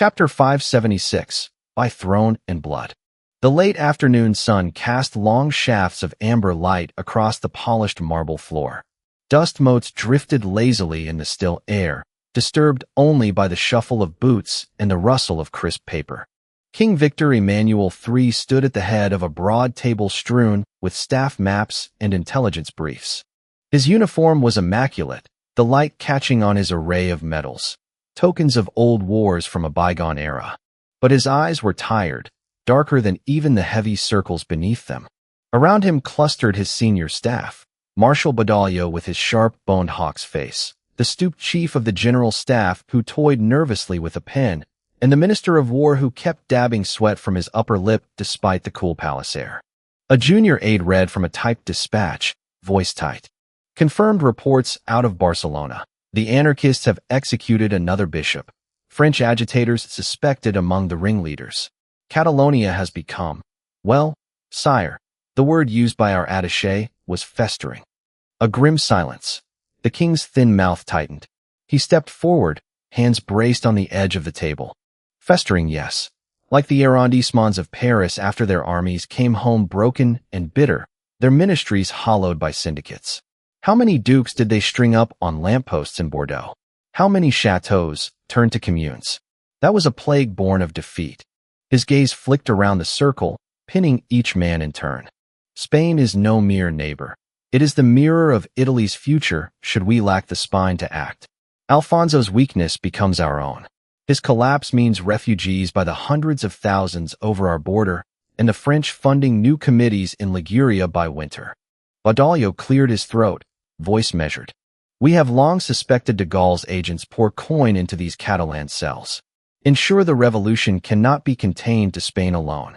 Chapter 576, By Throne and Blood. The late afternoon sun cast long shafts of amber light across the polished marble floor. Dust motes drifted lazily in the still air, disturbed only by the shuffle of boots and the rustle of crisp paper. King Victor Emmanuel III stood at the head of a broad table strewn with staff maps and intelligence briefs. His uniform was immaculate, the light catching on his array of medals, tokens of old wars from a bygone era. But his eyes were tired, darker than even the heavy circles beneath them. Around him clustered his senior staff, Marshal Badaglio with his sharp-boned hawk's face, the stooped chief of the general staff who toyed nervously with a pen, and the Minister of War who kept dabbing sweat from his upper lip despite the cool palace air. A junior aide read from a typed dispatch, voice tight. Confirmed reports out of Barcelona. The anarchists have executed another bishop. French agitators suspected among the ringleaders. Catalonia has become, well, sire, the word used by our attaché was festering. A grim silence. The king's thin mouth tightened. He stepped forward, hands braced on the edge of the table. Festering, yes. Like the arrondissements of Paris after their armies came home broken and bitter, their ministries hollowed by syndicates. How many dukes did they string up on lampposts in Bordeaux? How many chateaux turned to communes? That was a plague born of defeat. His gaze flicked around the circle, pinning each man in turn. Spain is no mere neighbor. It is the mirror of Italy's future should we lack the spine to act. Alfonso's weakness becomes our own. His collapse means refugees by the hundreds of thousands over our border, and the French funding new committees in Liguria by winter. Badaglio cleared his throat, voice measured. We have long suspected de Gaulle's agents pour coin into these Catalan cells. Ensure the revolution cannot be contained to Spain alone.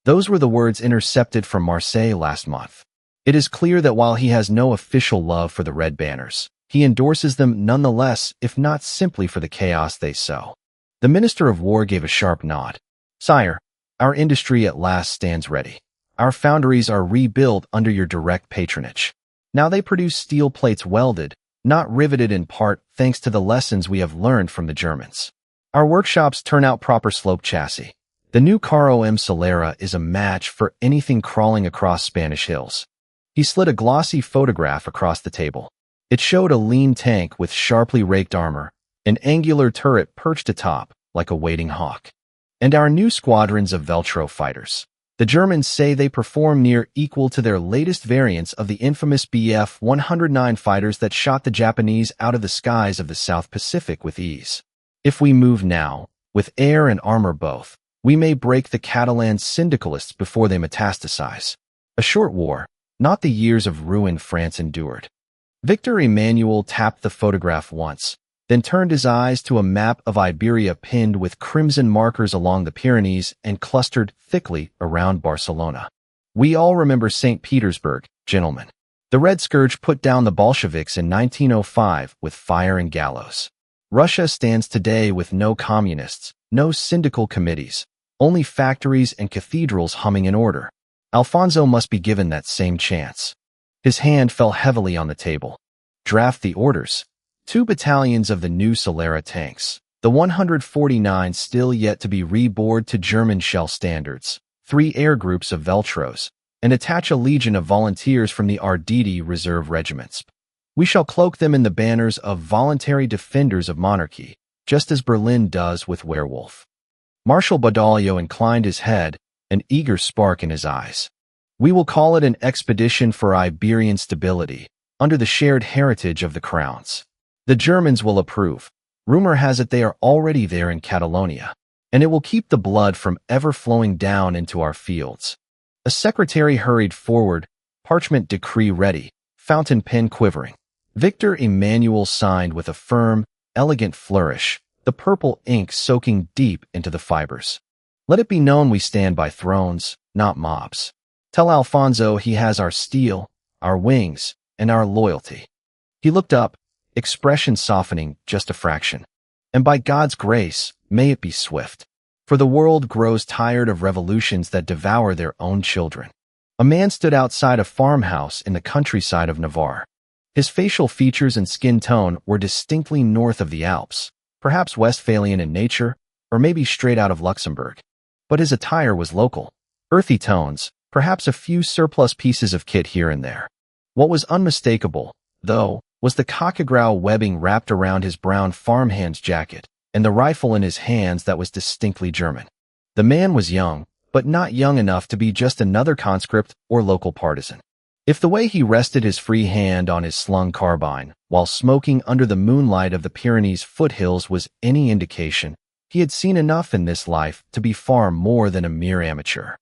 Those were the words intercepted from Marseille last month. It is clear that while he has no official love for the red banners, he endorses them nonetheless, if not simply for the chaos they sow. The Minister of War gave a sharp nod. Sire, our industry at last stands ready. Our foundries are rebuilt under your direct patronage. Now they produce steel plates welded, not riveted in part thanks to the lessons we have learned from the Germans. Our workshops turn out proper slope chassis. The new Carrom Solera is a match for anything crawling across Spanish hills. He slid a glossy photograph across the table. It showed a lean tank with sharply raked armor, an angular turret perched atop, like a waiting hawk. And our new squadrons of Veltro fighters. The Germans say they perform near equal to their latest variants of the infamous Bf-109 fighters that shot the Japanese out of the skies of the South Pacific with ease. If we move now, with air and armor both, we may break the Catalan syndicalists before they metastasize. A short war, not the years of ruin France endured. Victor Emmanuel tapped the photograph once, then turned his eyes to a map of Iberia pinned with crimson markers along the Pyrenees and clustered thickly around Barcelona. We all remember St. Petersburg, gentlemen. The Red Scourge put down the Bolsheviks in 1905 with fire and gallows. Russia stands today with no communists, no syndical committees, only factories and cathedrals humming in order. Alfonso must be given that same chance. His hand fell heavily on the table. Draft the orders. 2 battalions of the new Solera tanks, the 149 still yet to be rebored to German shell standards, 3 air groups of Veltros, and attach a legion of volunteers from the Arditi reserve regiments. We shall cloak them in the banners of voluntary defenders of monarchy, just as Berlin does with Werewolf. Marshal Badaglio inclined his head, an eager spark in his eyes. We will call it an expedition for Iberian stability, under the shared heritage of the crowns. The Germans will approve. Rumor has it they are already there in Catalonia, and it will keep the blood from ever flowing down into our fields. A secretary hurried forward, parchment decree ready, fountain pen quivering. Victor Emmanuel signed with a firm, elegant flourish, the purple ink soaking deep into the fibers. Let it be known we stand by thrones, not mobs. Tell Alfonso he has our steel, our wings, and our loyalty. He looked up, expression softening just a fraction. And by God's grace, may it be swift. For the world grows tired of revolutions that devour their own children. A man stood outside a farmhouse in the countryside of Navarre. His facial features and skin tone were distinctly north of the Alps, perhaps Westphalian in nature, or maybe straight out of Luxembourg. But his attire was local. Earthy tones, perhaps a few surplus pieces of kit here and there. What was unmistakable, though, was the cockagrau webbing wrapped around his brown farmhand's jacket, and the rifle in his hands that was distinctly German. The man was young, but not young enough to be just another conscript or local partisan. If the way he rested his free hand on his slung carbine, while smoking under the moonlight of the Pyrenees foothills was any indication, he had seen enough in this life to be far more than a mere amateur.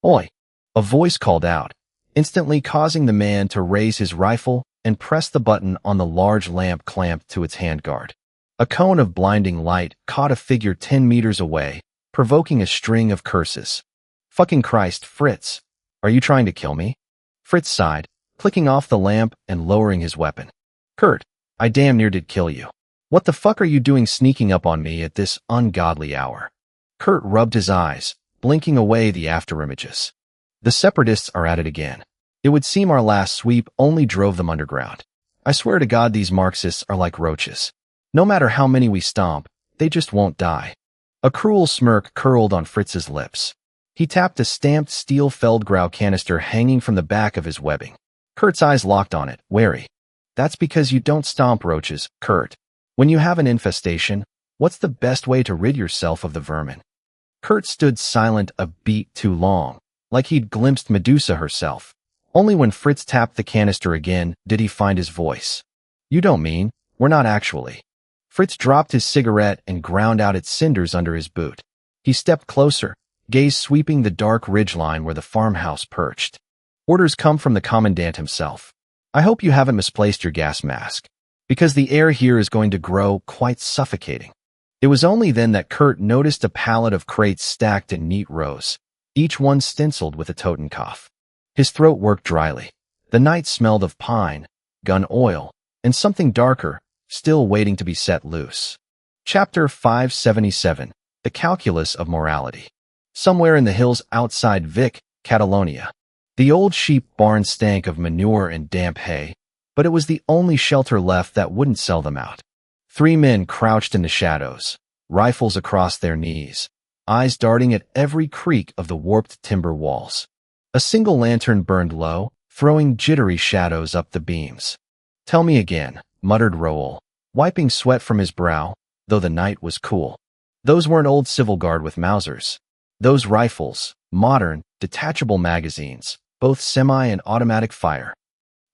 "Oi!" A voice called out, instantly causing the man to raise his rifle and press the button on the large lamp clamped to its handguard. A cone of blinding light caught a figure 10 meters away, provoking a string of curses. "Fucking Christ, Fritz! Are you trying to kill me?" Fritz sighed, clicking off the lamp and lowering his weapon. "Kurt, I damn near did kill you. What the fuck are you doing sneaking up on me at this ungodly hour?" Kurt rubbed his eyes, blinking away the afterimages. "The separatists are at it again. It would seem our last sweep only drove them underground. I swear to God these Marxists are like roaches. No matter how many we stomp, they just won't die." A cruel smirk curled on Fritz's lips. He tapped a stamped steel Feldgrau canister hanging from the back of his webbing. Kurt's eyes locked on it, wary. "That's because you don't stomp roaches, Kurt. When you have an infestation, what's the best way to rid yourself of the vermin?" Kurt stood silent a beat too long, like he'd glimpsed Medusa herself. Only when Fritz tapped the canister again did he find his voice. "You don't mean, we're not actually." Fritz dropped his cigarette and ground out its cinders under his boot. He stepped closer, gaze sweeping the dark ridgeline where the farmhouse perched. "Orders come from the commandant himself. I hope you haven't misplaced your gas mask, because the air here is going to grow quite suffocating." It was only then that Kurt noticed a pallet of crates stacked in neat rows, each one stenciled with a Totenkopf. His throat worked dryly. The night smelled of pine, gun oil, and something darker, still waiting to be set loose. Chapter 577, The Calculus of Morality. Somewhere in the hills outside Vic, Catalonia. The old sheep barn stank of manure and damp hay, but it was the only shelter left that wouldn't sell them out. 3 men crouched in the shadows, rifles across their knees, eyes darting at every creak of the warped timber walls. A single lantern burned low, throwing jittery shadows up the beams. "Tell me again," muttered Roel, wiping sweat from his brow, though the night was cool. "Those weren't old Civil Guard with Mausers. Those rifles, modern, detachable magazines, both semi and automatic fire."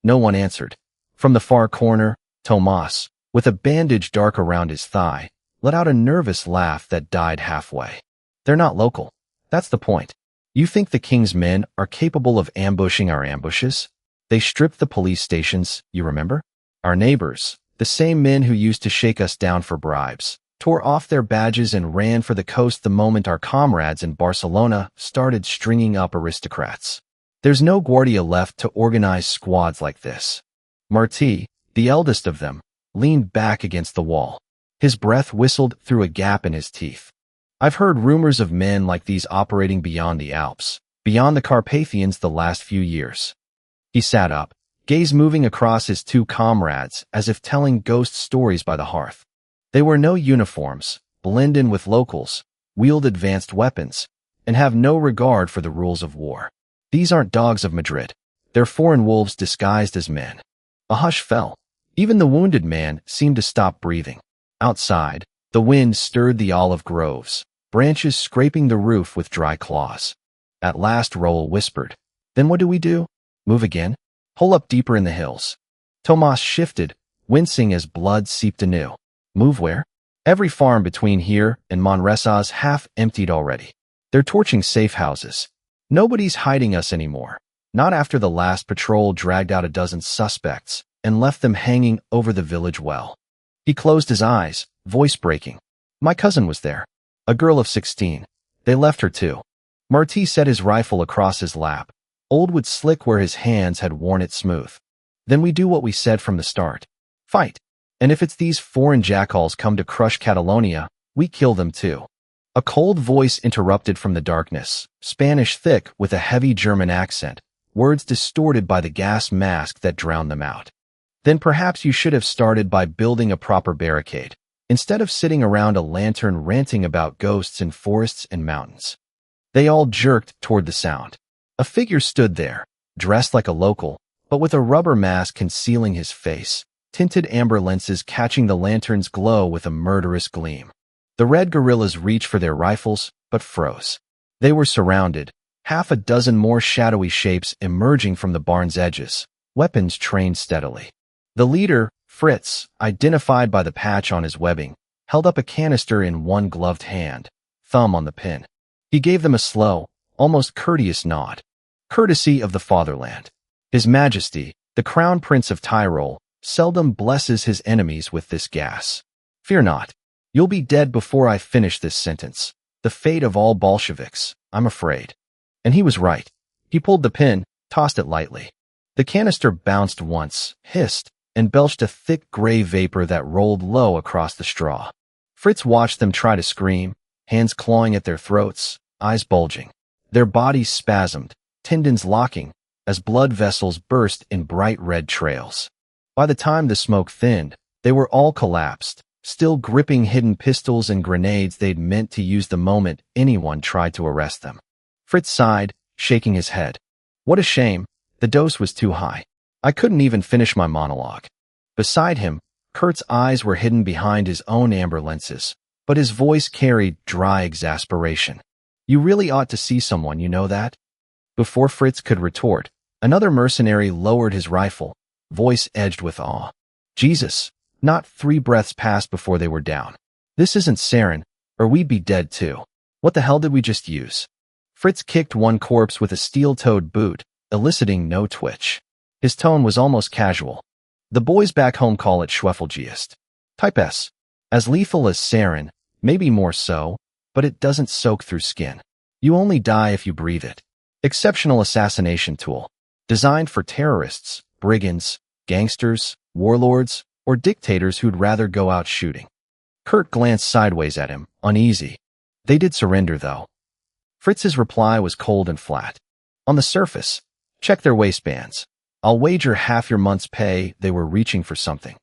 No one answered. From the far corner, Tomas, with a bandage dark around his thigh, let out a nervous laugh that died halfway. "They're not local. That's the point. You think the King's men are capable of ambushing our ambushes? They stripped the police stations, you remember? Our neighbors, the same men who used to shake us down for bribes, tore off their badges and ran for the coast the moment our comrades in Barcelona started stringing up aristocrats. There's no Guardia left to organize squads like this." Martí, the eldest of them, leaned back against the wall. His breath whistled through a gap in his teeth. "I've heard rumors of men like these operating beyond the Alps, beyond the Carpathians the last few years." He sat up, gaze moving across his 2 comrades as if telling ghost stories by the hearth. They wear no uniforms, blend in with locals, wield advanced weapons, and have no regard for the rules of war. These aren't dogs of Madrid. They're foreign wolves disguised as men. A hush fell. Even the wounded man seemed to stop breathing. Outside, the wind stirred the olive groves, branches scraping the roof with dry claws. At last Roel whispered, "Then what do we do? Move again? Hole up deeper in the hills." Tomas shifted, wincing as blood seeped anew. "Move where?" "Every farm between here and Manresa's half emptied already. They're torching safe houses. Nobody's hiding us anymore. Not after the last patrol dragged out a dozen suspects and left them hanging over the village well." He closed his eyes, voice breaking. "My cousin was there. A girl of 16. They left her too." Martí set his rifle across his lap, old wood slick where his hands had worn it smooth. "Then we do what we said from the start. Fight. And if it's these foreign jackalls come to crush Catalonia, we kill them too." A cold voice interrupted from the darkness, Spanish thick with a heavy German accent, words distorted by the gas mask that drowned them out. "Then perhaps you should have started by building a proper barricade, instead of sitting around a lantern ranting about ghosts in forests and mountains. They all jerked toward the sound. A figure stood there, dressed like a local, but with a rubber mask concealing his face, tinted amber lenses catching the lantern's glow with a murderous gleam. The red guerrillas reached for their rifles, but froze. They were surrounded, half a dozen more shadowy shapes emerging from the barn's edges, weapons trained steadily. The leader, Fritz, identified by the patch on his webbing, held up a canister in one gloved hand, thumb on the pin. He gave them a slow, almost courteous nod. Courtesy of the fatherland. His Majesty, the Crown Prince of Tyrol, seldom blesses his enemies with this gas. Fear not. You'll be dead before I finish this sentence. The fate of all Bolsheviks, I'm afraid. And he was right. He pulled the pin, tossed it lightly. The canister bounced once, hissed, and belched a thick gray vapor that rolled low across the straw. Fritz watched them try to scream, hands clawing at their throats, eyes bulging. Their bodies spasmed, tendons locking, as blood vessels burst in bright red trails. By the time the smoke thinned, they were all collapsed, still gripping hidden pistols and grenades they'd meant to use the moment anyone tried to arrest them. Fritz sighed, shaking his head. What a shame, the dose was too high. I couldn't even finish my monologue. Beside him, Kurt's eyes were hidden behind his own amber lenses, but his voice carried dry exasperation. You really ought to see someone, you know that? Before Fritz could retort, another mercenary lowered his rifle, voice edged with awe. Jesus, not 3 breaths passed before they were down. This isn't sarin, or we'd be dead too. What the hell did we just use? Fritz kicked one corpse with a steel-toed boot, eliciting no twitch. His tone was almost casual. The boys back home call it Schwefelgeist. Type S. As lethal as sarin, maybe more so, but it doesn't soak through skin. You only die if you breathe it. Exceptional assassination tool. Designed for terrorists, brigands, gangsters, warlords, or dictators who'd rather go out shooting. Kurt glanced sideways at him, uneasy. They did surrender, though. Fritz's reply was cold and flat. On the surface, check their waistbands. I'll wager half your month's pay they were reaching for something.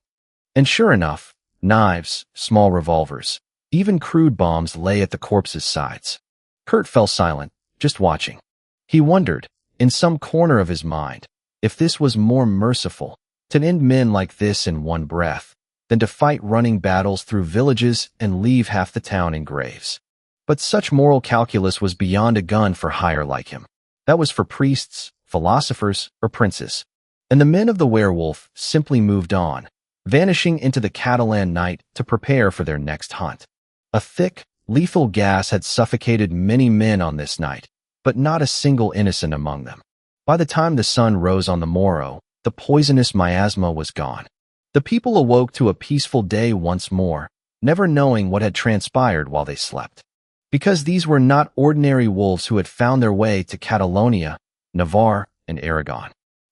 And sure enough, knives, small revolvers, even crude bombs lay at the corpse's sides. Kurt fell silent, just watching. He wondered, in some corner of his mind, if this was more merciful, to end men like this in one breath, than to fight running battles through villages and leave half the town in graves. But such moral calculus was beyond a gun for hire like him. That was for priests, philosophers, or princes. And the men of the werewolf simply moved on, vanishing into the Catalan night to prepare for their next hunt. A thick, lethal gas had suffocated many men on this night, but not a single innocent among them. By the time the sun rose on the morrow, the poisonous miasma was gone. The people awoke to a peaceful day once more, never knowing what had transpired while they slept. Because these were not ordinary wolves who had found their way to Catalonia, Navarre, and Aragon.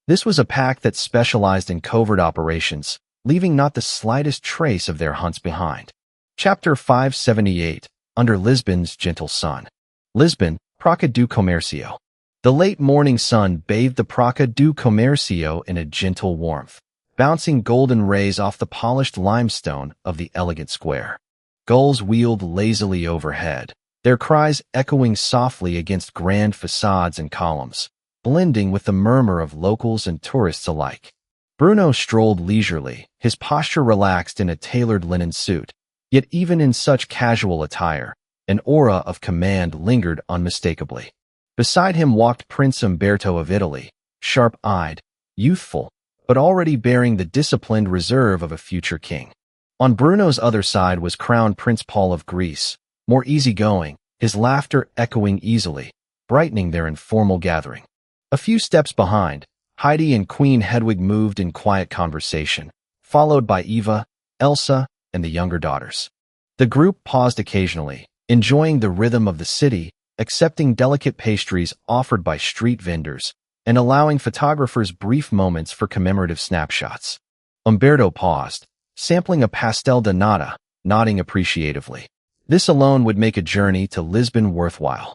This was a pack that specialized in covert operations, leaving not the slightest trace of their hunts behind. Chapter 578, Under Lisbon's Gentle Sun. Lisbon, Praça do Comércio. The late morning sun bathed the Praça do Comércio in a gentle warmth, bouncing golden rays off the polished limestone of the elegant square. Gulls wheeled lazily overhead, their cries echoing softly against grand facades and columns, blending with the murmur of locals and tourists alike. Bruno strolled leisurely, his posture relaxed in a tailored linen suit, yet even in such casual attire, an aura of command lingered unmistakably. Beside him walked Prince Umberto of Italy, sharp-eyed, youthful, but already bearing the disciplined reserve of a future king. On Bruno's other side was Crown Prince Paul of Greece, more easygoing, his laughter echoing easily, brightening their informal gathering. A few steps behind, Heidi and Queen Hedwig moved in quiet conversation, followed by Eva, Elsa, and the younger daughters. The group paused occasionally, enjoying the rhythm of the city, accepting delicate pastries offered by street vendors, and allowing photographers brief moments for commemorative snapshots. Umberto paused, sampling a pastel de nata, nodding appreciatively. This alone would make a journey to Lisbon worthwhile.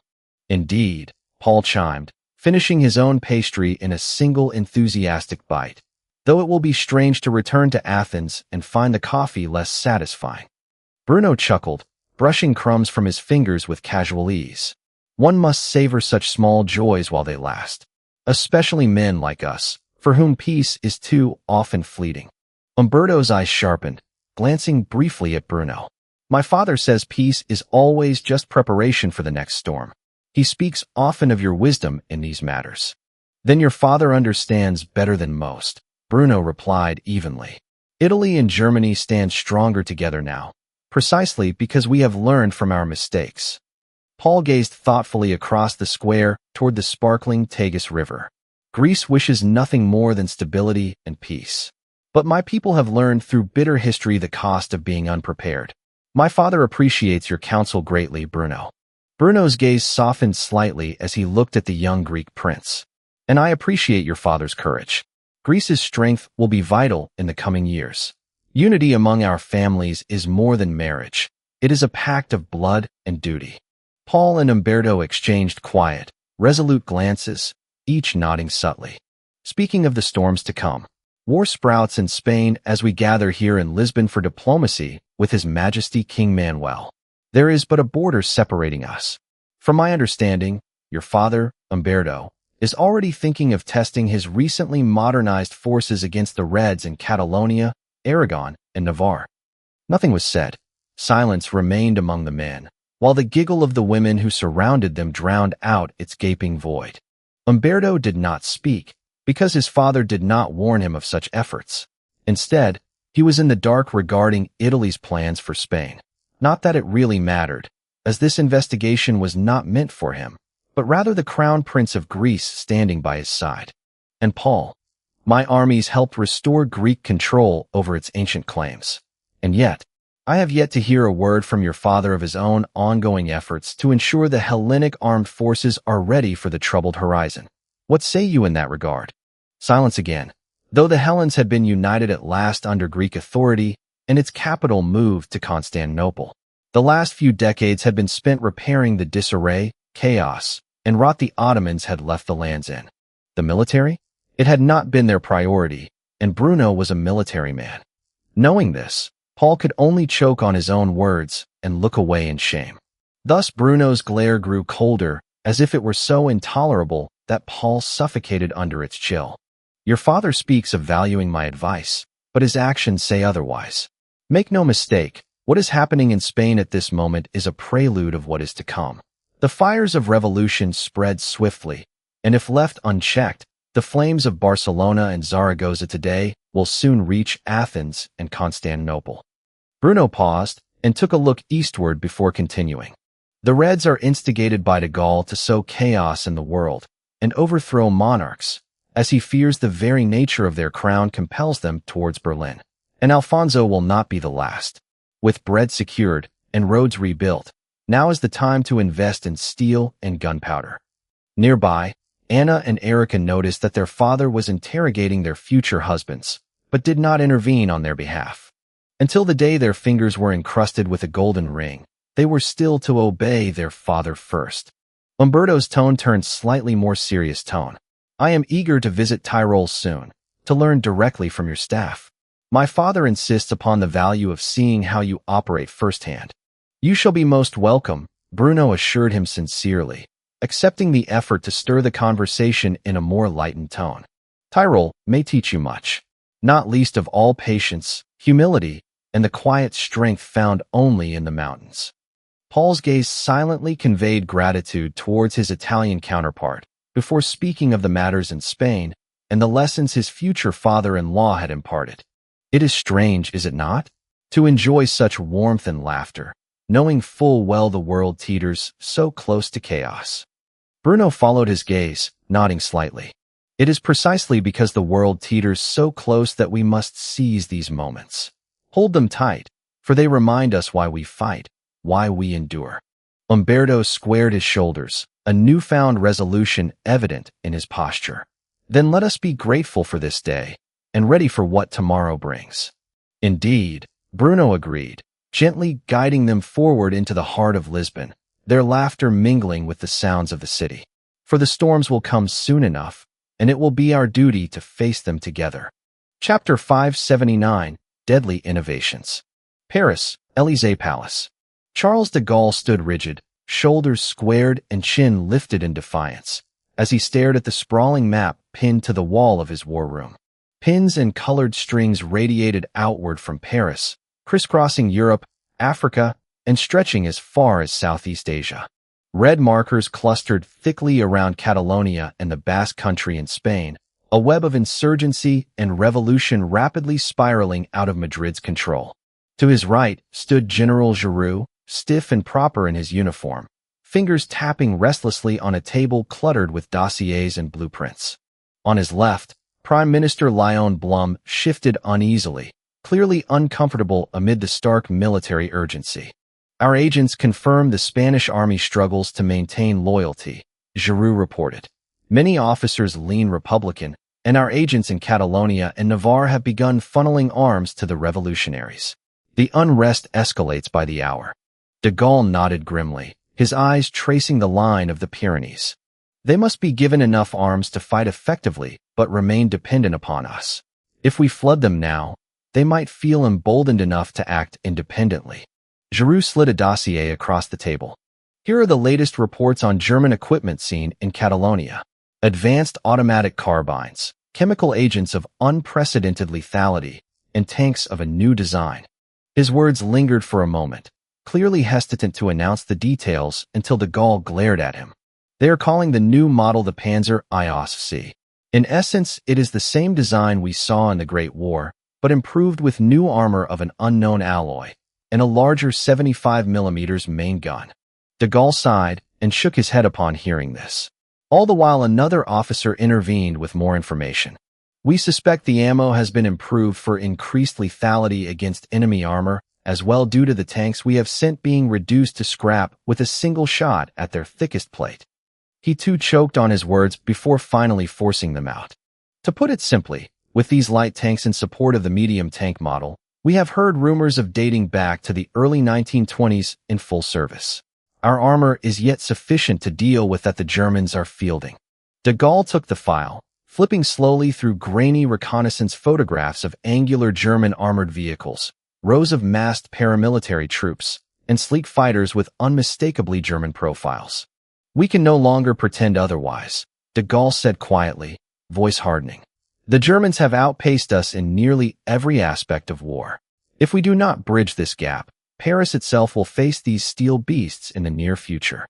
Indeed, Paul chimed, finishing his own pastry in a single enthusiastic bite, though it will be strange to return to Athens and find the coffee less satisfying. Bruno chuckled, brushing crumbs from his fingers with casual ease. One must savor such small joys while they last. Especially men like us, for whom peace is too often fleeting. Umberto's eyes sharpened, glancing briefly at Bruno. My father says peace is always just preparation for the next storm. He speaks often of your wisdom in these matters. Then your father understands better than most, Bruno replied evenly. Italy and Germany stand stronger together now, precisely because we have learned from our mistakes. Paul gazed thoughtfully across the square toward the sparkling Tagus River. Greece wishes nothing more than stability and peace. But my people have learned through bitter history the cost of being unprepared. My father appreciates your counsel greatly, Bruno. Bruno's gaze softened slightly as he looked at the young Greek prince. And I appreciate your father's courage. Greece's strength will be vital in the coming years. Unity among our families is more than marriage. It is a pact of blood and duty. Paul and Umberto exchanged quiet, resolute glances, each nodding subtly. Speaking of the storms to come, war sprouts in Spain as we gather here in Lisbon for diplomacy with His Majesty King Manuel. There is but a border separating us. From my understanding, your father, Umberto, is already thinking of testing his recently modernized forces against the Reds in Catalonia, Aragon, and Navarre. Nothing was said. Silence remained among the men, while the giggle of the women who surrounded them drowned out its gaping void. Umberto did not speak, because his father did not warn him of such efforts. Instead, he was in the dark regarding Italy's plans for Spain. Not that it really mattered, as this investigation was not meant for him, but rather the crown prince of Greece standing by his side. And Paul, my armies helped restore Greek control over its ancient claims. And yet, I have yet to hear a word from your father of his own ongoing efforts to ensure the Hellenic armed forces are ready for the troubled horizon. What say you in that regard? Silence again. Though the Hellenes had been united at last under Greek authority, and its capital moved to Constantinople, the last few decades had been spent repairing the disarray, chaos, and rot the Ottomans had left the lands in. The military? It had not been their priority, and Bruno was a military man. Knowing this, Paul could only choke on his own words and look away in shame. Thus Bruno's glare grew colder, as if it were so intolerable that Paul suffocated under its chill. Your father speaks of valuing my advice, but his actions say otherwise. Make no mistake, what is happening in Spain at this moment is a prelude of what is to come. The fires of revolution spread swiftly, and if left unchecked, the flames of Barcelona and Zaragoza today will soon reach Athens and Constantinople. Bruno paused and took a look eastward before continuing. The Reds are instigated by de Gaulle to sow chaos in the world and overthrow monarchs, as he fears the very nature of their crown compels them towards Berlin. And Alfonso will not be the last. With bread secured and roads rebuilt, now is the time to invest in steel and gunpowder. Nearby, Anna and Erica noticed that their father was interrogating their future husbands, but did not intervene on their behalf. Until the day their fingers were encrusted with a golden ring, they were still to obey their father first. Umberto's tone turned slightly more serious tone. I am eager to visit Tyrol soon, to learn directly from your staff. My father insists upon the value of seeing how you operate firsthand. You shall be most welcome, Bruno assured him sincerely, accepting the effort to stir the conversation in a more lightened tone. Tyrol may teach you much, not least of all patience, humility, and the quiet strength found only in the mountains. Paul's gaze silently conveyed gratitude towards his Italian counterpart, before speaking of the matters in Spain and the lessons his future father-in-law had imparted. It is strange, is it not, to enjoy such warmth and laughter, knowing full well the world teeters so close to chaos. Bruno followed his gaze, nodding slightly. It is precisely because the world teeters so close that we must seize these moments. Hold them tight, for they remind us why we fight, why we endure. Umberto squared his shoulders, a newfound resolution evident in his posture. Then let us be grateful for this day, and ready for what tomorrow brings. Indeed, Bruno agreed, gently guiding them forward into the heart of Lisbon, their laughter mingling with the sounds of the city. For the storms will come soon enough, and it will be our duty to face them together. Chapter 579, Deadly Innovations. Paris, Élysée Palace. Charles de Gaulle stood rigid, shoulders squared and chin lifted in defiance, as he stared at the sprawling map pinned to the wall of his war room. Pins and colored strings radiated outward from Paris, crisscrossing Europe, Africa, and stretching as far as Southeast Asia. Red markers clustered thickly around Catalonia and the Basque Country in Spain, a web of insurgency and revolution rapidly spiraling out of Madrid's control. To his right stood General Giroux, stiff and proper in his uniform, fingers tapping restlessly on a table cluttered with dossiers and blueprints. On his left, Prime Minister Léon Blum shifted uneasily, clearly uncomfortable amid the stark military urgency. Our agents confirm the Spanish army struggles to maintain loyalty, Giroux reported. Many officers lean Republican, and our agents in Catalonia and Navarre have begun funneling arms to the revolutionaries. The unrest escalates by the hour. De Gaulle nodded grimly, his eyes tracing the line of the Pyrenees. They must be given enough arms to fight effectively, but remain dependent upon us. If we flood them now, they might feel emboldened enough to act independently. Giroux slid a dossier across the table. Here are the latest reports on German equipment seen in Catalonia. Advanced automatic carbines, chemical agents of unprecedented lethality, and tanks of a new design. His words lingered for a moment, clearly hesitant to announce the details until de Gaulle glared at him. They are calling the new model the Panzer IOSC. In essence, it is the same design we saw in the Great War, but improved with new armor of an unknown alloy and a larger 75mm main gun. De Gaulle sighed and shook his head upon hearing this. All the while another officer intervened with more information. We suspect the ammo has been improved for increased lethality against enemy armor, as well due to the tanks we have sent being reduced to scrap with a single shot at their thickest plate. He too choked on his words before finally forcing them out. To put it simply, with these light tanks in support of the medium tank model, we have heard rumors of dating back to the early 1920s in full service. Our armor is yet sufficient to deal with that the Germans are fielding. De Gaulle took the file, flipping slowly through grainy reconnaissance photographs of angular German armored vehicles, rows of massed paramilitary troops, and sleek fighters with unmistakably German profiles. We can no longer pretend otherwise, de Gaulle said quietly, voice hardening. The Germans have outpaced us in nearly every aspect of war. If we do not bridge this gap, Paris itself will face these steel beasts in the near future.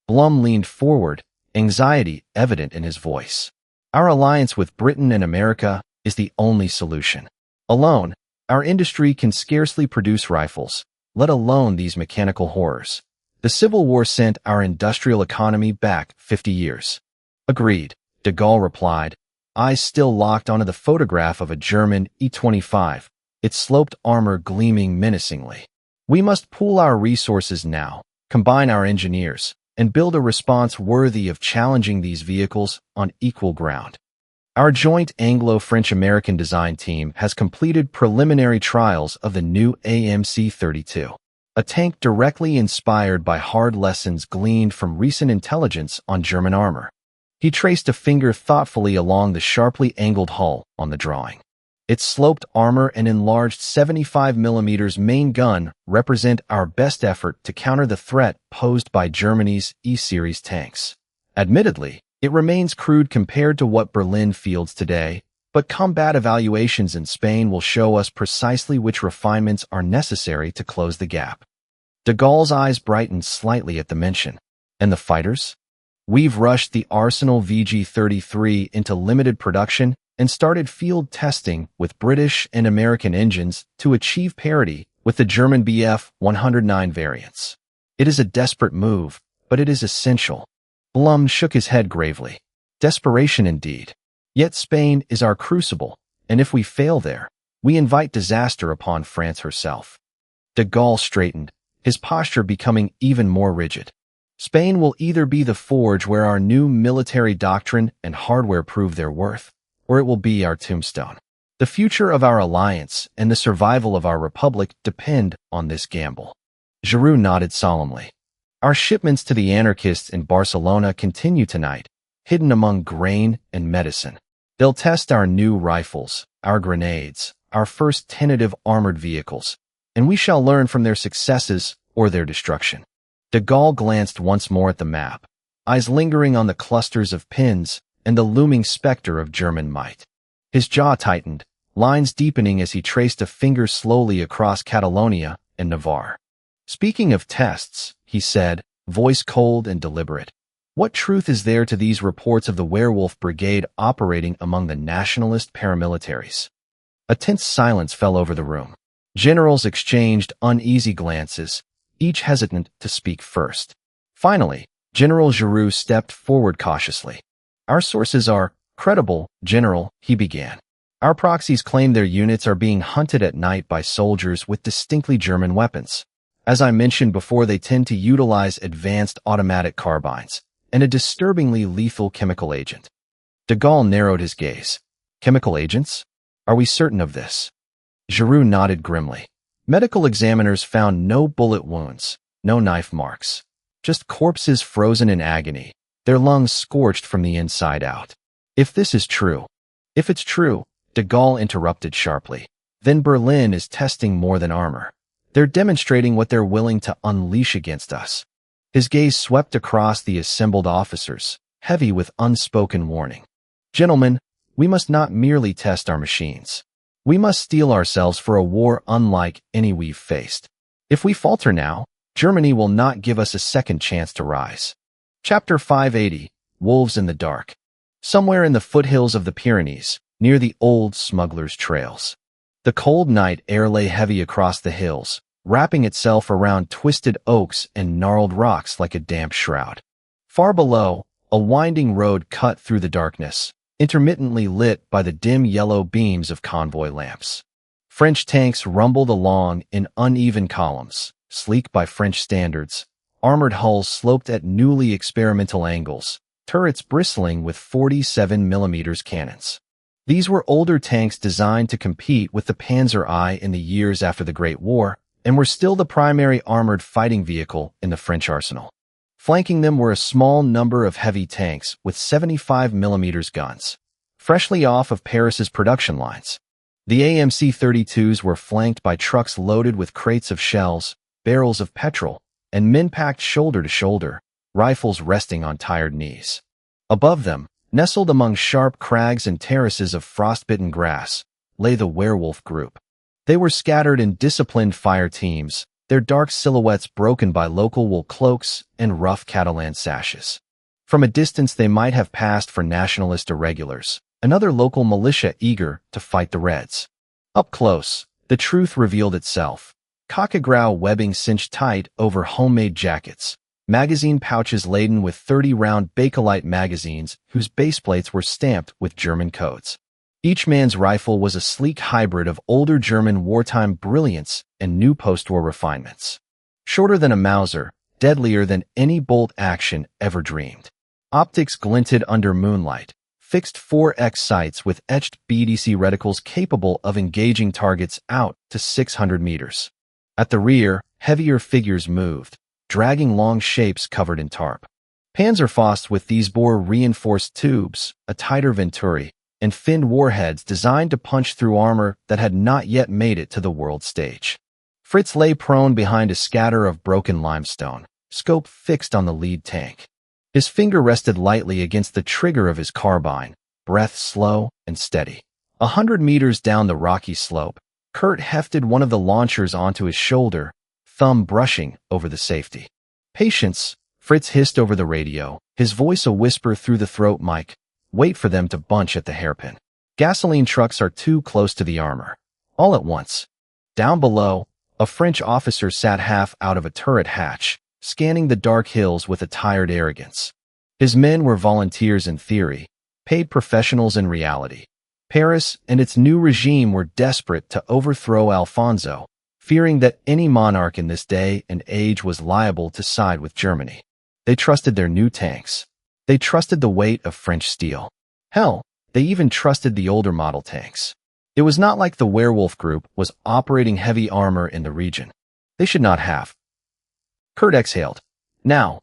Blum leaned forward, anxiety evident in his voice. Our alliance with Britain and America is the only solution. Alone, our industry can scarcely produce rifles, let alone these mechanical horrors. The Civil War sent our industrial economy back 50 years. Agreed, de Gaulle replied, eyes still locked onto the photograph of a German E-25, its sloped armor gleaming menacingly. We must pool our resources now, combine our engineers, and build a response worthy of challenging these vehicles on equal ground. Our joint Anglo-French-American design team has completed preliminary trials of the new AMC-32, a tank directly inspired by hard lessons gleaned from recent intelligence on German armor. He traced a finger thoughtfully along the sharply angled hull on the drawing. Its sloped armor and enlarged 75mm main gun represent our best effort to counter the threat posed by Germany's E-series tanks. Admittedly, it remains crude compared to what Berlin fields today, but combat evaluations in Spain will show us precisely which refinements are necessary to close the gap. De Gaulle's eyes brightened slightly at the mention. And the fighters? We've rushed the Arsenal VG-33 into limited production and started field testing with British and American engines to achieve parity with the German Bf-109 variants. It is a desperate move, but it is essential. Blum shook his head gravely. Desperation indeed. Yet Spain is our crucible, and if we fail there, we invite disaster upon France herself. De Gaulle straightened, his posture becoming even more rigid. Spain will either be the forge where our new military doctrine and hardware prove their worth, or it will be our tombstone. The future of our alliance and the survival of our republic depend on this gamble. Giroux nodded solemnly. Our shipments to the anarchists in Barcelona continue tonight, hidden among grain and medicine. They'll test our new rifles, our grenades, our first tentative armored vehicles, and we shall learn from their successes or their destruction. De Gaulle glanced once more at the map, eyes lingering on the clusters of pins and the looming specter of German might. His jaw tightened, lines deepening as he traced a finger slowly across Catalonia and Navarre. Speaking of tests, he said, voice cold and deliberate, what truth is there to these reports of the werewolf brigade operating among the nationalist paramilitaries? A tense silence fell over the room. Generals exchanged uneasy glances, each hesitant to speak first. Finally, General Giroux stepped forward cautiously. Our sources are credible, General, he began. Our proxies claim their units are being hunted at night by soldiers with distinctly German weapons. As I mentioned before, they tend to utilize advanced automatic carbines and a disturbingly lethal chemical agent. De Gaulle narrowed his gaze. Chemical agents? Are we certain of this? Giroux nodded grimly. Medical examiners found no bullet wounds, no knife marks. Just corpses frozen in agony, their lungs scorched from the inside out. If it's true, De Gaulle interrupted sharply, then Berlin is testing more than armor. They're demonstrating what they're willing to unleash against us. His gaze swept across the assembled officers, heavy with unspoken warning. Gentlemen, we must not merely test our machines. We must steel ourselves for a war unlike any we've faced. If we falter now, Germany will not give us a second chance to rise. Chapter 580, Wolves in the Dark. Somewhere in the foothills of the Pyrenees, near the old smugglers' trails. The cold night air lay heavy across the hills, wrapping itself around twisted oaks and gnarled rocks like a damp shroud. Far below, a winding road cut through the darkness, intermittently lit by the dim yellow beams of convoy lamps. French tanks rumbled along in uneven columns, sleek by French standards. Armored hulls sloped at newly experimental angles, turrets bristling with 47mm cannons. These were older tanks designed to compete with the Panzer I in the years after the Great War, and were still the primary armored fighting vehicle in the French arsenal. Flanking them were a small number of heavy tanks with 75mm guns, freshly off of Paris's production lines. The AMC-32s were flanked by trucks loaded with crates of shells, barrels of petrol, and men packed shoulder to shoulder, rifles resting on tired knees. Above them, nestled among sharp crags and terraces of frostbitten grass, lay the werewolf group. They were scattered in disciplined fire teams, their dark silhouettes broken by local wool cloaks and rough Catalan sashes. From a distance they might have passed for nationalist irregulars, another local militia eager to fight the Reds. Up close, the truth revealed itself. Cockagrow webbing cinched tight over homemade jackets, magazine pouches laden with 30-round Bakelite magazines whose baseplates were stamped with German codes. Each man's rifle was a sleek hybrid of older German wartime brilliance and new post-war refinements. Shorter than a Mauser, deadlier than any bolt action ever dreamed. Optics glinted under moonlight, fixed 4x sights with etched BDC reticles capable of engaging targets out to 600 meters. At the rear, heavier figures moved, dragging long shapes covered in tarp. Panzerfaust with these bore reinforced tubes, a tighter venturi, and finned warheads designed to punch through armor that had not yet made it to the world stage. Fritz lay prone behind a scatter of broken limestone, scope fixed on the lead tank. His finger rested lightly against the trigger of his carbine, breath slow and steady. 100 meters down the rocky slope, Kurt hefted one of the launchers onto his shoulder, thumb brushing over the safety. Patience, Fritz hissed over the radio, his voice a whisper through the throat mic. Wait for them to bunch at the hairpin. Gasoline trucks are too close to the armor. All at once. Down below, a French officer sat half out of a turret hatch, scanning the dark hills with a tired arrogance. His men were volunteers in theory, paid professionals in reality. Paris and its new regime were desperate to overthrow Alfonso, fearing that any monarch in this day and age was liable to side with Germany. They trusted their new tanks. They trusted the weight of French steel. Hell, they even trusted the older model tanks. It was not like the werewolf group was operating heavy armor in the region. They should not have. Kurt exhaled. Now.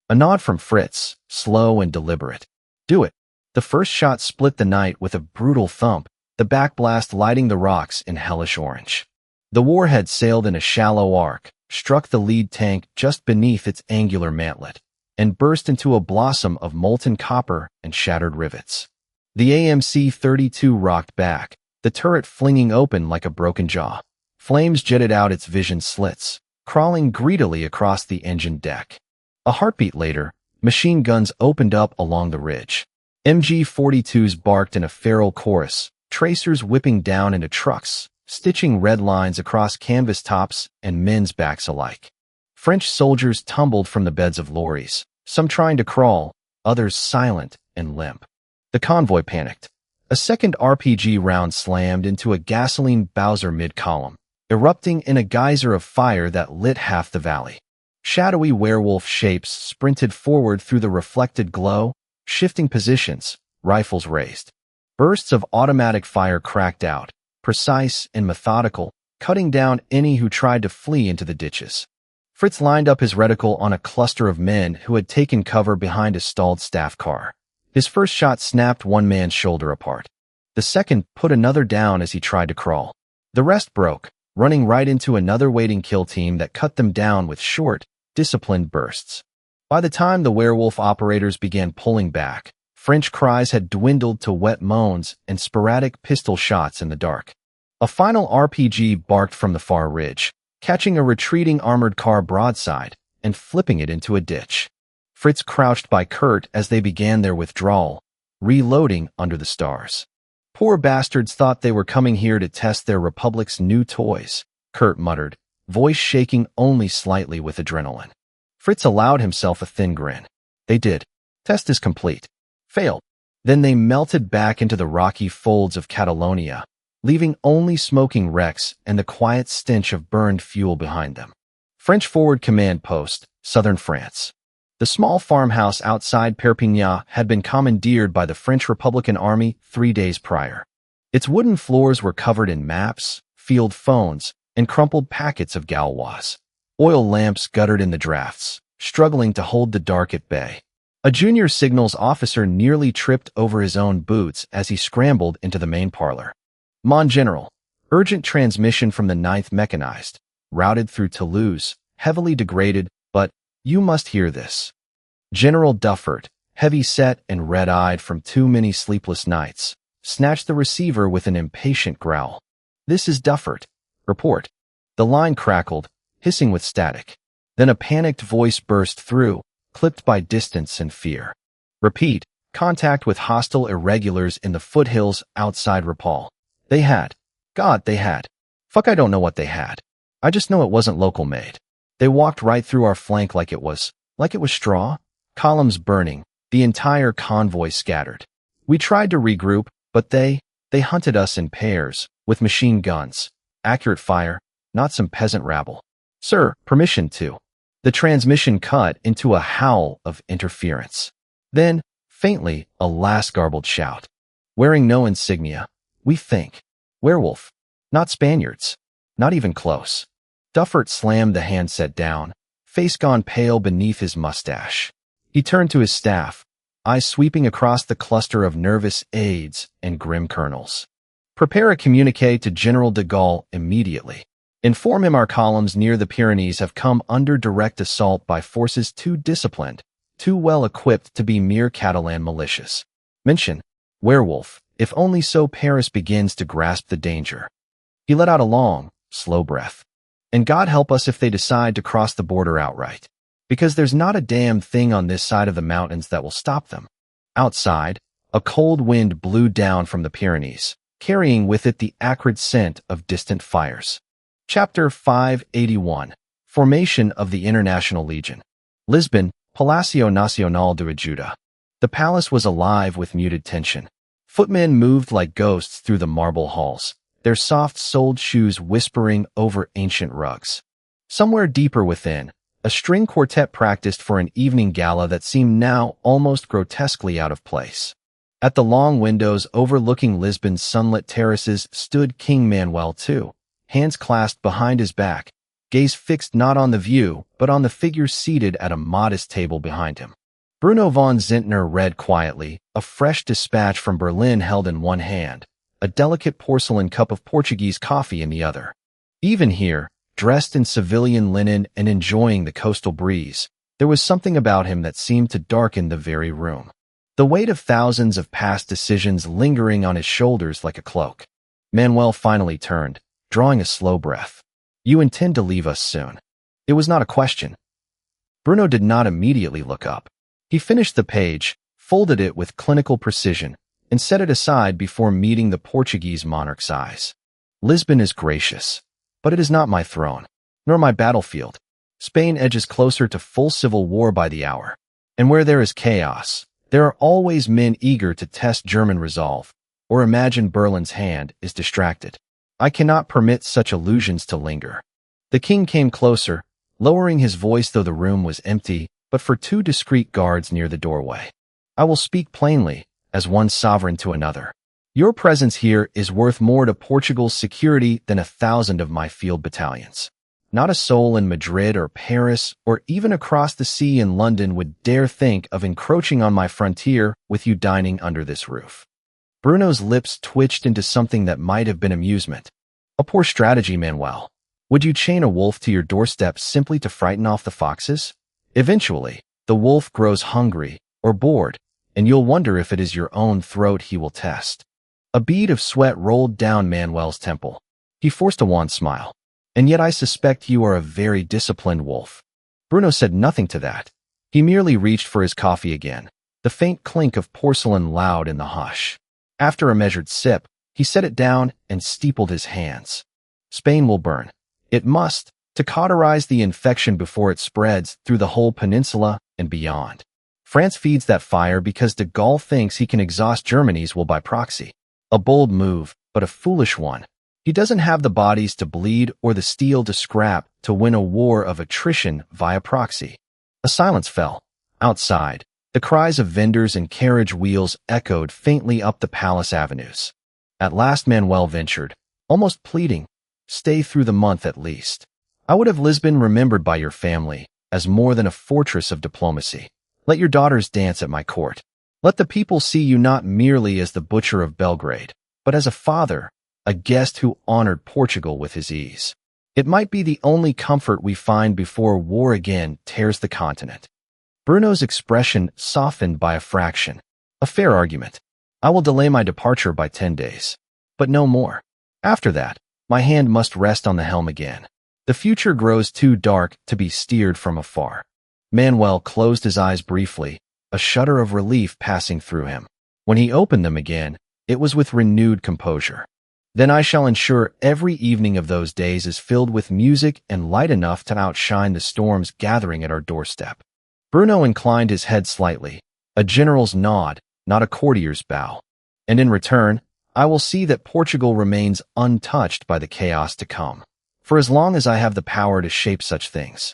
A nod from Fritz, slow and deliberate. Do it. The first shot split the night with a brutal thump, the backblast lighting the rocks in hellish orange. The warhead sailed in a shallow arc, struck the lead tank just beneath its angular mantlet, and burst into a blossom of molten copper and shattered rivets. The AMC-32 rocked back, the turret flinging open like a broken jaw. Flames jetted out its vision slits, crawling greedily across the engine deck. A heartbeat later, machine guns opened up along the ridge. MG-42s barked in a feral chorus, tracers whipping down into trucks, stitching red lines across canvas tops and men's backs alike. French soldiers tumbled from the beds of lorries, some trying to crawl, others silent and limp. The convoy panicked. A second RPG round slammed into a gasoline Bowser mid-column, erupting in a geyser of fire that lit half the valley. Shadowy werewolf shapes sprinted forward through the reflected glow, shifting positions, rifles raised. Bursts of automatic fire cracked out, precise and methodical, cutting down any who tried to flee into the ditches. Fritz lined up his reticle on a cluster of men who had taken cover behind a stalled staff car. His first shot snapped one man's shoulder apart. The second put another down as he tried to crawl. The rest broke, running right into another waiting kill team that cut them down with short, disciplined bursts. By the time the werewolf operators began pulling back, French cries had dwindled to wet moans and sporadic pistol shots in the dark. A final RPG barked from the far ridge, catching a retreating armored car broadside and flipping it into a ditch. Fritz crouched by Kurt as they began their withdrawal, reloading under the stars. Poor bastards thought they were coming here to test their Republic's new toys, Kurt muttered, voice shaking only slightly with adrenaline. Fritz allowed himself a thin grin. They did. Test is complete. Failed. Then they melted back into the rocky folds of Catalonia, leaving only smoking wrecks and the quiet stench of burned fuel behind them. French Forward Command Post, Southern France. The small farmhouse outside Perpignan had been commandeered by the French Republican Army 3 days prior. Its wooden floors were covered in maps, field phones, and crumpled packets of Gauloise. Oil lamps guttered in the drafts, struggling to hold the dark at bay. A junior signals officer nearly tripped over his own boots as he scrambled into the main parlor. Mon General, urgent transmission from the 9th Mechanized, routed through Toulouse, heavily degraded, but you must hear this. General Duffert, heavy-set and red-eyed from too many sleepless nights, snatched the receiver with an impatient growl. This is Duffert. Report. The line crackled, hissing with static. Then a panicked voice burst through, clipped by distance and fear. Repeat. Contact with hostile irregulars in the foothills outside Rapal. They had. God, they had. Fuck, I don't know what they had. I just know it wasn't local made. They walked right through our flank like it was straw, columns burning, the entire convoy scattered. We tried to regroup, but they hunted us in pairs, with machine guns. Accurate fire, not some peasant rabble. Sir, permission to. The transmission cut into a howl of interference. Then, faintly, a last garbled shout. Wearing no insignia, we think. Werewolf. Not Spaniards. Not even close. Duffert slammed the handset down, face gone pale beneath his mustache. He turned to his staff, eyes sweeping across the cluster of nervous aides and grim colonels. Prepare a communiqué to General de Gaulle immediately. Inform him our columns near the Pyrenees have come under direct assault by forces too disciplined, too well equipped to be mere Catalan militias. Mention, werewolf, if only so Paris begins to grasp the danger. He let out a long, slow breath. And God help us if they decide to cross the border outright. Because there's not a damn thing on this side of the mountains that will stop them. Outside, a cold wind blew down from the Pyrenees, carrying with it the acrid scent of distant fires. Chapter 581. Formation of the International Legion. Lisbon, Palacio Nacional de Ajuda. The palace was alive with muted tension. Footmen moved like ghosts through the marble halls, their soft-soled shoes whispering over ancient rugs. Somewhere deeper within, a string quartet practiced for an evening gala that seemed now almost grotesquely out of place. At the long windows overlooking Lisbon's sunlit terraces stood King Manuel II, hands clasped behind his back, gaze fixed not on the view, but on the figure seated at a modest table behind him. Bruno von Zehntner read quietly, a fresh dispatch from Berlin held in one hand, a delicate porcelain cup of Portuguese coffee in the other. Even here, dressed in civilian linen and enjoying the coastal breeze, there was something about him that seemed to darken the very room. The weight of thousands of past decisions lingering on his shoulders like a cloak. Manuel finally turned, drawing a slow breath. You intend to leave us soon. It was not a question. Bruno did not immediately look up. He finished the page, folded it with clinical precision, and set it aside before meeting the Portuguese monarch's eyes. Lisbon is gracious, but it is not my throne, nor my battlefield. Spain edges closer to full civil war by the hour, and where there is chaos, there are always men eager to test German resolve, or imagine Berlin's hand is distracted. I cannot permit such illusions to linger. The king came closer, lowering his voice though the room was empty, but for two discreet guards near the doorway. I will speak plainly, as one sovereign to another. Your presence here is worth more to Portugal's security than 1,000 of my field battalions. Not a soul in Madrid or Paris or even across the sea in London would dare think of encroaching on my frontier with you dining under this roof. Bruno's lips twitched into something that might have been amusement. A poor strategy, Manuel. Would you chain a wolf to your doorstep simply to frighten off the foxes? Eventually, the wolf grows hungry or bored, and you'll wonder if it is your own throat he will test. A bead of sweat rolled down Manuel's temple. He forced a wan smile. And yet I suspect you are a very disciplined wolf. Bruno said nothing to that. He merely reached for his coffee again, the faint clink of porcelain loud in the hush. After a measured sip, he set it down and steepled his hands. Spain will burn. It must, to cauterize the infection before it spreads through the whole peninsula and beyond. France feeds that fire because de Gaulle thinks he can exhaust Germany's will by proxy. A bold move, but a foolish one. He doesn't have the bodies to bleed or the steel to scrap to win a war of attrition via proxy. A silence fell. Outside, the cries of vendors and carriage wheels echoed faintly up the palace avenues. At last Manuel ventured, almost pleading, stay through the month at least. I would have Lisbon remembered by your family as more than a fortress of diplomacy. Let your daughters dance at my court. Let the people see you not merely as the butcher of Belgrade, but as a father, a guest who honored Portugal with his ease. It might be the only comfort we find before war again tears the continent. Bruno's expression softened by a fraction. A fair argument. I will delay my departure by 10 days. But no more. After that, my hand must rest on the helm again. The future grows too dark to be steered from afar. Manuel closed his eyes briefly, a shudder of relief passing through him. When he opened them again, it was with renewed composure. Then I shall ensure every evening of those days is filled with music and light enough to outshine the storms gathering at our doorstep. Bruno inclined his head slightly, a general's nod, not a courtier's bow. And in return, I will see that Portugal remains untouched by the chaos to come, for as long as I have the power to shape such things.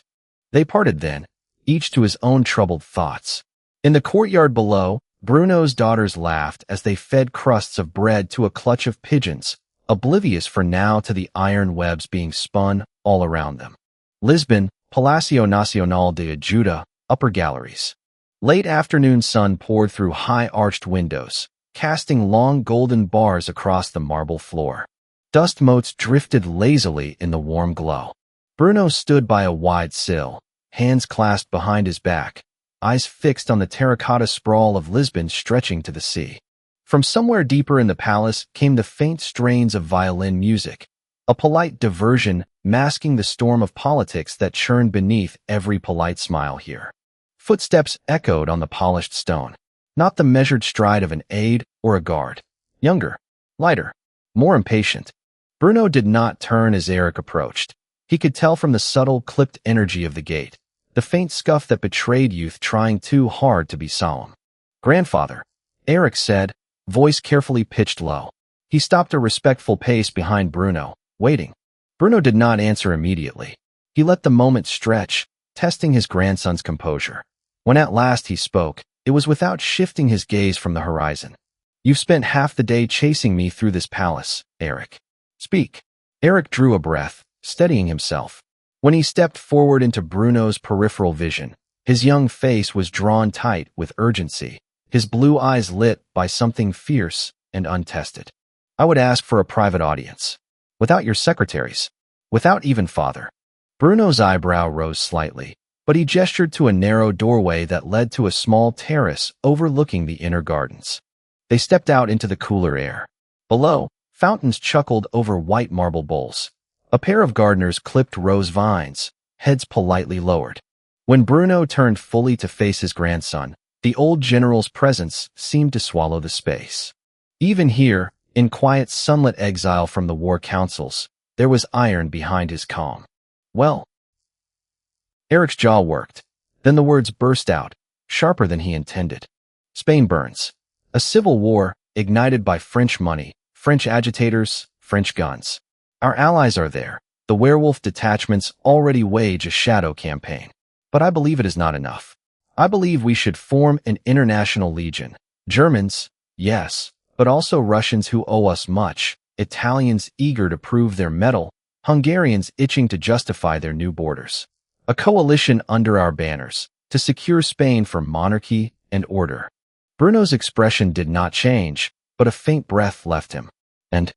They parted then, each to his own troubled thoughts. In the courtyard below, Bruno's daughters laughed as they fed crusts of bread to a clutch of pigeons, oblivious for now to the iron webs being spun all around them. Lisbon, Palacio Nacional de Ajuda, upper galleries. Late afternoon sun poured through high-arched windows, casting long golden bars across the marble floor. Dust motes drifted lazily in the warm glow. Bruno stood by a wide sill, hands clasped behind his back, eyes fixed on the terracotta sprawl of Lisbon stretching to the sea. From somewhere deeper in the palace came the faint strains of violin music, a polite diversion masking the storm of politics that churned beneath every polite smile here. Footsteps echoed on the polished stone, not the measured stride of an aide or a guard. Younger, lighter, more impatient. Bruno did not turn as Eric approached. He could tell from the subtle, clipped energy of the gait, the faint scuff that betrayed youth trying too hard to be solemn. Grandfather, Eric said, voice carefully pitched low. He stopped a respectful pace behind Bruno, waiting. Bruno did not answer immediately. He let the moment stretch, testing his grandson's composure. When at last he spoke, it was without shifting his gaze from the horizon. You've spent half the day chasing me through this palace, Eric. Speak. Eric drew a breath, steadying himself. When he stepped forward into Bruno's peripheral vision, his young face was drawn tight with urgency, his blue eyes lit by something fierce and untested. I would ask for a private audience. Without your secretaries. Without even father. Bruno's eyebrow rose slightly, but he gestured to a narrow doorway that led to a small terrace overlooking the inner gardens. They stepped out into the cooler air. Below, fountains chuckled over white marble bowls. A pair of gardeners clipped rose vines, heads politely lowered. When Bruno turned fully to face his grandson, the old general's presence seemed to swallow the space. Even here, in quiet sunlit exile from the war councils, there was iron behind his calm. Well, Eric's jaw worked. Then the words burst out, sharper than he intended. Spain burns. A civil war, ignited by French money, French agitators, French guns. Our allies are there. The werewolf detachments already wage a shadow campaign. But I believe it is not enough. I believe we should form an international legion. Germans, yes, but also Russians who owe us much, Italians eager to prove their mettle, Hungarians itching to justify their new borders. A coalition under our banners, to secure Spain for monarchy and order. Bruno's expression did not change, but a faint breath left him. And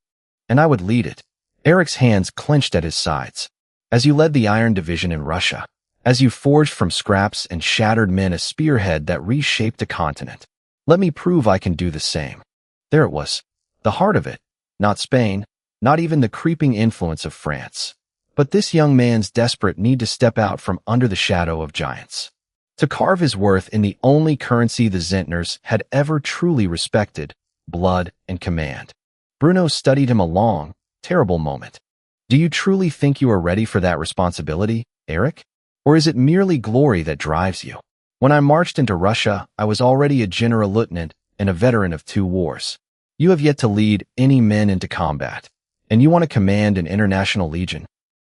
I would lead it. Eric's hands clenched at his sides. As you led the Iron Division in Russia, as you forged from scraps and shattered men a spearhead that reshaped a continent, let me prove I can do the same. There it was, the heart of it, not Spain, not even the creeping influence of France, but this young man's desperate need to step out from under the shadow of giants, to carve his worth in the only currency the Zehntners had ever truly respected, blood and command. Bruno studied him a long, terrible moment. Do you truly think you are ready for that responsibility, Eric? Or is it merely glory that drives you? When I marched into Russia, I was already a general-lieutenant and a veteran of 2 wars. You have yet to lead any men into combat, and you want to command an international legion?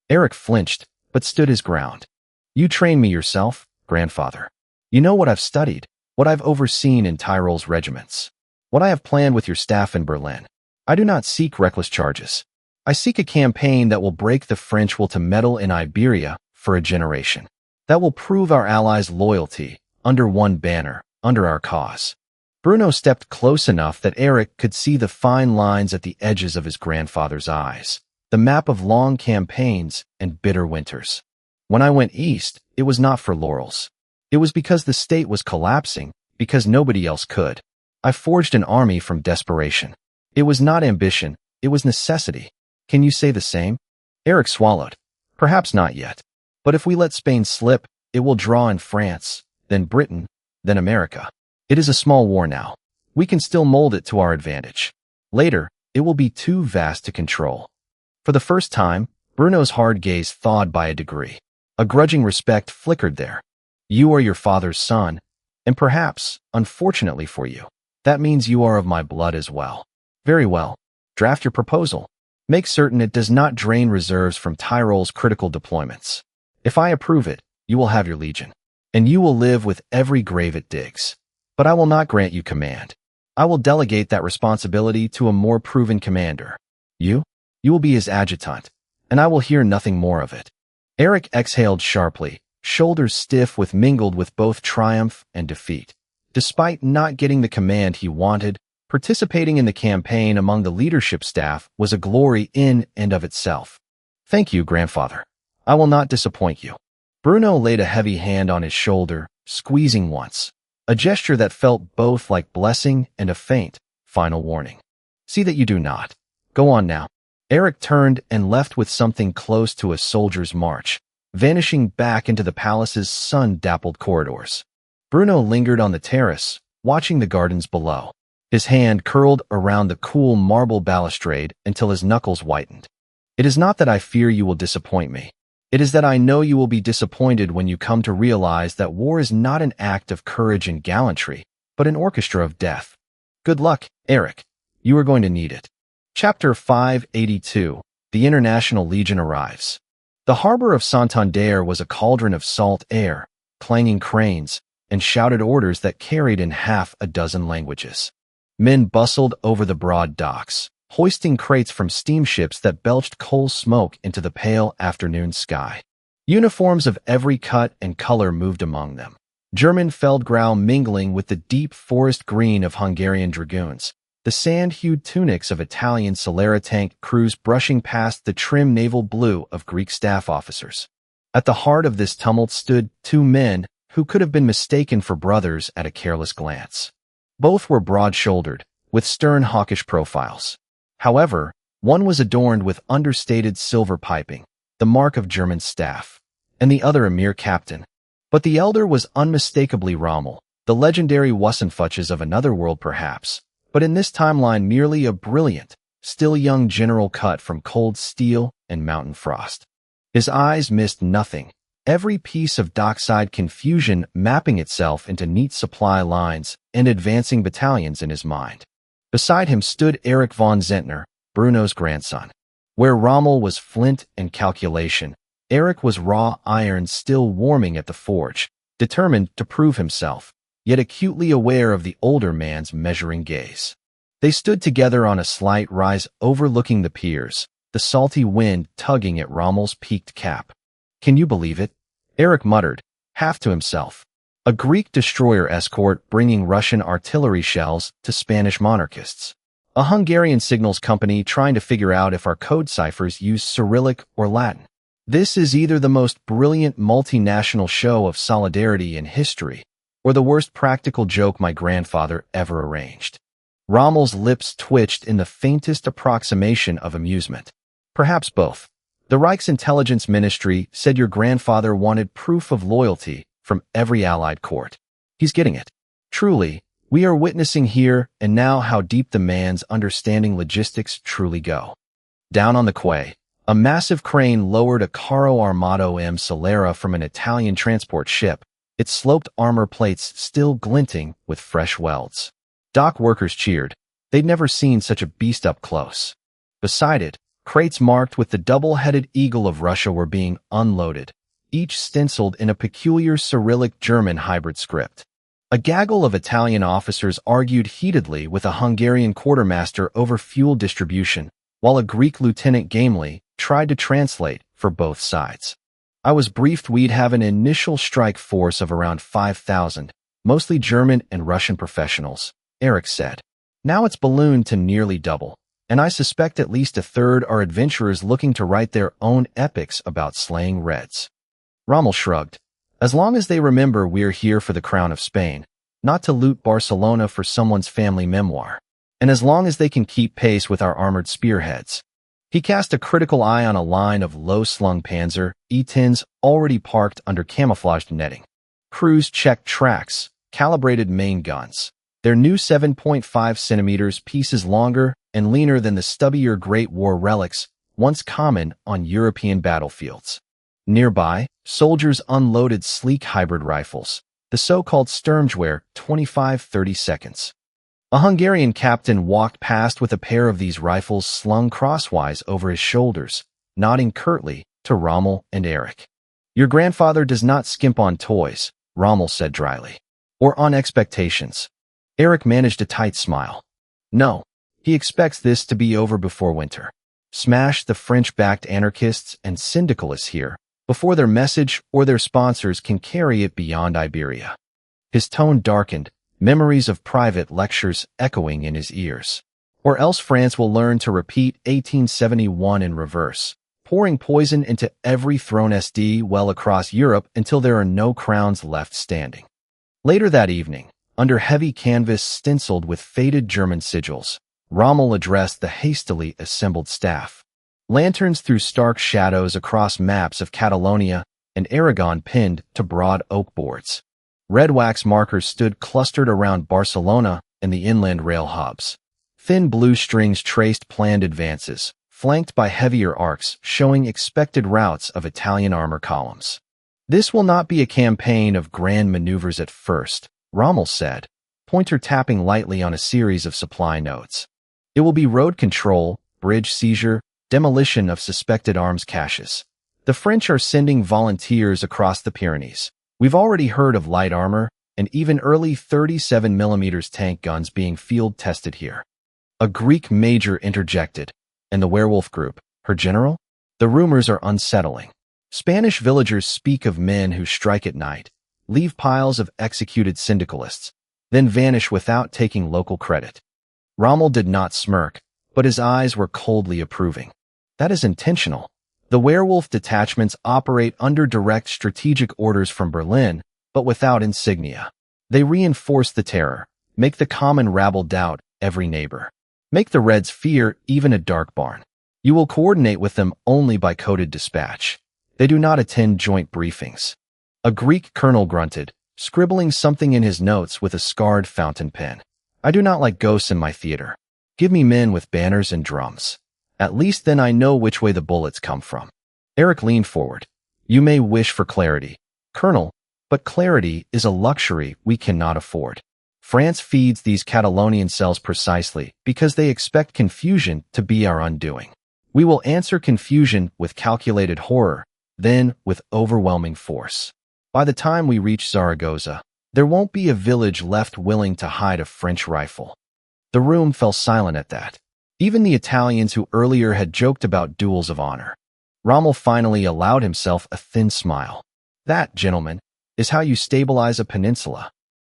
Eric flinched, but stood his ground. You trained me yourself, grandfather. You know what I've studied, what I've overseen in Tyrol's regiments, what I have planned with your staff in Berlin. I do not seek reckless charges. I seek a campaign that will break the French will to meddle in Iberia for a generation, that will prove our allies' loyalty under one banner, under our cause. Bruno stepped close enough that Eric could see the fine lines at the edges of his grandfather's eyes, the map of long campaigns and bitter winters. When I went east, it was not for laurels. It was because the state was collapsing, because nobody else could. I forged an army from desperation. It was not ambition, it was necessity. Can you say the same? Eric swallowed. Perhaps not yet. But if we let Spain slip, it will draw in France, then Britain, then America. It is a small war now. We can still mold it to our advantage. Later, it will be too vast to control. For the first time, Bruno's hard gaze thawed by a degree. A grudging respect flickered there. You are your father's son, and perhaps, unfortunately for you, that means you are of my blood as well. Very well. Draft your proposal. Make certain it does not drain reserves from Tyrol's critical deployments. If I approve it, you will have your legion, and you will live with every grave it digs. But I will not grant you command. I will delegate that responsibility to a more proven commander. You will be his adjutant, and I will hear nothing more of it. Eric exhaled sharply, shoulders stiff with mingled with both triumph and defeat. Despite not getting the command he wanted, participating in the campaign among the leadership staff was a glory in and of itself. Thank you, grandfather. I will not disappoint you. Bruno laid a heavy hand on his shoulder, squeezing once, a gesture that felt both like blessing and a faint, final warning. See that you do not. Go on now. Eric turned and left with something close to a soldier's march, vanishing back into the palace's sun-dappled corridors. Bruno lingered on the terrace, watching the gardens below. His hand curled around the cool marble balustrade until his knuckles whitened. It is not that I fear you will disappoint me. It is that I know you will be disappointed when you come to realize that war is not an act of courage and gallantry, but an orchestra of death. Good luck, Eric. You are going to need it. Chapter 582. The International Legion arrives. The harbor of Santander was a cauldron of salt air, clanging cranes, and shouted orders that carried in half a dozen languages. Men bustled over the broad docks, hoisting crates from steamships that belched coal smoke into the pale afternoon sky. Uniforms of every cut and color moved among them, German Feldgrau mingling with the deep forest green of Hungarian dragoons, the sand-hued tunics of Italian Solera tank crews brushing past the trim naval blue of Greek staff officers. At the heart of this tumult stood two men who could have been mistaken for brothers at a careless glance. Both were broad-shouldered, with stern hawkish profiles. However, one was adorned with understated silver piping, the mark of German staff, and the other a mere captain. But the elder was unmistakably Rommel, the legendary Wassenfuches of another world perhaps, but in this timeline merely a brilliant, still young general cut from cold steel and mountain frost. His eyes missed nothing, every piece of dockside confusion mapping itself into neat supply lines and advancing battalions in his mind. Beside him stood Erich von Zehntner, Bruno's grandson. Where Rommel was flint and calculation, Erich was raw iron still warming at the forge, determined to prove himself, yet acutely aware of the older man's measuring gaze. They stood together on a slight rise overlooking the piers, the salty wind tugging at Rommel's peaked cap. "Can you believe it?" Erich muttered, half to himself. A Greek destroyer escort bringing Russian artillery shells to Spanish monarchists. A Hungarian signals company trying to figure out if our code ciphers use Cyrillic or Latin. This is either the most brilliant multinational show of solidarity in history, or the worst practical joke my grandfather ever arranged. Rommel's lips twitched in the faintest approximation of amusement. Perhaps both. The Reich's intelligence ministry said your grandfather wanted proof of loyalty from every allied court. He's getting it. Truly, we are witnessing here and now how deep the man's understanding logistics truly go. Down on the quay, a massive crane lowered a Caro Armato M Solera from an Italian transport ship, its sloped armor plates still glinting with fresh welds. Dock workers cheered. They'd never seen such a beast up close. Beside it, crates marked with the double-headed eagle of Russia were being unloaded, each stenciled in a peculiar Cyrillic German hybrid script. A gaggle of Italian officers argued heatedly with a Hungarian quartermaster over fuel distribution, while a Greek lieutenant gamely tried to translate for both sides. I was briefed we'd have an initial strike force of around 5,000, mostly German and Russian professionals, Erich said. Now it's ballooned to nearly double, and I suspect at least a third are adventurers looking to write their own epics about slaying Reds. Rommel shrugged. As long as they remember we're here for the crown of Spain, not to loot Barcelona for someone's family memoir, and as long as they can keep pace with our armored spearheads. He cast a critical eye on a line of low-slung Panzer E-10s already parked under camouflaged netting. Crews checked tracks, calibrated main guns. Their new 7.5 centimeters pieces longer and leaner than the stubbier Great War relics once common on European battlefields. Nearby, soldiers unloaded sleek hybrid rifles, the so-called Sturmgewehr 25-30 seconds. A Hungarian captain walked past with a pair of these rifles slung crosswise over his shoulders, nodding curtly to Rommel and Erich. Your grandfather does not skimp on toys, Rommel said dryly. Or on expectations. Erich managed a tight smile. No, he expects this to be over before winter. Smash the French-backed anarchists and syndicalists here, before their message or their sponsors can carry it beyond Iberia. His tone darkened, memories of private lectures echoing in his ears. Or else France will learn to repeat 1871 in reverse, pouring poison into every thrown SD well across Europe until there are no crowns left standing. Later that evening, under heavy canvas stenciled with faded German sigils, Rommel addressed the hastily assembled staff. Lanterns threw stark shadows across maps of Catalonia and Aragon pinned to broad oak boards. Red wax markers stood clustered around Barcelona and the inland rail hubs. Thin blue strings traced planned advances, flanked by heavier arcs showing expected routes of Italian armor columns. This will not be a campaign of grand maneuvers at first, Rommel said, pointer tapping lightly on a series of supply notes. It will be road control, bridge seizure, demolition of suspected arms caches. The French are sending volunteers across the Pyrenees. We've already heard of light armor and even early 37mm tank guns being field tested here. A Greek major interjected. And the werewolf group, her general? The rumors are unsettling. Spanish villagers speak of men who strike at night, leave piles of executed syndicalists, then vanish without taking local credit. Rommel did not smirk, but his eyes were coldly approving. That is intentional. The werewolf detachments operate under direct strategic orders from Berlin, but without insignia. They reinforce the terror, make the common rabble doubt every neighbor. Make the Reds fear even a dark barn. You will coordinate with them only by coded dispatch. They do not attend joint briefings. A Greek colonel grunted, scribbling something in his notes with a scarred fountain pen. I do not like ghosts in my theater. Give me men with banners and drums. At least then I know which way the bullets come from. Eric leaned forward. You may wish for clarity, Colonel, but clarity is a luxury we cannot afford. France feeds these Catalonian cells precisely because they expect confusion to be our undoing. We will answer confusion with calculated horror, then with overwhelming force. By the time we reach Zaragoza, there won't be a village left willing to hide a French rifle. The room fell silent at that. Even the Italians who earlier had joked about duels of honor. Rommel finally allowed himself a thin smile. That, gentlemen, is how you stabilize a peninsula.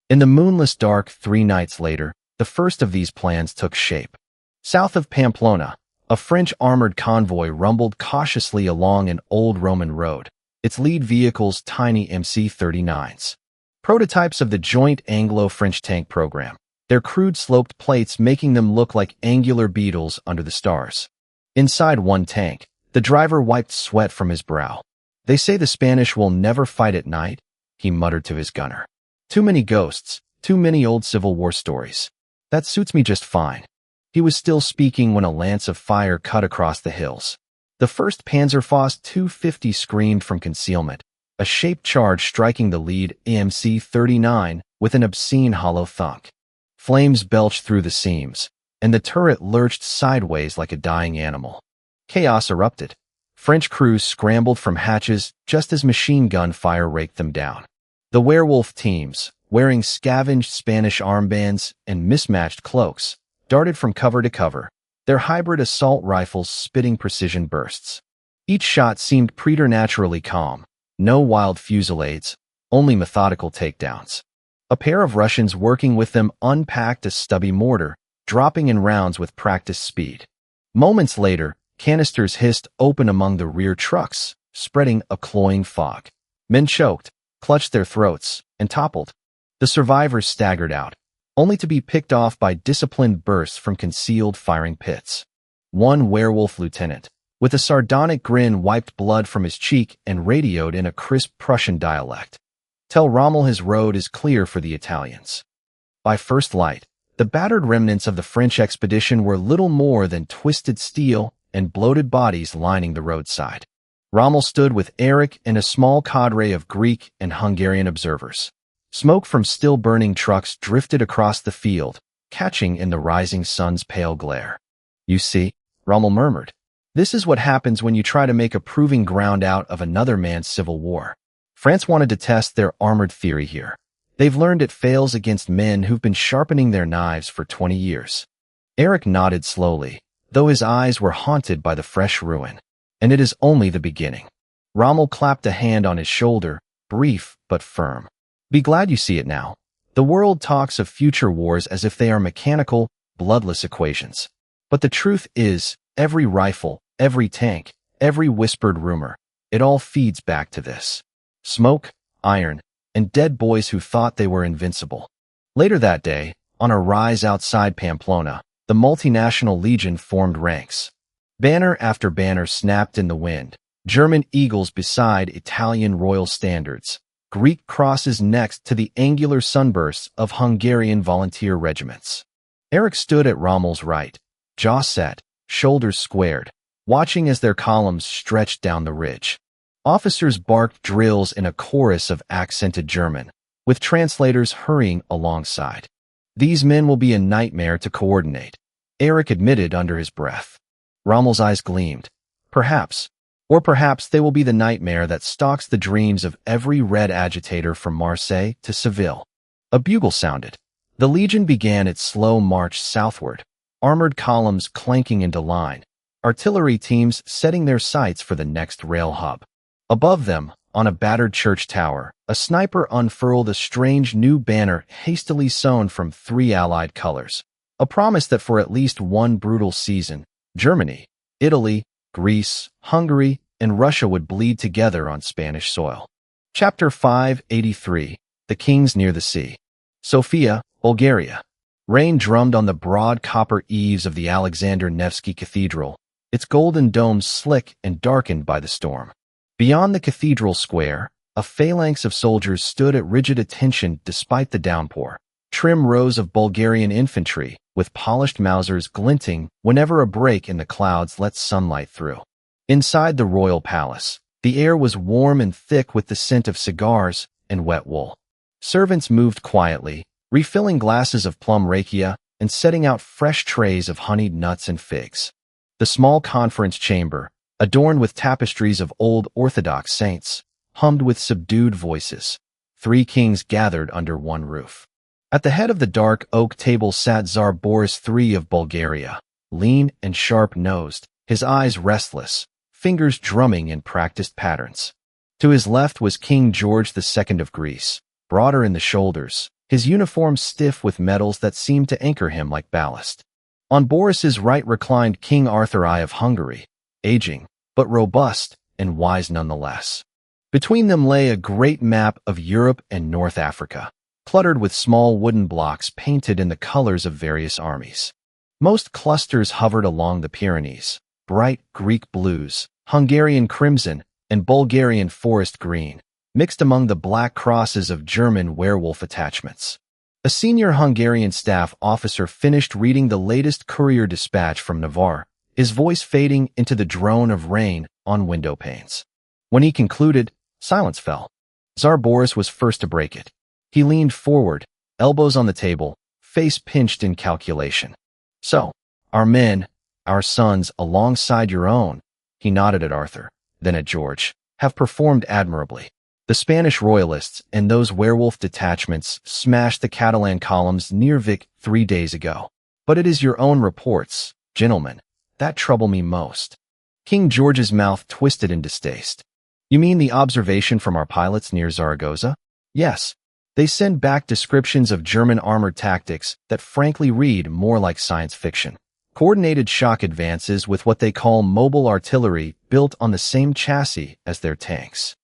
In the moonless dark 3 nights later, the first of these plans took shape. South of Pamplona, a French armored convoy rumbled cautiously along an old Roman road, its lead vehicles tiny MC-39s. Prototypes of the joint Anglo-French tank program, their crude sloped plates making them look like angular beetles under the stars. Inside one tank, the driver wiped sweat from his brow. They say the Spanish will never fight at night, he muttered to his gunner. Too many ghosts, too many old Civil War stories. That suits me just fine. He was still speaking when a lance of fire cut across the hills. The first Panzerfaust 250 screamed from concealment, a shaped charge striking the lead AMC-39 with an obscene hollow thunk. Flames belched through the seams, and the turret lurched sideways like a dying animal. Chaos erupted. French crews scrambled from hatches just as machine gun fire raked them down. The werewolf teams, wearing scavenged Spanish armbands and mismatched cloaks, darted from cover to cover, their hybrid assault rifles spitting precision bursts. Each shot seemed preternaturally calm, no wild fusillades, only methodical takedowns. A pair of Russians working with them unpacked a stubby mortar, dropping in rounds with practiced speed. Moments later, canisters hissed open among the rear trucks, spreading a cloying fog. Men choked, clutched their throats, and toppled. The survivors staggered out, only to be picked off by disciplined bursts from concealed firing pits. One werewolf lieutenant, with a sardonic grin, wiped blood from his cheek and radioed in a crisp Prussian dialect. Tell Rommel his road is clear for the Italians. By first light, the battered remnants of the French expedition were little more than twisted steel and bloated bodies lining the roadside. Rommel stood with Eric and a small cadre of Greek and Hungarian observers. Smoke from still-burning trucks drifted across the field, catching in the rising sun's pale glare. You see, Rommel murmured, this is what happens when you try to make a proving ground out of another man's civil war. France wanted to test their armored theory here. They've learned it fails against men who've been sharpening their knives for 20 years. Eric nodded slowly, though his eyes were haunted by the fresh ruin. And it is only the beginning. Rommel clapped a hand on his shoulder, brief but firm. Be glad you see it now. The world talks of future wars as if they are mechanical, bloodless equations. But the truth is, every rifle, every tank, every whispered rumor, it all feeds back to this. Smoke, iron, and dead boys who thought they were invincible. Later that day, on a rise outside Pamplona, the multinational legion formed ranks. Banner after banner snapped in the wind, German eagles beside Italian royal standards, Greek crosses next to the angular sunbursts of Hungarian volunteer regiments. Eric stood at Rommel's right, jaw set, shoulders squared, watching as their columns stretched down the ridge. Officers barked drills in a chorus of accented German, with translators hurrying alongside. These men will be a nightmare to coordinate, Eric admitted under his breath. Rommel's eyes gleamed. Perhaps, or perhaps they will be the nightmare that stalks the dreams of every red agitator from Marseille to Seville. A bugle sounded. The legion began its slow march southward, armored columns clanking into line, artillery teams setting their sights for the next rail hub. Above them, on a battered church tower, a sniper unfurled a strange new banner hastily sewn from 3 allied colors, a promise that for at least one brutal season, Germany, Italy, Greece, Hungary, and Russia would bleed together on Spanish soil. Chapter 583. The Kings Near the Sea. Sofia, Bulgaria. Rain drummed on the broad copper eaves of the Alexander Nevsky Cathedral, its golden dome slick and darkened by the storm. Beyond the cathedral square, a phalanx of soldiers stood at rigid attention despite the downpour. Trim rows of Bulgarian infantry, with polished Mausers glinting whenever a break in the clouds let sunlight through. Inside the royal palace, the air was warm and thick with the scent of cigars and wet wool. Servants moved quietly, refilling glasses of plum rakia and setting out fresh trays of honeyed nuts and figs. The small conference chamber, adorned with tapestries of old Orthodox saints, hummed with subdued voices. 3 kings gathered under one roof. At the head of the dark oak table sat Tsar Boris III of Bulgaria, lean and sharp-nosed, his eyes restless, fingers drumming in practiced patterns. To his left was King George II of Greece, broader in the shoulders, his uniform stiff with medals that seemed to anchor him like ballast. On Boris's right reclined King Arthur I of Hungary, aging, but robust and wise nonetheless. Between them lay a great map of Europe and North Africa, cluttered with small wooden blocks painted in the colors of various armies. Most clusters hovered along the Pyrenees, bright Greek blues, Hungarian crimson, and Bulgarian forest green, mixed among the black crosses of German werewolf attachments. A senior Hungarian staff officer finished reading the latest courier dispatch from Navarre, his voice fading into the drone of rain on window panes. When he concluded, silence fell. Tsar Boris was first to break it. He leaned forward, elbows on the table, face pinched in calculation. So, our men, our sons alongside your own, he nodded at Arthur, then at George, have performed admirably. The Spanish royalists and those werewolf detachments smashed the Catalan columns near Vic 3 days ago. But it is your own reports, gentlemen, that trouble me most. King George's mouth twisted in distaste. You mean the observation from our pilots near Zaragoza? Yes. They send back descriptions of German armored tactics that frankly read more like science fiction. Coordinated shock advances with what they call mobile artillery built on the same chassis as their tanks.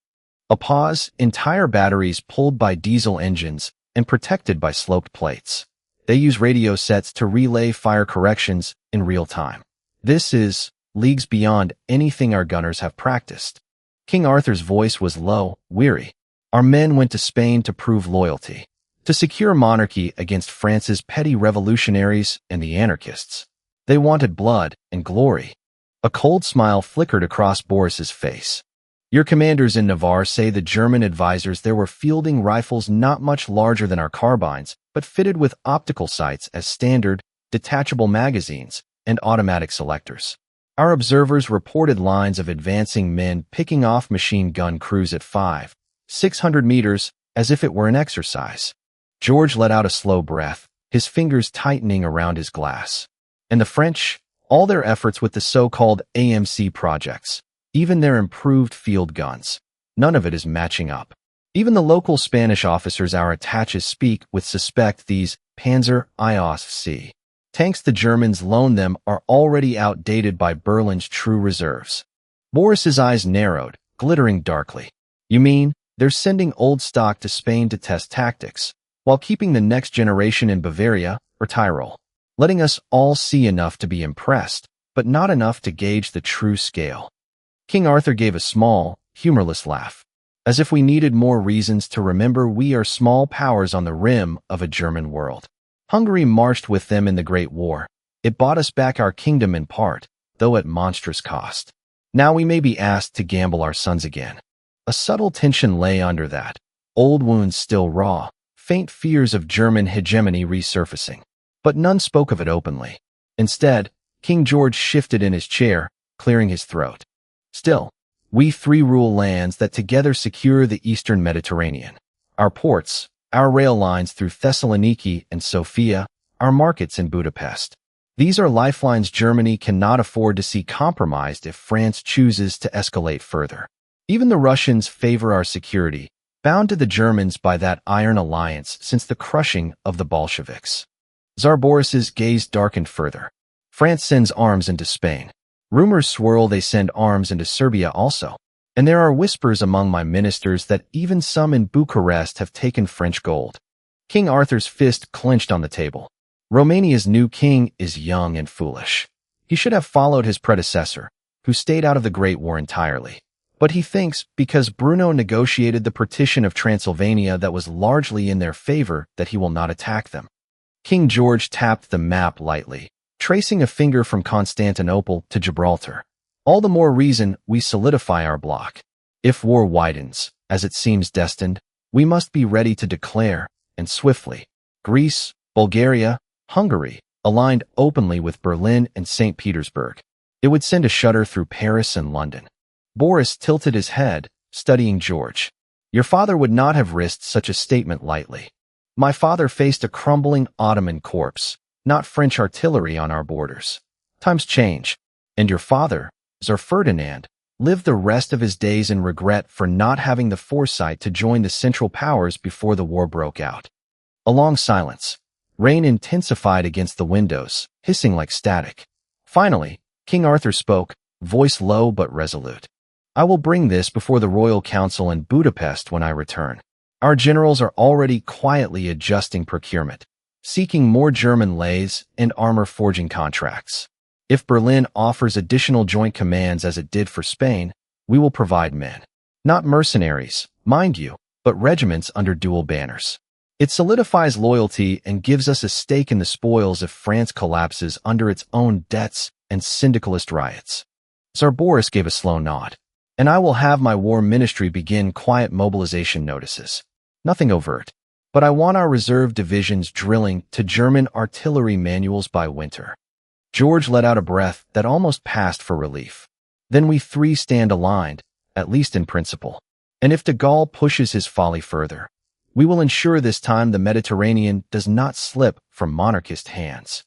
A pause, entire batteries pulled by diesel engines and protected by sloped plates. They use radio sets to relay fire corrections in real time. This is leagues beyond anything our gunners have practiced. King Arthur's voice was low, weary. Our men went to Spain to prove loyalty, to secure monarchy against France's petty revolutionaries and the anarchists. They wanted blood and glory. A cold smile flickered across Boris's face. Your commanders in Navarre say the German advisors there were fielding rifles not much larger than our carbines, but fitted with optical sights as standard, detachable magazines, and automatic selectors. Our observers reported lines of advancing men picking off machine gun crews at 500-600 meters, as if it were an exercise. George let out a slow breath, his fingers tightening around his glass. And the French, all their efforts with the so-called AMC projects, even their improved field guns, none of it is matching up. Even the local Spanish officers our attaches speak with suspect these Panzer IOC tanks the Germans loan them are already outdated by Berlin's true reserves. Boris's eyes narrowed, glittering darkly. You mean, they're sending old stock to Spain to test tactics, while keeping the next generation in Bavaria or Tyrol, letting us all see enough to be impressed, but not enough to gauge the true scale. King Arthur gave a small, humorless laugh, as if we needed more reasons to remember we are small powers on the rim of a German world. Hungary marched with them in the Great War. It bought us back our kingdom in part, though at monstrous cost. Now we may be asked to gamble our sons again. A subtle tension lay under that, old wounds still raw, faint fears of German hegemony resurfacing. But none spoke of it openly. Instead, King George shifted in his chair, clearing his throat. Still, we 3 rule lands that together secure the eastern Mediterranean. Our ports, our rail lines through Thessaloniki and Sofia, our markets in Budapest. These are lifelines Germany cannot afford to see compromised if France chooses to escalate further. Even the Russians favor our security, bound to the Germans by that iron alliance since the crushing of the Bolsheviks. Tsar Boris's gaze darkened further. France sends arms into Spain. Rumors swirl they send arms into Serbia also. And there are whispers among my ministers that even some in Bucharest have taken French gold. King Arthur's fist clenched on the table. Romania's new king is young and foolish. He should have followed his predecessor, who stayed out of the Great War entirely. But he thinks, because Bruno negotiated the partition of Transylvania that was largely in their favor, that he will not attack them. King George tapped the map lightly, tracing a finger from Constantinople to Gibraltar. All the more reason we solidify our bloc. If war widens, as it seems destined, we must be ready to declare, and swiftly. Greece, Bulgaria, Hungary, aligned openly with Berlin and St. Petersburg. It would send a shudder through Paris and London. Boris tilted his head, studying George. Your father would not have risked such a statement lightly. My father faced a crumbling Ottoman corpse, not French artillery on our borders. Times change. And your father, Tsar Ferdinand, lived the rest of his days in regret for not having the foresight to join the Central Powers before the war broke out. A long silence. Rain intensified against the windows, hissing like static. Finally, King Arthur spoke, voice low but resolute. I will bring this before the Royal Council in Budapest when I return. Our generals are already quietly adjusting procurement, seeking more German lathes and armor-forging contracts. If Berlin offers additional joint commands as it did for Spain, we will provide men. Not mercenaries, mind you, but regiments under dual banners. It solidifies loyalty and gives us a stake in the spoils if France collapses under its own debts and syndicalist riots. Tsar Boris gave a slow nod. And I will have my war ministry begin quiet mobilization notices. Nothing overt. But I want our reserve divisions drilling to German artillery manuals by winter. George let out a breath that almost passed for relief. Then we three stand aligned, at least in principle. And if de Gaulle pushes his folly further, we will ensure this time the Mediterranean does not slip from monarchist hands.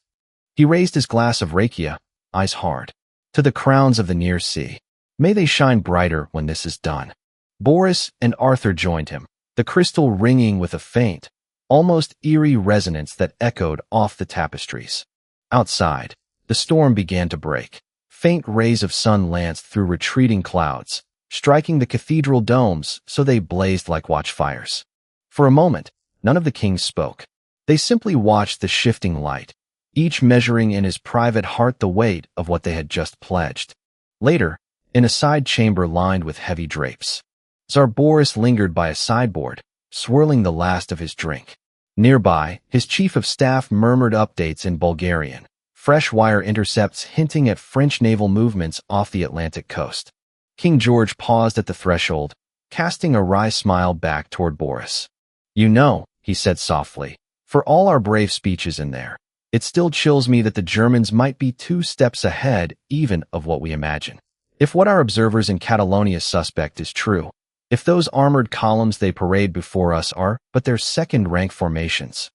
He raised his glass of rakia, eyes hard, to the crowns of the near sea. May they shine brighter when this is done. Boris and Arthur joined him, the crystal ringing with a faint, almost eerie resonance that echoed off the tapestries. Outside, the storm began to break. Faint rays of sun lanced through retreating clouds, striking the cathedral domes so they blazed like watchfires. For a moment, none of the kings spoke. They simply watched the shifting light, each measuring in his private heart the weight of what they had just pledged. Later, in a side chamber lined with heavy drapes, Tsar Boris lingered by a sideboard, swirling the last of his drink. Nearby, his chief of staff murmured updates in Bulgarian, fresh wire intercepts hinting at French naval movements off the Atlantic coast. King George paused at the threshold, casting a wry smile back toward Boris. You know, he said softly, for all our brave speeches in there, it still chills me that the Germans might be 2 steps ahead even of what we imagine. If what our observers in Catalonia suspect is true, if those armored columns they parade before us are but their second-rank formations.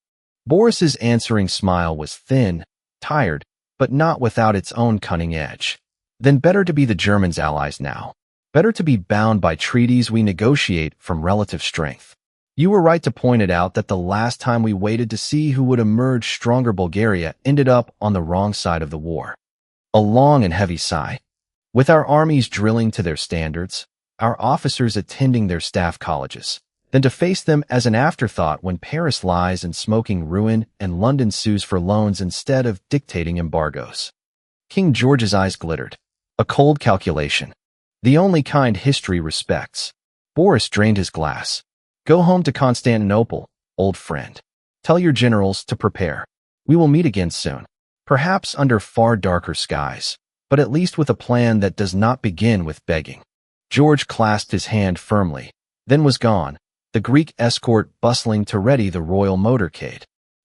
Boris's answering smile was thin, tired, but not without its own cunning edge. Then better to be the Germans' allies now. Better to be bound by treaties we negotiate from relative strength. You were right to point it out that the last time we waited to see who would emerge stronger, Bulgaria ended up on the wrong side of the war. A long and heavy sigh. With our armies drilling to their standards, our officers attending their staff colleges, than to face them as an afterthought when Paris lies in smoking ruin and London sues for loans instead of dictating embargoes. King George's eyes glittered. A cold calculation. The only kind history respects. Boris drained his glass. Go home to Constantinople, old friend. Tell your generals to prepare. We will meet again soon. Perhaps under far darker skies, but at least with a plan that does not begin with begging. George clasped his hand firmly, then was gone, the Greek escort bustling to ready the royal motorcade.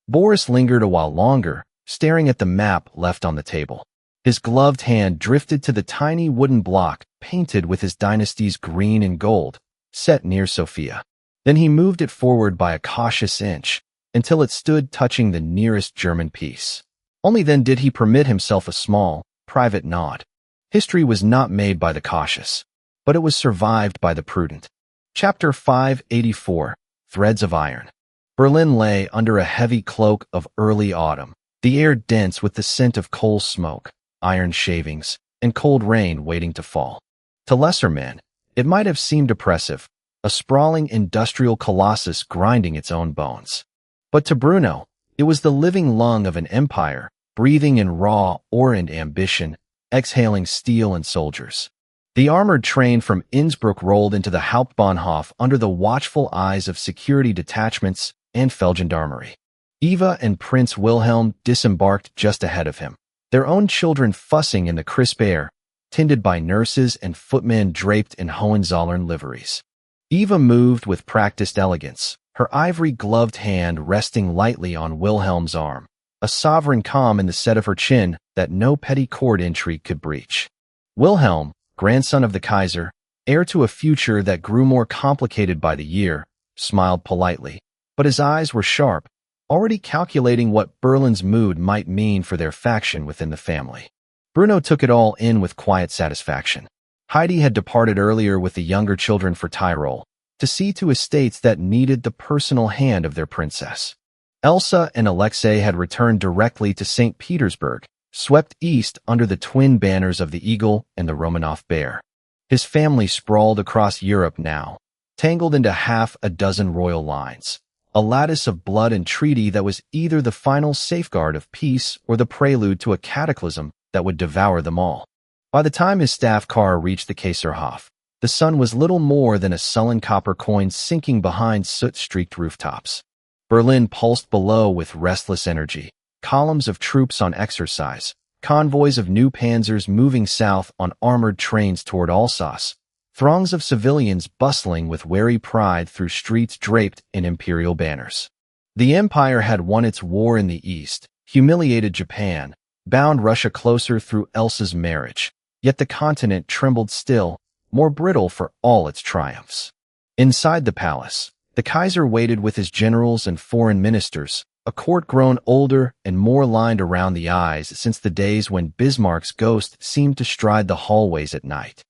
Boris lingered a while longer, staring at the map left on the table. His gloved hand drifted to the tiny wooden block painted with his dynasty's green and gold, set near Sofia. Then he moved it forward by a cautious inch, until it stood touching the nearest German piece. Only then did he permit himself a small, private nod. History was not made by the cautious, but it was survived by the prudent. Chapter 584, Threads of Iron. Berlin lay under a heavy cloak of early autumn, the air dense with the scent of coal smoke, iron shavings, and cold rain waiting to fall. To lesser men, it might have seemed oppressive, a sprawling industrial colossus grinding its own bones. But to Bruno, it was the living lung of an empire, breathing in raw ore and ambition, exhaling steel and soldiers. The armored train from Innsbruck rolled into the Hauptbahnhof under the watchful eyes of security detachments and Feldgendarmerie. Eva and Prince Wilhelm disembarked just ahead of him, their own children fussing in the crisp air, tended by nurses and footmen draped in Hohenzollern liveries. Eva moved with practiced elegance, her ivory-gloved hand resting lightly on Wilhelm's arm, a sovereign calm in the set of her chin that no petty court intrigue could breach. Wilhelm, grandson of the Kaiser, heir to a future that grew more complicated by the year, smiled politely, but his eyes were sharp, already calculating what Berlin's mood might mean for their faction within the family. Bruno took it all in with quiet satisfaction. Heidi had departed earlier with the younger children for Tyrol, to see to estates that needed the personal hand of their princess. Elsa and Alexei had returned directly to St. Petersburg, swept east under the twin banners of the Eagle and the Romanov Bear. His family sprawled across Europe now, tangled into half a dozen royal lines, a lattice of blood and treaty that was either the final safeguard of peace or the prelude to a cataclysm that would devour them all. By the time his staff car reached the Kaiserhof, the sun was little more than a sullen copper coin sinking behind soot-streaked rooftops. Berlin pulsed below with restless energy, columns of troops on exercise, convoys of new panzers moving south on armored trains toward Alsace, throngs of civilians bustling with wary pride through streets draped in imperial banners. The empire had won its war in the east, humiliated Japan, bound Russia closer through Elsa's marriage, yet the continent trembled still, more brittle for all its triumphs. Inside the palace, the Kaiser waited with his generals and foreign ministers, a court grown older and more lined around the eyes since the days when Bismarck's ghost seemed to stride the hallways at night.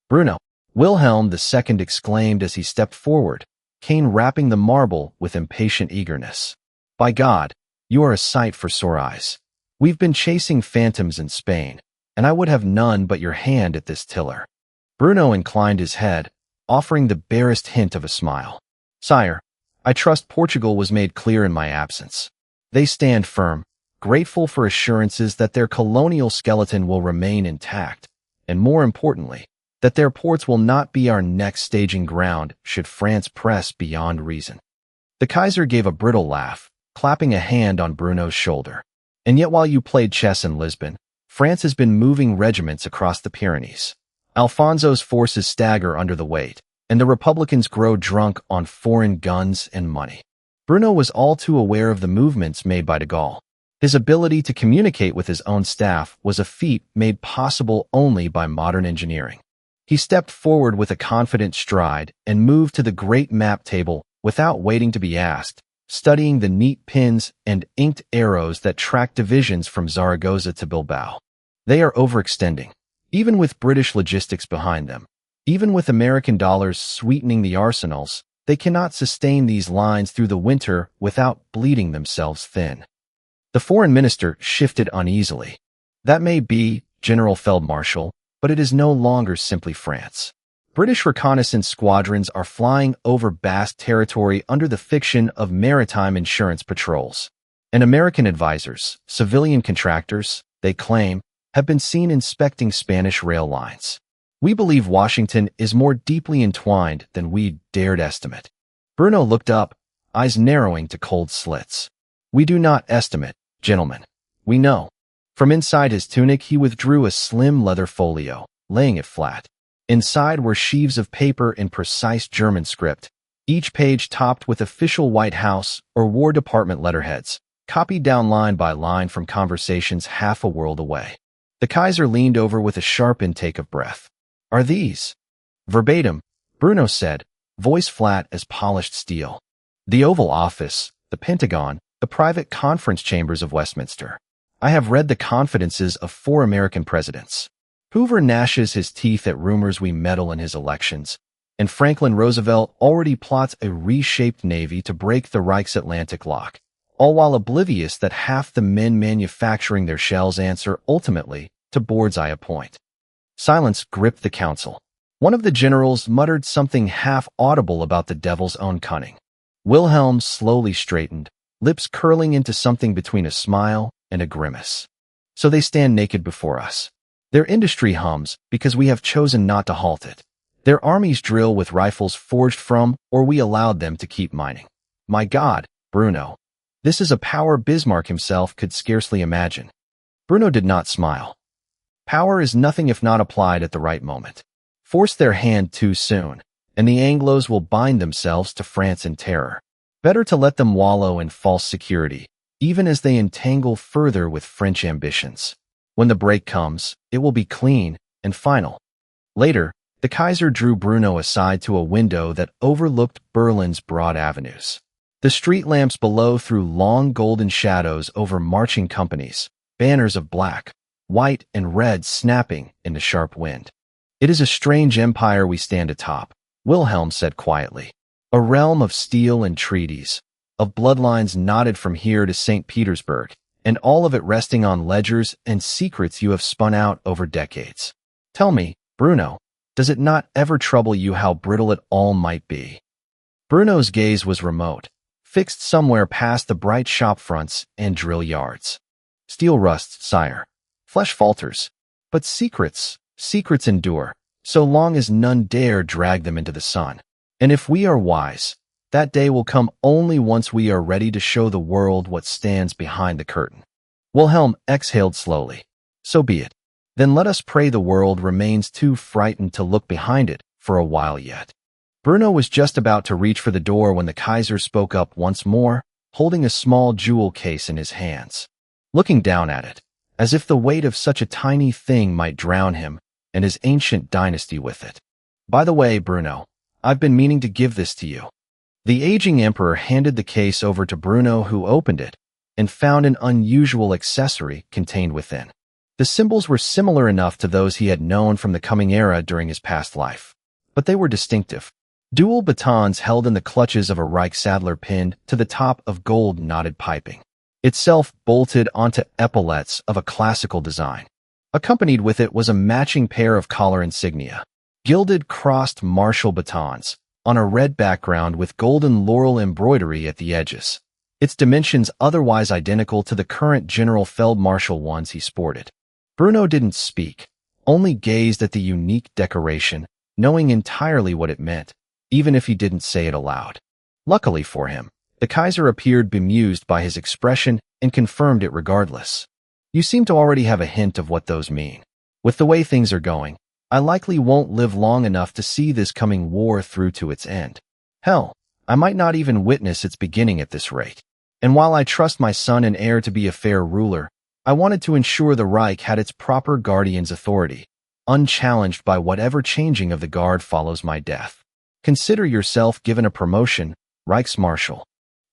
Bruno, Wilhelm II exclaimed as he stepped forward, cane rapping the marble with impatient eagerness. By God, you are a sight for sore eyes. We've been chasing phantoms in Spain, and I would have none but your hand at this tiller. Bruno inclined his head, offering the barest hint of a smile. Sire, I trust Portugal was made clear in my absence. They stand firm, grateful for assurances that their colonial skeleton will remain intact, and more importantly, that their ports will not be our next staging ground should France press beyond reason. The Kaiser gave a brittle laugh, clapping a hand on Bruno's shoulder. And yet while you played chess in Lisbon, France has been moving regiments across the Pyrenees. Alfonso's forces stagger under the weight, and the Republicans grow drunk on foreign guns and money. Bruno was all too aware of the movements made by de Gaulle. His ability to communicate with his own staff was a feat made possible only by modern engineering. He stepped forward with a confident stride and moved to the great map table without waiting to be asked, studying the neat pins and inked arrows that track divisions from Zaragoza to Bilbao. They are overextending, even with British logistics behind them. Even with American dollars sweetening the arsenals, they cannot sustain these lines through the winter without bleeding themselves thin. The foreign minister shifted uneasily. That may be, General Feldmarschall, but it is no longer simply France. British reconnaissance squadrons are flying over vast territory under the fiction of maritime insurance patrols. And American advisors, civilian contractors, they claim, have been seen inspecting Spanish rail lines. We believe Washington is more deeply entwined than we dared estimate. Bruno looked up, eyes narrowing to cold slits. We do not estimate, gentlemen. We know. From inside his tunic he withdrew a slim leather folio, laying it flat. Inside were sheaves of paper in precise German script, each page topped with official White House or War Department letterheads, copied down line by line from conversations half a world away. The Kaiser leaned over with a sharp intake of breath. Are these? Verbatim, Bruno said, voice flat as polished steel. The Oval Office, the Pentagon, the private conference chambers of Westminster. I have read the confidences of 4 American presidents. Hoover gnashes his teeth at rumors we meddle in his elections, and Franklin Roosevelt already plots a reshaped navy to break the Reich's Atlantic lock, all while oblivious that half the men manufacturing their shells answer, ultimately, to Board's eye point. Silence gripped the council. One of the generals muttered something half-audible about the devil's own cunning. Wilhelm slowly straightened, lips curling into something between a smile and a grimace. So they stand naked before us. Their industry hums because we have chosen not to halt it. Their armies drill with rifles forged from, or we allowed them to keep mining. My God, Bruno. This is a power Bismarck himself could scarcely imagine. Bruno did not smile. Power is nothing if not applied at the right moment. Force their hand too soon, and the Anglos will bind themselves to France in terror. Better to let them wallow in false security, even as they entangle further with French ambitions. When the break comes, it will be clean and final. Later, the Kaiser drew Bruno aside to a window that overlooked Berlin's broad avenues. The street lamps below threw long golden shadows over marching companies, banners of black, white, and red snapping in the sharp wind. It is a strange empire we stand atop, Wilhelm said quietly. A realm of steel and treaties, of bloodlines knotted from here to St. Petersburg, and all of it resting on ledgers and secrets you have spun out over decades. Tell me, Bruno, does it not ever trouble you how brittle it all might be? Bruno's gaze was remote, fixed somewhere past the bright shop fronts and drill yards. Steel rusts, sire. Flesh falters. But secrets endure, so long as none dare drag them into the sun. And if we are wise, that day will come only once we are ready to show the world what stands behind the curtain. Wilhelm exhaled slowly. So be it. Then let us pray the world remains too frightened to look behind it for a while yet. Bruno was just about to reach for the door when the Kaiser spoke up once more, holding a small jewel case in his hands. Looking down at it, as if the weight of such a tiny thing might drown him and his ancient dynasty with it. By the way, Bruno, I've been meaning to give this to you. The aging emperor handed the case over to Bruno, who opened it and found an unusual accessory contained within. The symbols were similar enough to those he had known from the coming era during his past life, but they were distinctive. Dual batons held in the clutches of a Reichsadler pinned to the top of gold knotted piping, itself bolted onto epaulets of a classical design. Accompanied with it was a matching pair of collar insignia, gilded crossed martial batons, on a red background with golden laurel embroidery at the edges, its dimensions otherwise identical to the current General Feldmarschall ones he sported. Bruno didn't speak, only gazed at the unique decoration, knowing entirely what it meant, even if he didn't say it aloud. Luckily for him, the Kaiser appeared bemused by his expression and confirmed it regardless. You seem to already have a hint of what those mean. With the way things are going, I likely won't live long enough to see this coming war through to its end. Hell, I might not even witness its beginning at this rate. And while I trust my son and heir to be a fair ruler, I wanted to ensure the Reich had its proper guardian's authority, unchallenged by whatever changing of the guard follows my death. Consider yourself given a promotion, Reichsmarschall.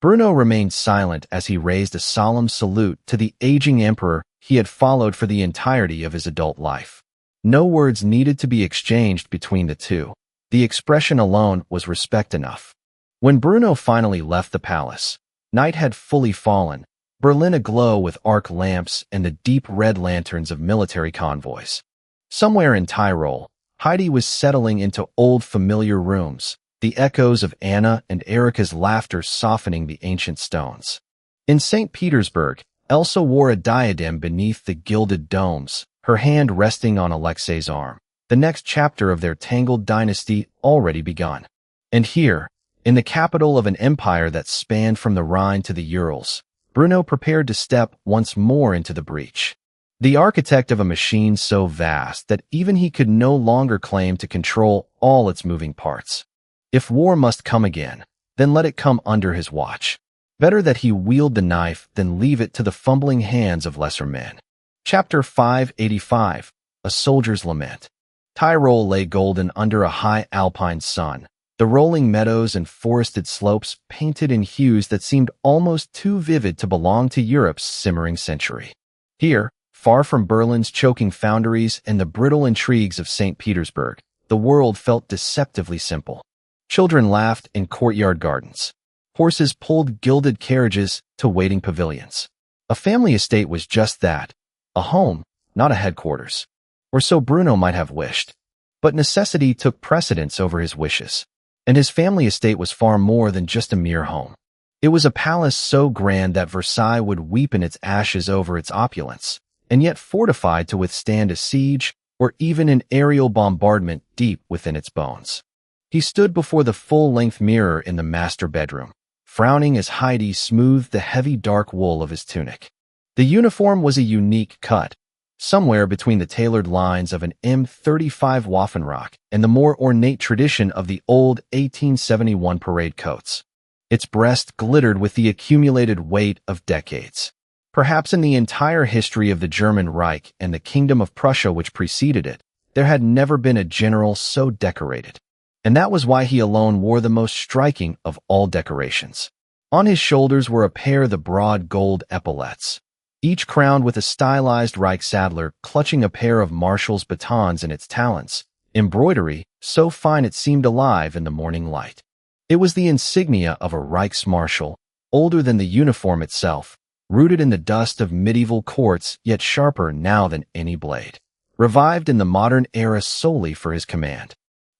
Bruno remained silent as he raised a solemn salute to the aging emperor he had followed for the entirety of his adult life. No words needed to be exchanged between the two. The expression alone was respect enough. When Bruno finally left the palace, night had fully fallen, Berlin aglow with arc lamps and the deep red lanterns of military convoys. Somewhere in Tyrol, Heidi was settling into old familiar rooms, the echoes of Anna and Erika's laughter softening the ancient stones. In St. Petersburg, Elsa wore a diadem beneath the gilded domes, her hand resting on Alexei's arm, the next chapter of their tangled dynasty already begun. And here, in the capital of an empire that spanned from the Rhine to the Urals, Bruno prepared to step once more into the breach. The architect of a machine so vast that even he could no longer claim to control all its moving parts. If war must come again, then let it come under his watch. Better that he wield the knife than leave it to the fumbling hands of lesser men. Chapter 585, A Soldier's Lament. Tyrol lay golden under a high alpine sun, the rolling meadows and forested slopes painted in hues that seemed almost too vivid to belong to Europe's simmering century. Here, far from Berlin's choking foundries and the brittle intrigues of St. Petersburg, the world felt deceptively simple. Children laughed in courtyard gardens. Horses pulled gilded carriages to waiting pavilions. A family estate was just that, a home, not a headquarters. Or so Bruno might have wished. But necessity took precedence over his wishes, and his family estate was far more than just a mere home. It was a palace so grand that Versailles would weep in its ashes over its opulence, and yet fortified to withstand a siege or even an aerial bombardment deep within its bones. He stood before the full-length mirror in the master bedroom, frowning as Heidi smoothed the heavy dark wool of his tunic. The uniform was a unique cut, somewhere between the tailored lines of an M35 Waffenrock and the more ornate tradition of the old 1871 parade coats. Its breast glittered with the accumulated weight of decades. Perhaps in the entire history of the German Reich and the Kingdom of Prussia which preceded it, there had never been a general so decorated. And that was why he alone wore the most striking of all decorations. On his shoulders were a pair of the broad gold epaulettes, each crowned with a stylized Reich saddler clutching a pair of marshal's batons in its talons, embroidery so fine it seemed alive in the morning light. It was the insignia of a Reichsmarschall, older than the uniform itself, rooted in the dust of medieval courts yet sharper now than any blade, revived in the modern era solely for his command.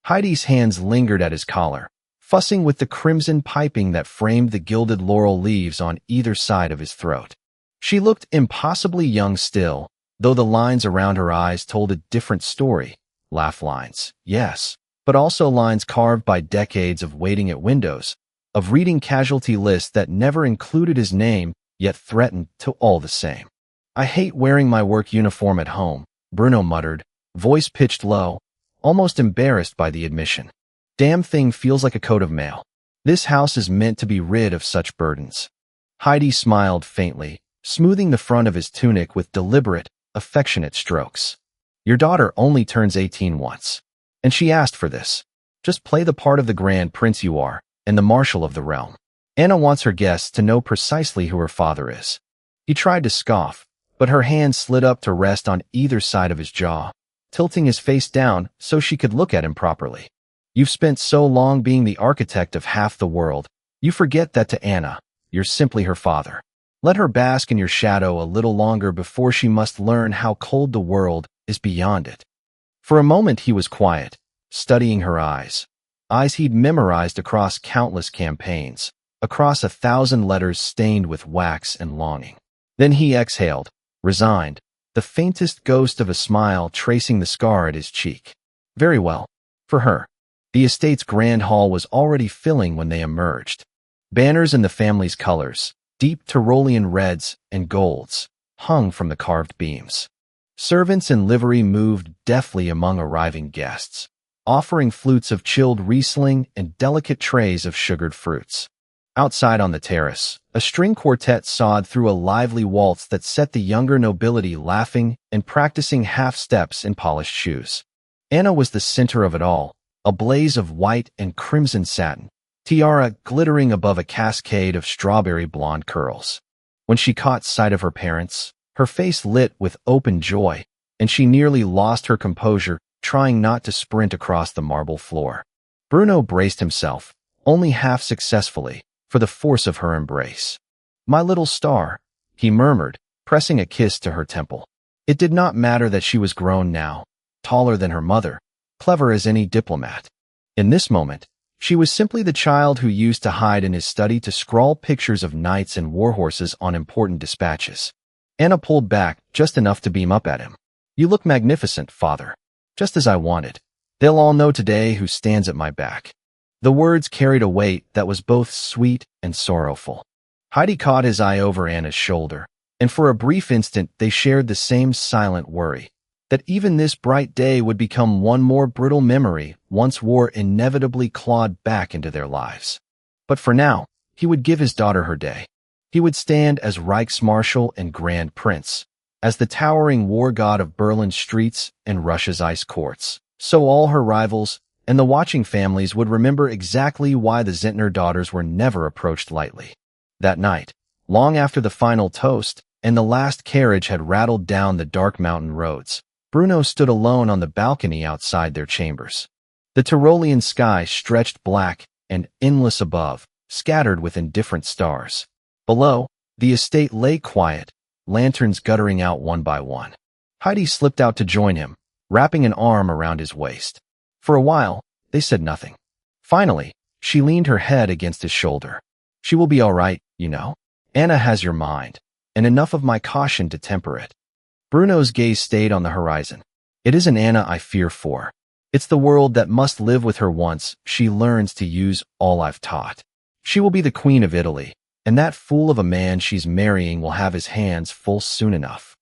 Heidi's hands lingered at his collar, fussing with the crimson piping that framed the gilded laurel leaves on either side of his throat. She looked impossibly young still, though the lines around her eyes told a different story. Laugh lines, yes, but also lines carved by decades of waiting at windows, of reading casualty lists that never included his name, yet threatened to all the same. "I hate wearing my work uniform at home," Bruno muttered, voice pitched low, almost embarrassed by the admission. "Damn thing feels like a coat of mail. This house is meant to be rid of such burdens." Heidi smiled faintly, smoothing the front of his tunic with deliberate, affectionate strokes. "Your daughter only turns 18 once. And she asked for this. Just play the part of the grand prince you are, and the marshal of the realm. Anna wants her guests to know precisely who her father is." He tried to scoff, but her hand slid up to rest on either side of his jaw, tilting his face down so she could look at him properly. "You've spent so long being the architect of half the world, you forget that to Anna, you're simply her father. Let her bask in your shadow a little longer before she must learn how cold the world is beyond it." For a moment he was quiet, studying her eyes he'd memorized across countless campaigns, across 1,000 letters stained with wax and longing. Then he exhaled, resigned, the faintest ghost of a smile tracing the scar at his cheek. Very well. For her. The estate's grand hall was already filling when they emerged. Banners in the family's colors, deep Tyrolean reds and golds, hung from the carved beams. Servants in livery moved deftly among arriving guests, offering flutes of chilled Riesling and delicate trays of sugared fruits. Outside on the terrace, a string quartet sawed through a lively waltz that set the younger nobility laughing and practicing half-steps in polished shoes. Anna was the center of it all, a blaze of white and crimson satin, tiara glittering above a cascade of strawberry blonde curls. When she caught sight of her parents, her face lit with open joy, and she nearly lost her composure, trying not to sprint across the marble floor. Bruno braced himself, only half successfully, for the force of her embrace. "My little star," he murmured, pressing a kiss to her temple. It did not matter that she was grown now, taller than her mother, clever as any diplomat. In this moment, she was simply the child who used to hide in his study to scrawl pictures of knights and warhorses on important dispatches. Anna pulled back just enough to beam up at him. "You look magnificent, father. Just as I wanted. They'll all know today who stands at my back." The words carried a weight that was both sweet and sorrowful. Heidi caught his eye over Anna's shoulder, and for a brief instant they shared the same silent worry, that even this bright day would become one more brittle memory once war inevitably clawed back into their lives. But for now, he would give his daughter her day. He would stand as Reichsmarschall and Grand Prince, as the towering war god of Berlin's streets and Russia's ice courts, so all her rivals and the watching families would remember exactly why the Zehntner daughters were never approached lightly. That night, long after the final toast and the last carriage had rattled down the dark mountain roads, Bruno stood alone on the balcony outside their chambers. The Tyrolean sky stretched black and endless above, scattered with indifferent stars. Below, the estate lay quiet, lanterns guttering out one by one. Heidi slipped out to join him, wrapping an arm around his waist. For a while, they said nothing. Finally, she leaned her head against his shoulder. She will be all right, you know. Anna has your mind, and enough of my caution to temper it. Bruno's gaze stayed on the horizon. It isn't Anna I fear for. It's the world that must live with her once she learns to use all I've taught. She will be the queen of Italy, and that fool of a man she's marrying will have his hands full soon enough.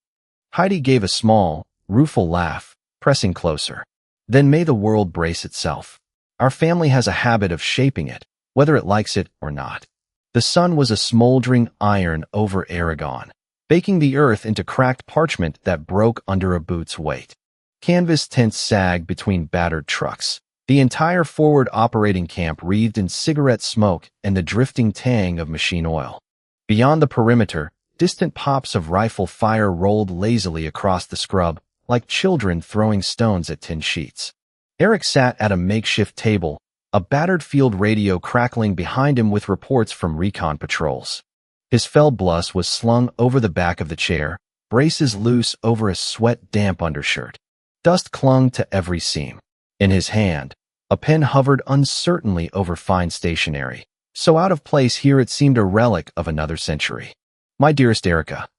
Heidi gave a small, rueful laugh, pressing closer. Then may the world brace itself. Our family has a habit of shaping it, whether it likes it or not. The sun was a smoldering iron over Aragon, baking the earth into cracked parchment that broke under a boot's weight. Canvas tents sagged between battered trucks. The entire forward operating camp wreathed in cigarette smoke and the drifting tang of machine oil. Beyond the perimeter, distant pops of rifle fire rolled lazily across the scrub, like children throwing stones at tin sheets. Eric sat at a makeshift table, a battered field radio crackling behind him with reports from recon patrols. His Feldbluss was slung over the back of the chair, braces loose over a sweat-damp undershirt. Dust clung to every seam. In his hand, a pen hovered uncertainly over fine stationery, so out of place here it seemed a relic of another century. My dearest Erica.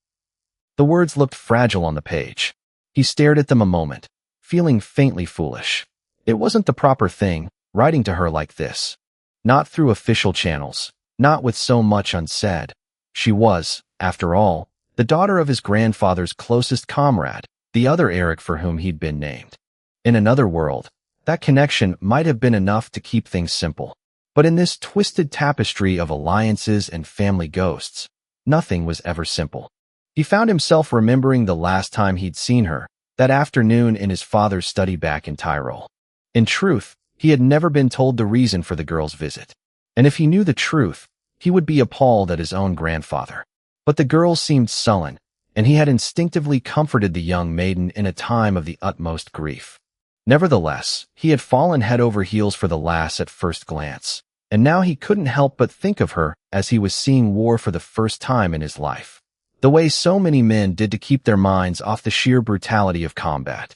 The words looked fragile on the page. He stared at them a moment, feeling faintly foolish. It wasn't the proper thing, writing to her like this. Not through official channels, not with so much unsaid. She was, after all, the daughter of his grandfather's closest comrade, the other Eric for whom he'd been named. In another world, that connection might have been enough to keep things simple. But in this twisted tapestry of alliances and family ghosts, nothing was ever simple. He found himself remembering the last time he'd seen her, that afternoon in his father's study back in Tyrol. In truth, he had never been told the reason for the girl's visit. And if he knew the truth, he would be appalled at his own grandfather. But the girl seemed sullen, and he had instinctively comforted the young maiden in a time of the utmost grief. Nevertheless, he had fallen head over heels for the lass at first glance, and now he couldn't help but think of her as he was seeing war for the first time in his life, the way so many men did to keep their minds off the sheer brutality of combat.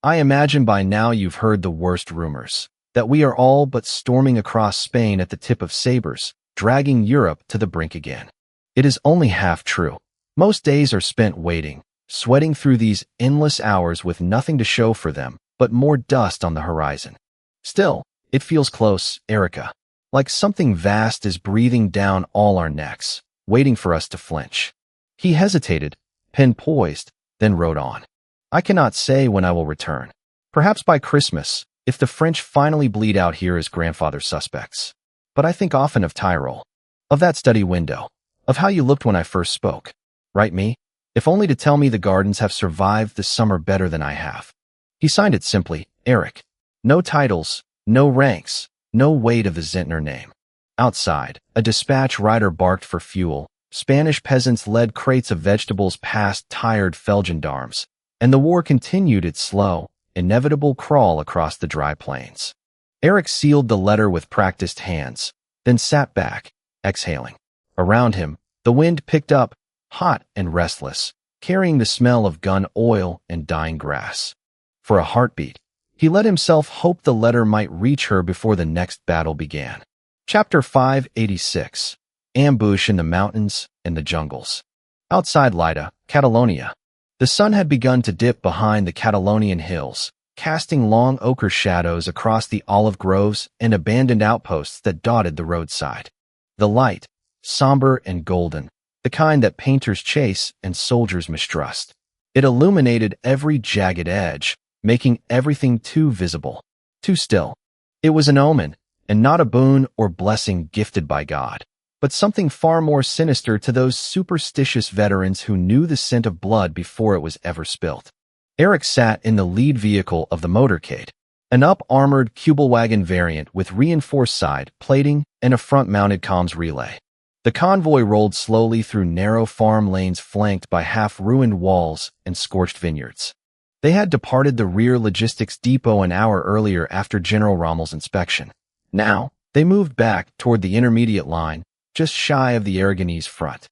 I imagine by now you've heard the worst rumors, that we are all but storming across Spain at the tip of sabers, dragging Europe to the brink again. It is only half true. Most days are spent waiting, sweating through these endless hours with nothing to show for them, but more dust on the horizon. Still, it feels close, Erica, like something vast is breathing down all our necks, waiting for us to flinch. He hesitated, pen poised, then wrote on. I cannot say when I will return. Perhaps by Christmas, if the French finally bleed out here as grandfather's suspects. But I think often of Tyrol, of that study window, of how you looked when I first spoke. Write me, if only to tell me the gardens have survived the summer better than I have. He signed it simply, Eric. No titles, no ranks, no weight of the Zehntner name. Outside, a dispatch rider barked for fuel, Spanish peasants led crates of vegetables past tired feldgendarmes, and the war continued its slow, inevitable crawl across the dry plains. Eric sealed the letter with practiced hands, then sat back, exhaling. Around him, the wind picked up, hot and restless, carrying the smell of gun oil and dying grass. For a heartbeat, he let himself hope the letter might reach her before the next battle began. Chapter 586. Ambush in the Mountains and the Jungles. Outside Lleida, Catalonia, the sun had begun to dip behind the Catalonian hills, casting long ochre shadows across the olive groves and abandoned outposts that dotted the roadside. The light, somber and golden, the kind that painters chase and soldiers mistrust. It illuminated every jagged edge, making everything too visible, too still. It was an omen, and not a boon or blessing gifted by God, but something far more sinister to those superstitious veterans who knew the scent of blood before it was ever spilt. Eric sat in the lead vehicle of the motorcade, an up-armored Kubelwagen variant with reinforced side plating and a front-mounted comms relay. The convoy rolled slowly through narrow farm lanes flanked by half-ruined walls and scorched vineyards. They had departed the rear logistics depot an hour earlier after General Rommel's inspection. Now, They moved back toward the intermediate line, just shy of the Aragonese front.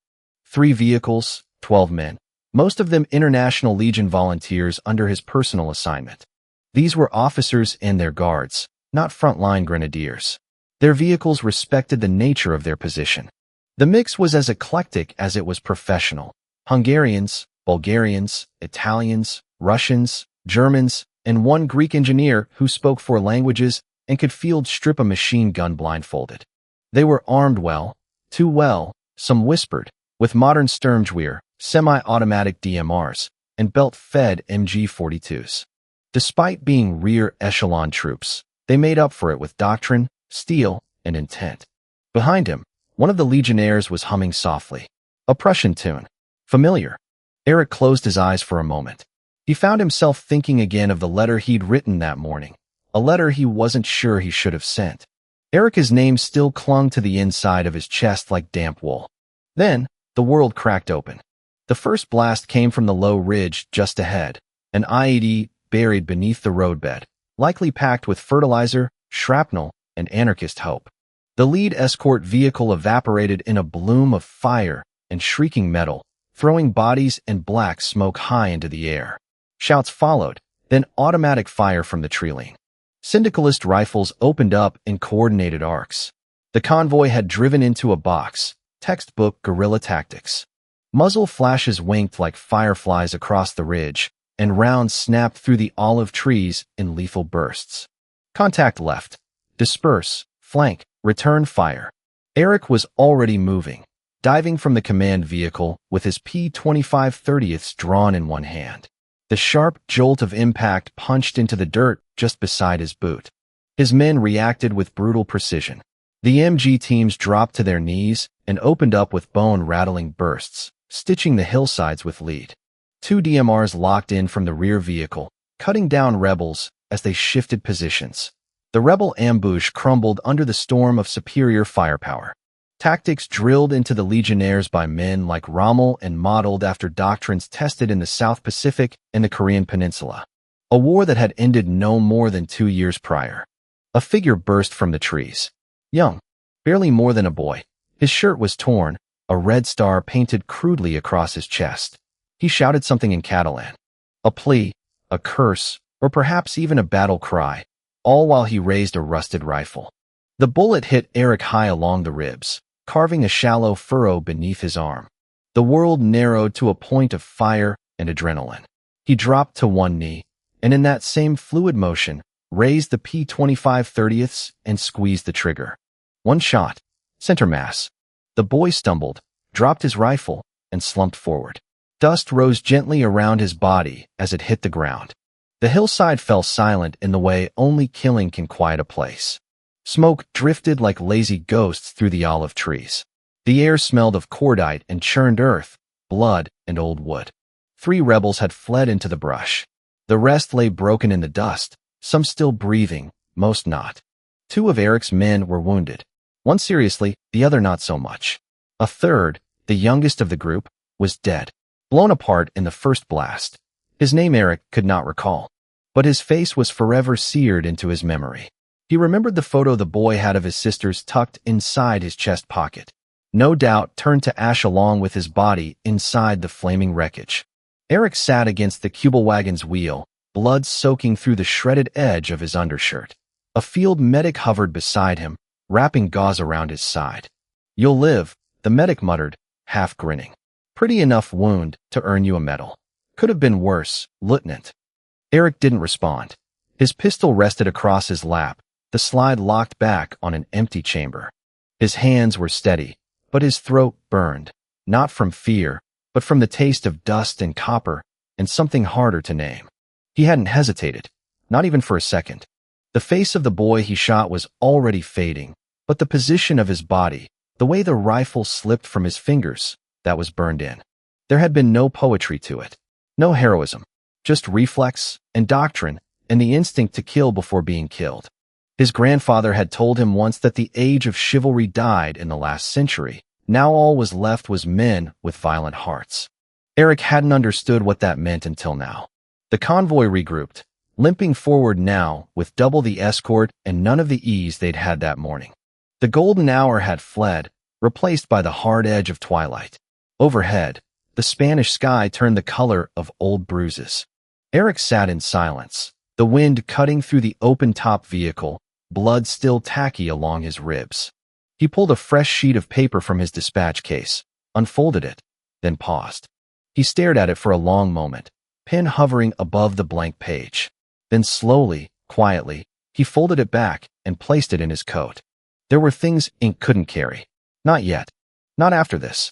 3 vehicles, 12 men, most of them International Legion volunteers under his personal assignment. These were officers and their guards, not frontline grenadiers. Their vehicles respected the nature of their position. The mix was as eclectic as it was professional. Hungarians, Bulgarians, Italians, Russians, Germans, and 1 Greek engineer who spoke 4 languages and could field strip a machine gun blindfolded. They were armed well, too well, some whispered, with modern Sturmgewehr, semi-automatic DMRs, and belt-fed MG-42s. Despite being rear echelon troops, they made up for it with doctrine, steel, and intent. Behind him, one of the legionnaires was humming softly. A Prussian tune. Familiar. Eric closed his eyes for a moment. He found himself thinking again of the letter he'd written that morning, a letter he wasn't sure he should have sent. Eric's name still clung to the inside of his chest like damp wool. Then, the world cracked open. The first blast came from the low ridge just ahead, an IED buried beneath the roadbed, likely packed with fertilizer, shrapnel, and anarchist hope. The lead escort vehicle evaporated in a bloom of fire and shrieking metal, throwing bodies and black smoke high into the air. Shouts followed, then automatic fire from the treeline. Syndicalist rifles opened up in coordinated arcs. The convoy had driven into a box, textbook guerrilla tactics. Muzzle flashes winked like fireflies across the ridge, and rounds snapped through the olive trees in lethal bursts. Contact left. Disperse, flank, return fire. Eric was already moving, diving from the command vehicle with his P-25/30ths drawn in one hand. The sharp jolt of impact punched into the dirt just beside his boot. His men reacted with brutal precision. The MG teams dropped to their knees and opened up with bone-rattling bursts, stitching the hillsides with lead. 2 DMRs locked in from the rear vehicle, cutting down rebels as they shifted positions. The rebel ambush crumbled under the storm of superior firepower. Tactics drilled into the legionnaires by men like Rommel and modeled after doctrines tested in the South Pacific and the Korean Peninsula. A war that had ended no more than 2 years prior. A figure burst from the trees. Young, barely more than a boy. His shirt was torn, a red star painted crudely across his chest. He shouted something in Catalan. A plea, a curse, or perhaps even a battle cry, all while he raised a rusted rifle. The bullet hit Eric high along the ribs, carving a shallow furrow beneath his arm. The world narrowed to a point of fire and adrenaline. He dropped to one knee, and in that same fluid motion, raised the P-25/30ths and squeezed the trigger. One shot. Center mass. The boy stumbled, dropped his rifle, and slumped forward. Dust rose gently around his body as it hit the ground. The hillside fell silent in the way only killing can quiet a place. Smoke drifted like lazy ghosts through the olive trees. The air smelled of cordite and churned earth, blood, and old wood. 3 rebels had fled into the brush. The rest lay broken in the dust, some still breathing, most not. 2 of Eric's men were wounded. One seriously, the other not so much. A third, the youngest of the group, was dead, blown apart in the first blast. His name Eric could not recall, but his face was forever seared into his memory. He remembered the photo the boy had of his sisters tucked inside his chest pocket. No doubt turned to ash along with his body inside the flaming wreckage. Eric sat against the Kubelwagen's wheel, blood soaking through the shredded edge of his undershirt. A field medic hovered beside him, wrapping gauze around his side. "You'll live," the medic muttered, half grinning. "Pretty enough wound to earn you a medal. Could have been worse, Lieutenant." Eric didn't respond. His pistol rested across his lap, the slide locked back on an empty chamber. His hands were steady, but his throat burned, not from fear, but from the taste of dust and copper and something harder to name. He hadn't hesitated, not even for a second. The face of the boy he shot was already fading, but the position of his body, the way the rifle slipped from his fingers, that was burned in. There had been no poetry to it, no heroism, just reflex and doctrine and the instinct to kill before being killed. His grandfather had told him once that the age of chivalry died in the last century. Now all was left was men with violent hearts. Eric hadn't understood what that meant until now. The convoy regrouped, limping forward now with double the escort and none of the ease they'd had that morning. The golden hour had fled, replaced by the hard edge of twilight. Overhead, the Spanish sky turned the color of old bruises. Eric sat in silence, the wind cutting through the open-top vehicle, blood still tacky along his ribs. He pulled a fresh sheet of paper from his dispatch case, unfolded it, then paused. He stared at it for a long moment, pen hovering above the blank page. Then slowly, quietly, he folded it back and placed it in his coat. There were things ink couldn't carry. Not yet. Not after this.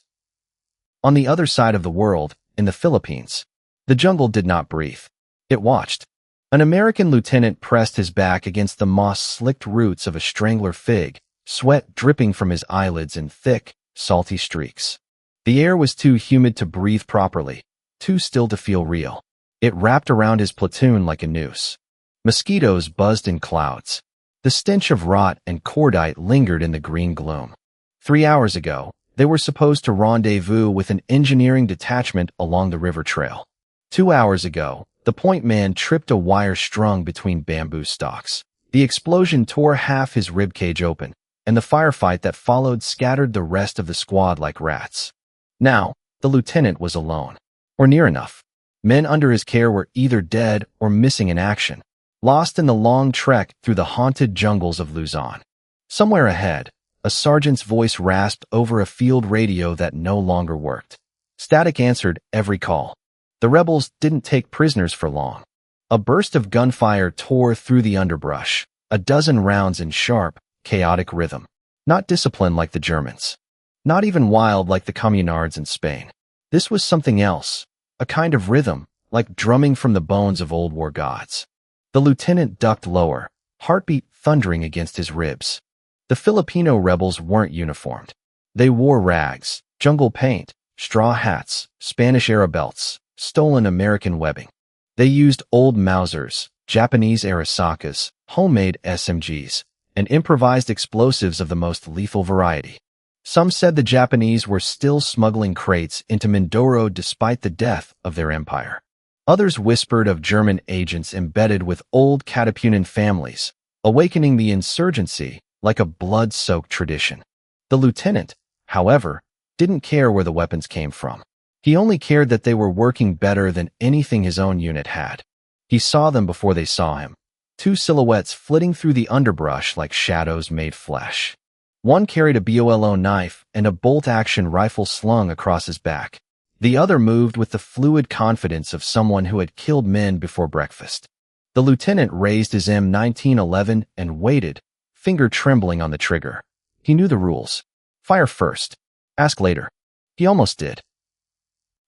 On the other side of the world, in the Philippines, the jungle did not breathe. It watched. An American lieutenant pressed his back against the moss-slicked roots of a strangler fig, sweat dripping from his eyelids in thick, salty streaks. The air was too humid to breathe properly, too still to feel real. It wrapped around his platoon like a noose. Mosquitoes buzzed in clouds. The stench of rot and cordite lingered in the green gloom. 3 hours ago, they were supposed to rendezvous with an engineering detachment along the river trail. 2 hours ago, the point man tripped a wire strung between bamboo stalks. The explosion tore half his ribcage open, and the firefight that followed scattered the rest of the squad like rats. Now, the lieutenant was alone, or near enough. Men under his care were either dead or missing in action, lost in the long trek through the haunted jungles of Luzon. Somewhere ahead, a sergeant's voice rasped over a field radio that no longer worked. Static answered every call. The rebels didn't take prisoners for long. A burst of gunfire tore through the underbrush, a dozen rounds in sharp, chaotic rhythm. Not disciplined like the Germans. Not even wild like the communards in Spain. This was something else, a kind of rhythm, like drumming from the bones of old war gods. The lieutenant ducked lower, heartbeat thundering against his ribs. The Filipino rebels weren't uniformed. They wore rags, jungle paint, straw hats, Spanish-era belts, stolen American webbing. They used old Mausers, Japanese Arisakas, homemade SMGs, and improvised explosives of the most lethal variety. Some said the Japanese were still smuggling crates into Mindoro despite the death of their empire. Others whispered of German agents embedded with old Katipunan families, awakening the insurgency like a blood-soaked tradition. The lieutenant, however, didn't care where the weapons came from. He only cared that they were working better than anything his own unit had. He saw them before they saw him, two silhouettes flitting through the underbrush like shadows made flesh. One carried a BOLO knife and a bolt-action rifle slung across his back. The other moved with the fluid confidence of someone who had killed men before breakfast. The lieutenant raised his M1911 and waited, finger trembling on the trigger. He knew the rules. Fire first. Ask later. He almost did.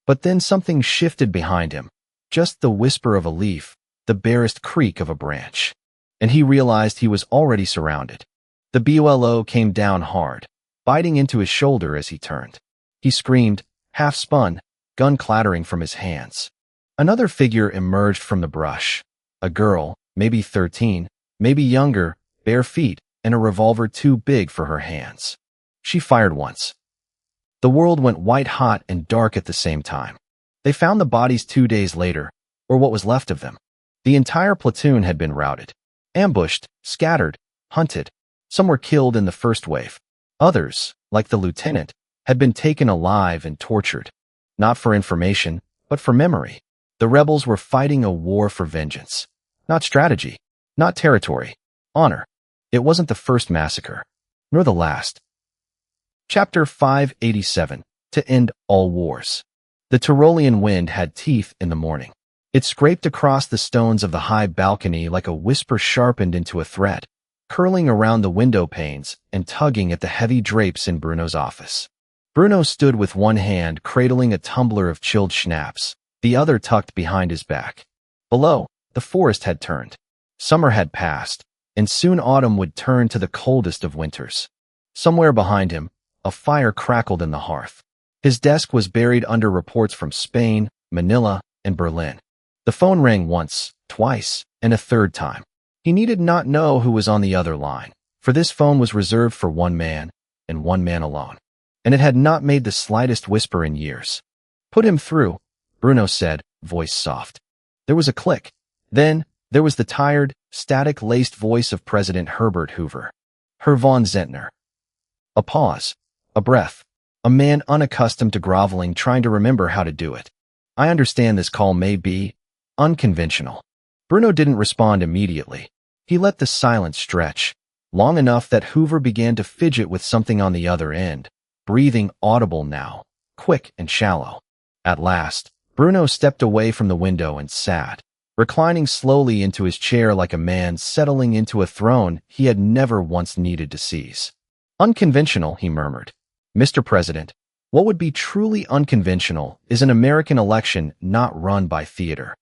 But then something shifted behind him. Just the whisper of a leaf, the barest creak of a branch. And he realized he was already surrounded. The BOLO came down hard, biting into his shoulder as he turned. He screamed, half spun, gun clattering from his hands. Another figure emerged from the brush. A girl, maybe 13, maybe younger, bare feet, and a revolver too big for her hands. She fired once. The world went white-hot and dark at the same time. They found the bodies 2 days later, or what was left of them. The entire platoon had been routed. Ambushed, scattered, hunted. Some were killed in the first wave. Others, like the lieutenant, had been taken alive and tortured. Not for information, but for memory. The rebels were fighting a war for vengeance. Not strategy. Not territory. Honor. It wasn't the first massacre. Nor the last. Chapter 587. To End All Wars. The Tyrolean wind had teeth in the morning. It scraped across the stones of the high balcony like a whisper sharpened into a threat, curling around the window panes and tugging at the heavy drapes in Bruno's office. Bruno stood with one hand cradling a tumbler of chilled schnapps, the other tucked behind his back. Below, the forest had turned. Summer had passed, and soon autumn would turn to the coldest of winters. Somewhere behind him, a fire crackled in the hearth. His desk was buried under reports from Spain, Manila, and Berlin. The phone rang once, twice, and a third time. He needed not know who was on the other line, for this phone was reserved for one man, and one man alone. And it had not made the slightest whisper in years. Put him through, Bruno said, voice soft. There was a click. Then, there was the tired, static-laced voice of President Herbert Hoover. Herr von Zehntner. A pause. A breath. A man unaccustomed to groveling trying to remember how to do it. I understand this call may be unconventional. Bruno didn't respond immediately. He let the silence stretch, long enough that Hoover began to fidget with something on the other end, breathing audible now, quick and shallow. At last, Bruno stepped away from the window and sat, reclining slowly into his chair like a man settling into a throne he had never once needed to seize. Unconventional, he murmured. Mr. President, what would be truly unconventional is an American election not run by theater.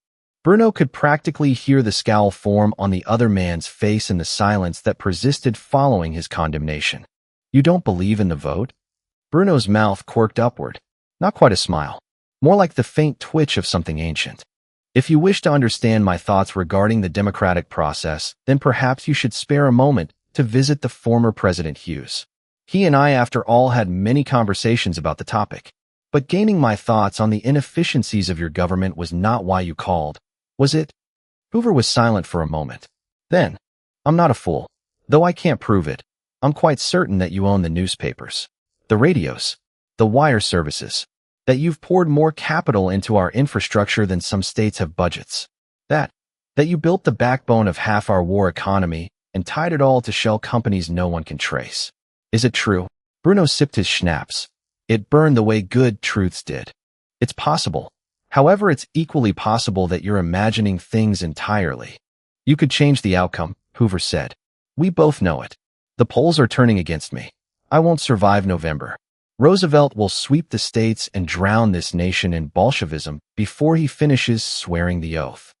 Bruno could practically hear the scowl form on the other man's face in the silence that persisted following his condemnation. You don't believe in the vote? Bruno's mouth quirked upward. Not quite a smile. More like the faint twitch of something ancient. If you wish to understand my thoughts regarding the democratic process, then perhaps you should spare a moment to visit the former President Hughes. He and I, after all, had many conversations about the topic. But gaining my thoughts on the inefficiencies of your government was not why you called, was it? Hoover was silent for a moment. Then, I'm not a fool. Though I can't prove it, I'm quite certain that you own the newspapers, the radios, the wire services, that you've poured more capital into our infrastructure than some states have budgets, that you built the backbone of half our war economy and tied it all to shell companies no one can trace. Is it true? Bruno sipped his schnapps. It burned the way good truths did. It's possible. However, it's equally possible that you're imagining things entirely. You could change the outcome, Hoover said. We both know it. The polls are turning against me. I won't survive November. Roosevelt will sweep the states and drown this nation in Bolshevism before he finishes swearing the oath.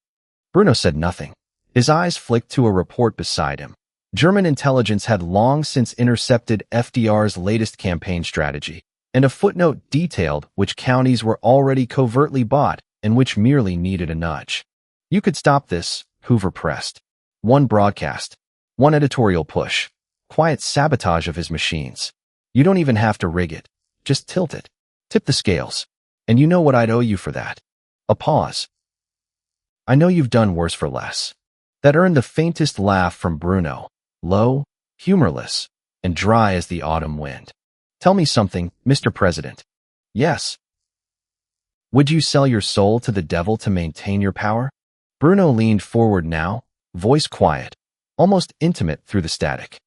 Bruno said nothing. His eyes flicked to a report beside him. German intelligence had long since intercepted FDR's latest campaign strategy, and a footnote detailed which counties were already covertly bought and which merely needed a nudge. You could stop this, Hoover pressed. One broadcast, one editorial push, quiet sabotage of his machines. You don't even have to rig it. Just tilt it. Tip the scales. And you know what I'd owe you for that. A pause. I know you've done worse for less. That earned the faintest laugh from Bruno, low, humorless, and dry as the autumn wind. Tell me something, Mr. President. Yes. Would you sell your soul to the devil to maintain your power? Bruno leaned forward now, voice quiet, almost intimate through the static.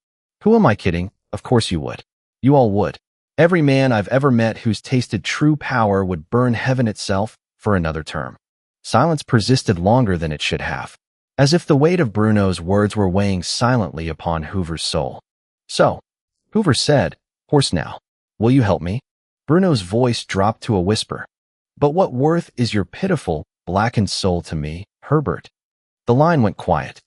Who am I kidding? Of course you would. You all would. Every man I've ever met who's tasted true power would burn heaven itself for another term. Silence persisted longer than it should have, as if the weight of Bruno's words were weighing silently upon Hoover's soul. So, Hoover said, hoarse now, will you help me? Bruno's voice dropped to a whisper. But what worth is your pitiful, blackened soul to me, Herbert? The line went quiet.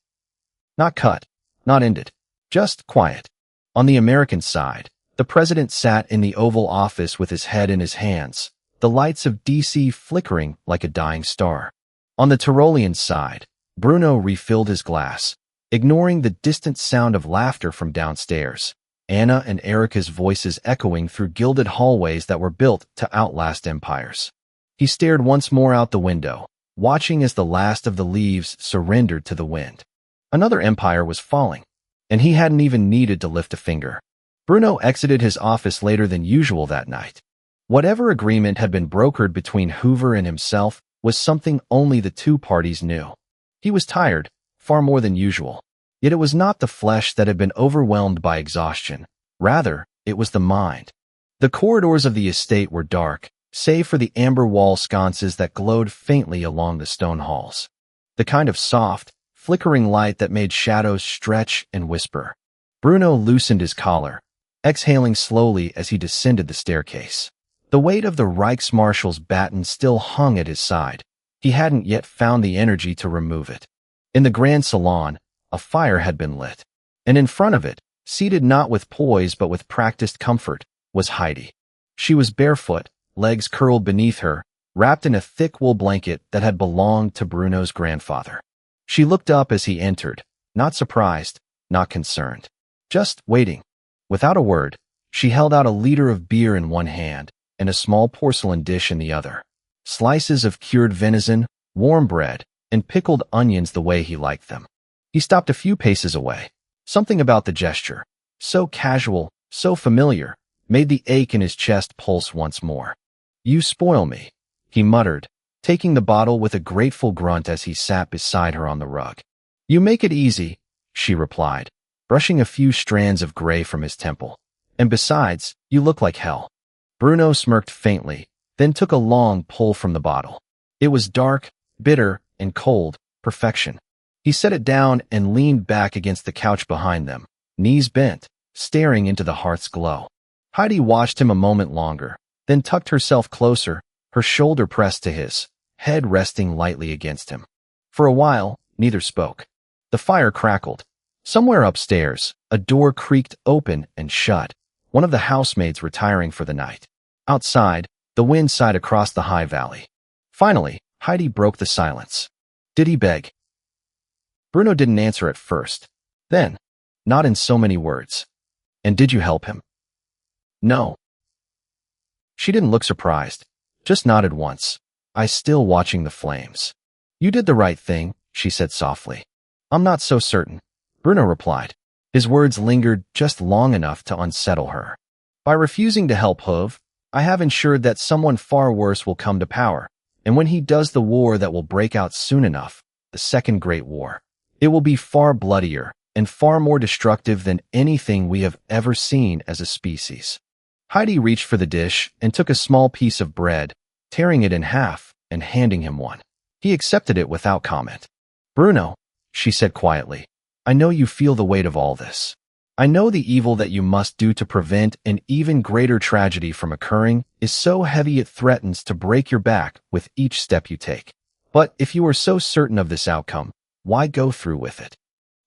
Not cut, not ended, just quiet. On the American side, the president sat in the Oval Office with his head in his hands, the lights of D.C. flickering like a dying star. On the Tyrolean side, Bruno refilled his glass, ignoring the distant sound of laughter from downstairs, Anna and Erica's voices echoing through gilded hallways that were built to outlast empires. He stared once more out the window, watching as the last of the leaves surrendered to the wind. Another empire was falling, and he hadn't even needed to lift a finger. Bruno exited his office later than usual that night. Whatever agreement had been brokered between Hoover and himself was something only the two parties knew. He was tired, far more than usual. Yet it was not the flesh that had been overwhelmed by exhaustion. Rather, it was the mind. The corridors of the estate were dark, save for the amber wall sconces that glowed faintly along the stone halls. The kind of soft, flickering light that made shadows stretch and whisper. Bruno loosened his collar, exhaling slowly as he descended the staircase. The weight of the Reichsmarshal's baton still hung at his side. He hadn't yet found the energy to remove it. In the grand salon, a fire had been lit, and in front of it, seated not with poise but with practiced comfort, was Heidi. She was barefoot, legs curled beneath her, wrapped in a thick wool blanket that had belonged to Bruno's grandfather. She looked up as he entered, not surprised, not concerned, just waiting. Without a word, she held out a liter of beer in one hand and a small porcelain dish in the other. Slices of cured venison, warm bread, and pickled onions the way he liked them. He stopped a few paces away. Something about the gesture, so casual, so familiar, made the ache in his chest pulse once more. "You spoil me," he muttered, taking the bottle with a grateful grunt as he sat beside her on the rug. "You make it easy," she replied, brushing a few strands of gray from his temple. "And besides, you look like hell." Bruno smirked faintly, then took a long pull from the bottle. It was dark, bitter, and cold, perfection. He set it down and leaned back against the couch behind them, knees bent, staring into the hearth's glow. Heidi watched him a moment longer, then tucked herself closer, her shoulder pressed to his, head resting lightly against him. For a while, neither spoke. The fire crackled. Somewhere upstairs, a door creaked open and shut, one of the housemaids retiring for the night. Outside, the wind sighed across the high valley. Finally, Heidi broke the silence. "Did he beg?" Bruno didn't answer at first. Then, not in so many words. "And did you help him?" "No." She didn't look surprised, just nodded once, eyes still watching the flames. "You did the right thing," she said softly. "I'm not so certain," Bruno replied. His words lingered just long enough to unsettle her. "By refusing to help Hov, I have ensured that someone far worse will come to power, and when he does the war that will break out soon enough, the Second Great War, it will be far bloodier and far more destructive than anything we have ever seen as a species." Heidi reached for the dish and took a small piece of bread, tearing it in half and handing him one. He accepted it without comment. "Bruno," she said quietly, "I know you feel the weight of all this. I know the evil that you must do to prevent an even greater tragedy from occurring is so heavy it threatens to break your back with each step you take. But if you are so certain of this outcome, why go through with it?"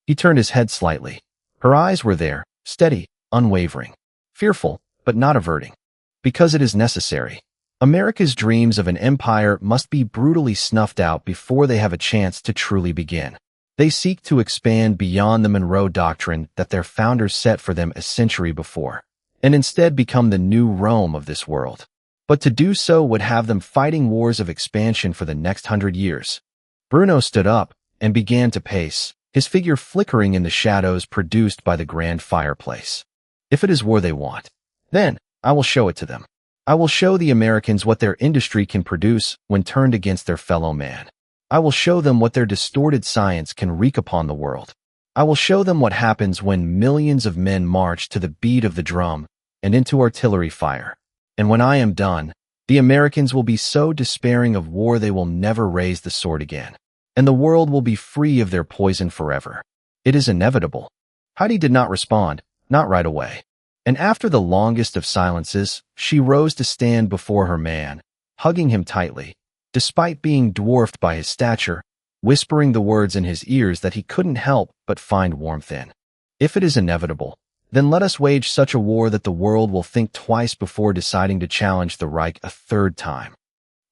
He turned his head slightly. Her eyes were there, steady, unwavering, fearful, but not averting. "Because it is necessary. America's dreams of an empire must be brutally snuffed out before they have a chance to truly begin. They seek to expand beyond the Monroe Doctrine that their founders set for them a century before, and instead become the new Rome of this world. But to do so would have them fighting wars of expansion for the next 100 years. Bruno stood up and began to pace, his figure flickering in the shadows produced by the grand fireplace. "If it is war they want, then I will show it to them. I will show the Americans what their industry can produce when turned against their fellow man. I will show them what their distorted science can wreak upon the world. I will show them what happens when millions of men march to the beat of the drum and into artillery fire. And when I am done, the Americans will be so despairing of war they will never raise the sword again, and the world will be free of their poison forever. It is inevitable." Heidi did not respond, not right away. And after the longest of silences, she rose to stand before her man, hugging him tightly, despite being dwarfed by his stature, whispering the words in his ears that he couldn't help but find warmth in. "If it is inevitable, then let us wage such a war that the world will think twice before deciding to challenge the Reich a third time."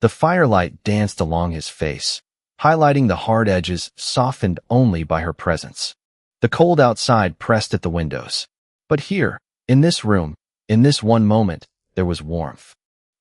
The firelight danced along his face, highlighting the hard edges softened only by her presence. The cold outside pressed at the windows. But here, in this room, in this one moment, there was warmth.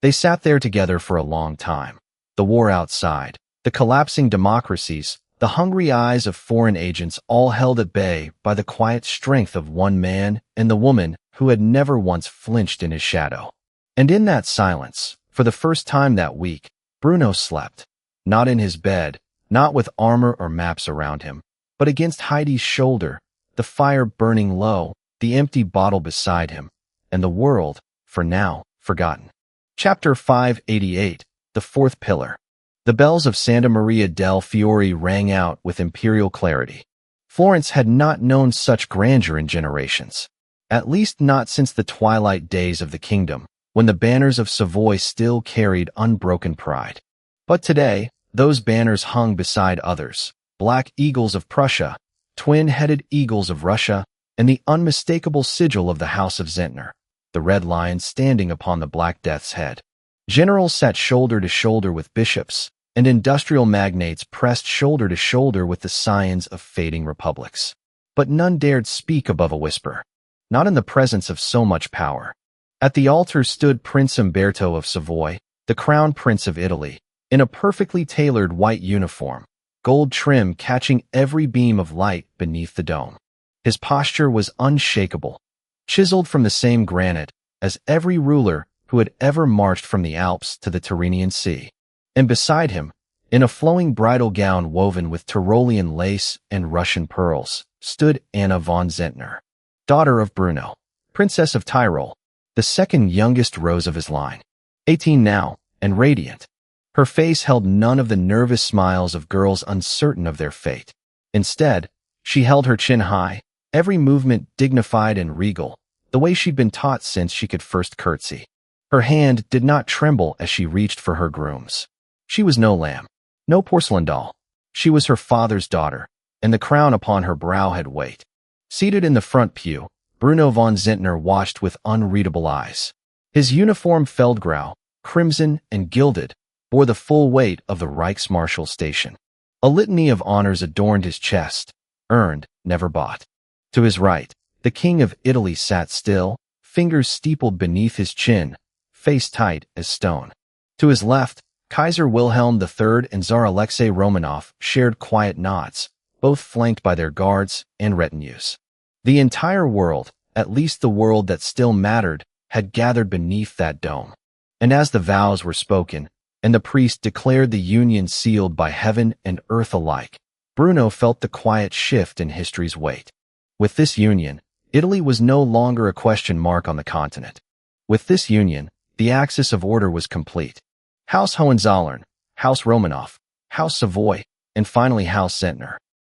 They sat there together for a long time. The war outside, the collapsing democracies, the hungry eyes of foreign agents all held at bay by the quiet strength of one man and the woman who had never once flinched in his shadow. And in that silence, for the first time that week, Bruno slept. Not in his bed, not with armor or maps around him, but against Heidi's shoulder, the fire burning low, the empty bottle beside him, and the world, for now, forgotten. Chapter 588, The Fourth Pillar. The bells of Santa Maria del Fiore rang out with imperial clarity. Florence had not known such grandeur in generations, at least not since the twilight days of the kingdom, when the banners of Savoy still carried unbroken pride. But today, those banners hung beside others, black eagles of Prussia, twin-headed eagles of Russia, and the unmistakable sigil of the House of Zehntner, the red lion standing upon the Black Death's head. Generals sat shoulder to shoulder with bishops, and industrial magnates pressed shoulder to shoulder with the scions of fading republics. But none dared speak above a whisper, not in the presence of so much power. At the altar stood Prince Umberto of Savoy, the crown prince of Italy, in a perfectly tailored white uniform, gold trim catching every beam of light beneath the dome. His posture was unshakable, chiseled from the same granite as every ruler who had ever marched from the Alps to the Tyrrhenian Sea. And beside him, in a flowing bridal gown woven with Tyrolean lace and Russian pearls, stood Anna von Zehntner, daughter of Bruno, Princess of Tyrol, the second youngest rose of his line. 18 now, and radiant. Her face held none of the nervous smiles of girls uncertain of their fate. Instead, she held her chin high, every movement dignified and regal, the way she'd been taught since she could first curtsy. Her hand did not tremble as she reached for her grooms. She was no lamb, no porcelain doll. She was her father's daughter, and the crown upon her brow had weight. Seated in the front pew, Bruno von Zehntner watched with unreadable eyes. His uniform Feldgrau, crimson and gilded, bore the full weight of the Reichsmarschall station. A litany of honors adorned his chest, earned, never bought. To his right, the King of Italy sat still, fingers steepled beneath his chin, face tight as stone. To his left, Kaiser Wilhelm III and Tsar Alexei Romanov shared quiet nods, both flanked by their guards and retinues. The entire world, at least the world that still mattered, had gathered beneath that dome. And as the vows were spoken, and the priest declared the union sealed by heaven and earth alike, Bruno felt the quiet shift in history's weight. With this union, Italy was no longer a question mark on the continent. With this union, the axis of order was complete. House Hohenzollern, House Romanov, House Savoy, and finally House Zehntner.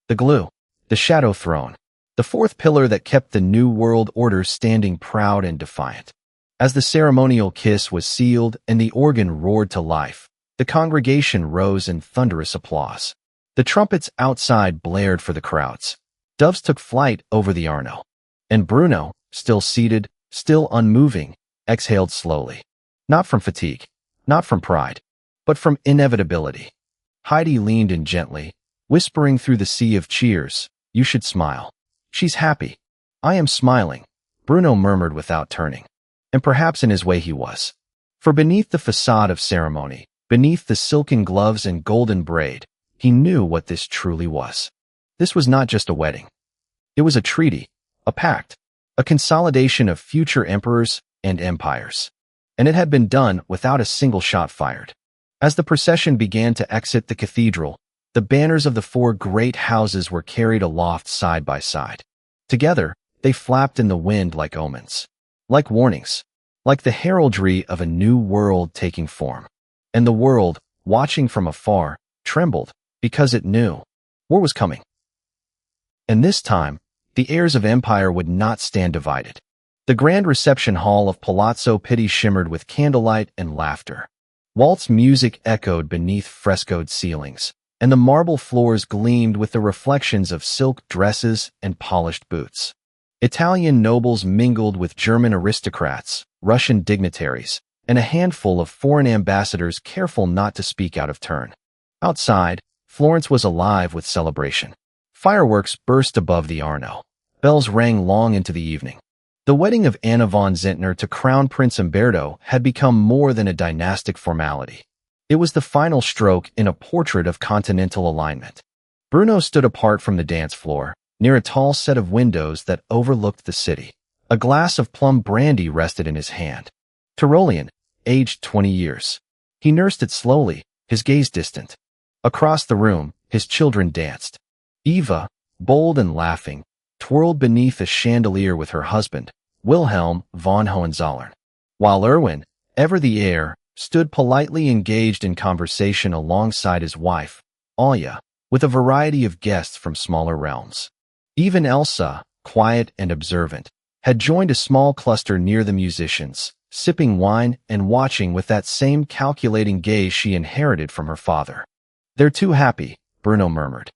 The glue, the shadow throne, the fourth pillar that kept the new world order standing proud and defiant. As the ceremonial kiss was sealed and the organ roared to life, the congregation rose in thunderous applause. The trumpets outside blared for the crowds. Doves took flight over the Arno. And Bruno, still seated, still unmoving, exhaled slowly. Not from fatigue, not from pride, but from inevitability. Heidi leaned in gently, whispering through the sea of cheers, "You should smile." "She's happy." "I am smiling," Bruno murmured without turning. And perhaps in his way he was. For beneath the facade of ceremony, beneath the silken gloves and golden braid, he knew what this truly was. This was not just a wedding. It was a treaty, a pact, a consolidation of future emperors and empires. And it had been done without a single shot fired. As the procession began to exit the cathedral, the banners of the four great houses were carried aloft side by side. Together, they flapped in the wind like omens, like warnings, like the heraldry of a new world taking form. And the world, watching from afar, trembled because it knew war was coming. And this time, the heirs of empire would not stand divided. The grand reception hall of Palazzo Pitti shimmered with candlelight and laughter. Waltz music echoed beneath frescoed ceilings, and the marble floors gleamed with the reflections of silk dresses and polished boots. Italian nobles mingled with German aristocrats, Russian dignitaries, and a handful of foreign ambassadors careful not to speak out of turn. Outside, Florence was alive with celebration. Fireworks burst above the Arno. Bells rang long into the evening. The wedding of Anna von Zehntner to Crown Prince Umberto had become more than a dynastic formality. It was the final stroke in a portrait of continental alignment. Bruno stood apart from the dance floor, near a tall set of windows that overlooked the city. A glass of plum brandy rested in his hand. Tyrolean, aged 20 years. He nursed it slowly, his gaze distant. Across the room, his children danced. Eva, bold and laughing, twirled beneath a chandelier with her husband, Wilhelm von Hohenzollern, while Erwin, ever the heir, stood politely engaged in conversation alongside his wife, Alya, with a variety of guests from smaller realms. Even Elsa, quiet and observant, had joined a small cluster near the musicians, sipping wine and watching with that same calculating gaze she inherited from her father. "They're too happy," Bruno murmured.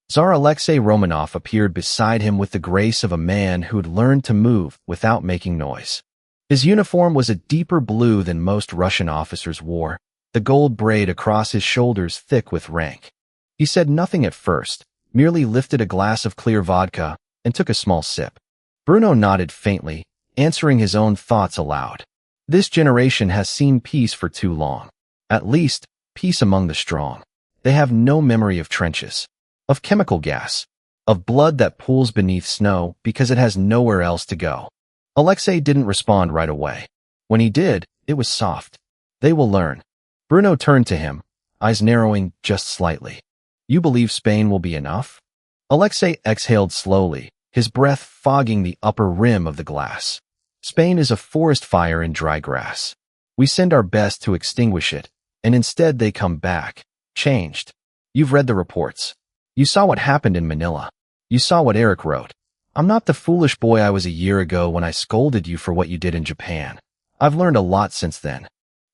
Tsar Alexei Romanov appeared beside him with the grace of a man who'd learned to move without making noise. His uniform was a deeper blue than most Russian officers wore, the gold braid across his shoulders thick with rank. He said nothing at first, merely lifted a glass of clear vodka and took a small sip. Bruno nodded faintly, answering his own thoughts aloud. This generation has seen peace for too long. At least, peace among the strong. They have no memory of trenches, of chemical gas, of blood that pools beneath snow because it has nowhere else to go. Alexei didn't respond right away. When he did, it was soft. They will learn. Bruno turned to him, eyes narrowing just slightly. You believe Spain will be enough? Alexei exhaled slowly, his breath fogging the upper rim of the glass. Spain is a forest fire in dry grass. We send our best to extinguish it, and instead they come back, changed. You've read the reports. You saw what happened in Manila. You saw what Eric wrote. I'm not the foolish boy I was a year ago when I scolded you for what you did in Japan. I've learned a lot since then.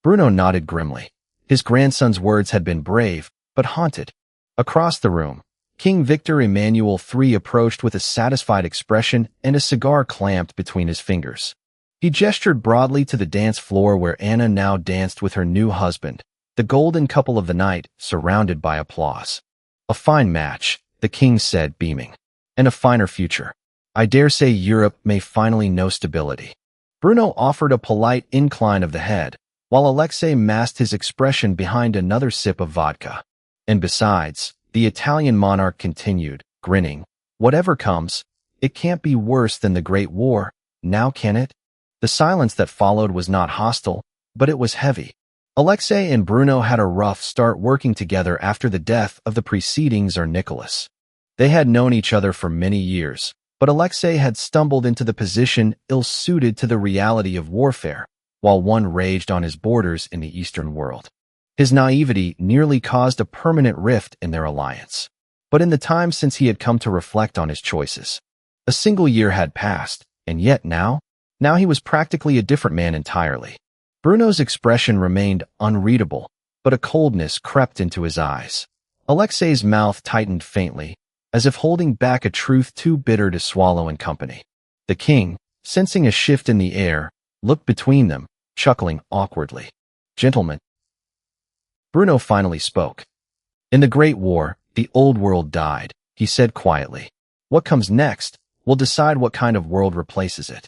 Bruno nodded grimly. His grandson's words had been brave, but haunted. Across the room, King Victor Emmanuel III approached with a satisfied expression and a cigar clamped between his fingers. He gestured broadly to the dance floor where Anna now danced with her new husband, the golden couple of the night, surrounded by applause. A fine match, the king said, beaming. And a finer future. I dare say Europe may finally know stability. Bruno offered a polite incline of the head, while Alexei masked his expression behind another sip of vodka. And besides, the Italian monarch continued, grinning, whatever comes, it can't be worse than the Great War, now can it? The silence that followed was not hostile, but it was heavy. Alexei and Bruno had a rough start working together after the death of the preceding Tsar Nicholas. They had known each other for many years, but Alexei had stumbled into the position ill-suited to the reality of warfare, while one raged on his borders in the Eastern world. His naivety nearly caused a permanent rift in their alliance. But in the time since he had come to reflect on his choices, a single year had passed, and yet now he was practically a different man entirely. Bruno's expression remained unreadable, but a coldness crept into his eyes. Alexei's mouth tightened faintly, as if holding back a truth too bitter to swallow in company. The king, sensing a shift in the air, looked between them, chuckling awkwardly. Gentlemen. Bruno finally spoke. In the Great War, the old world died, he said quietly. What comes next will decide what kind of world replaces it.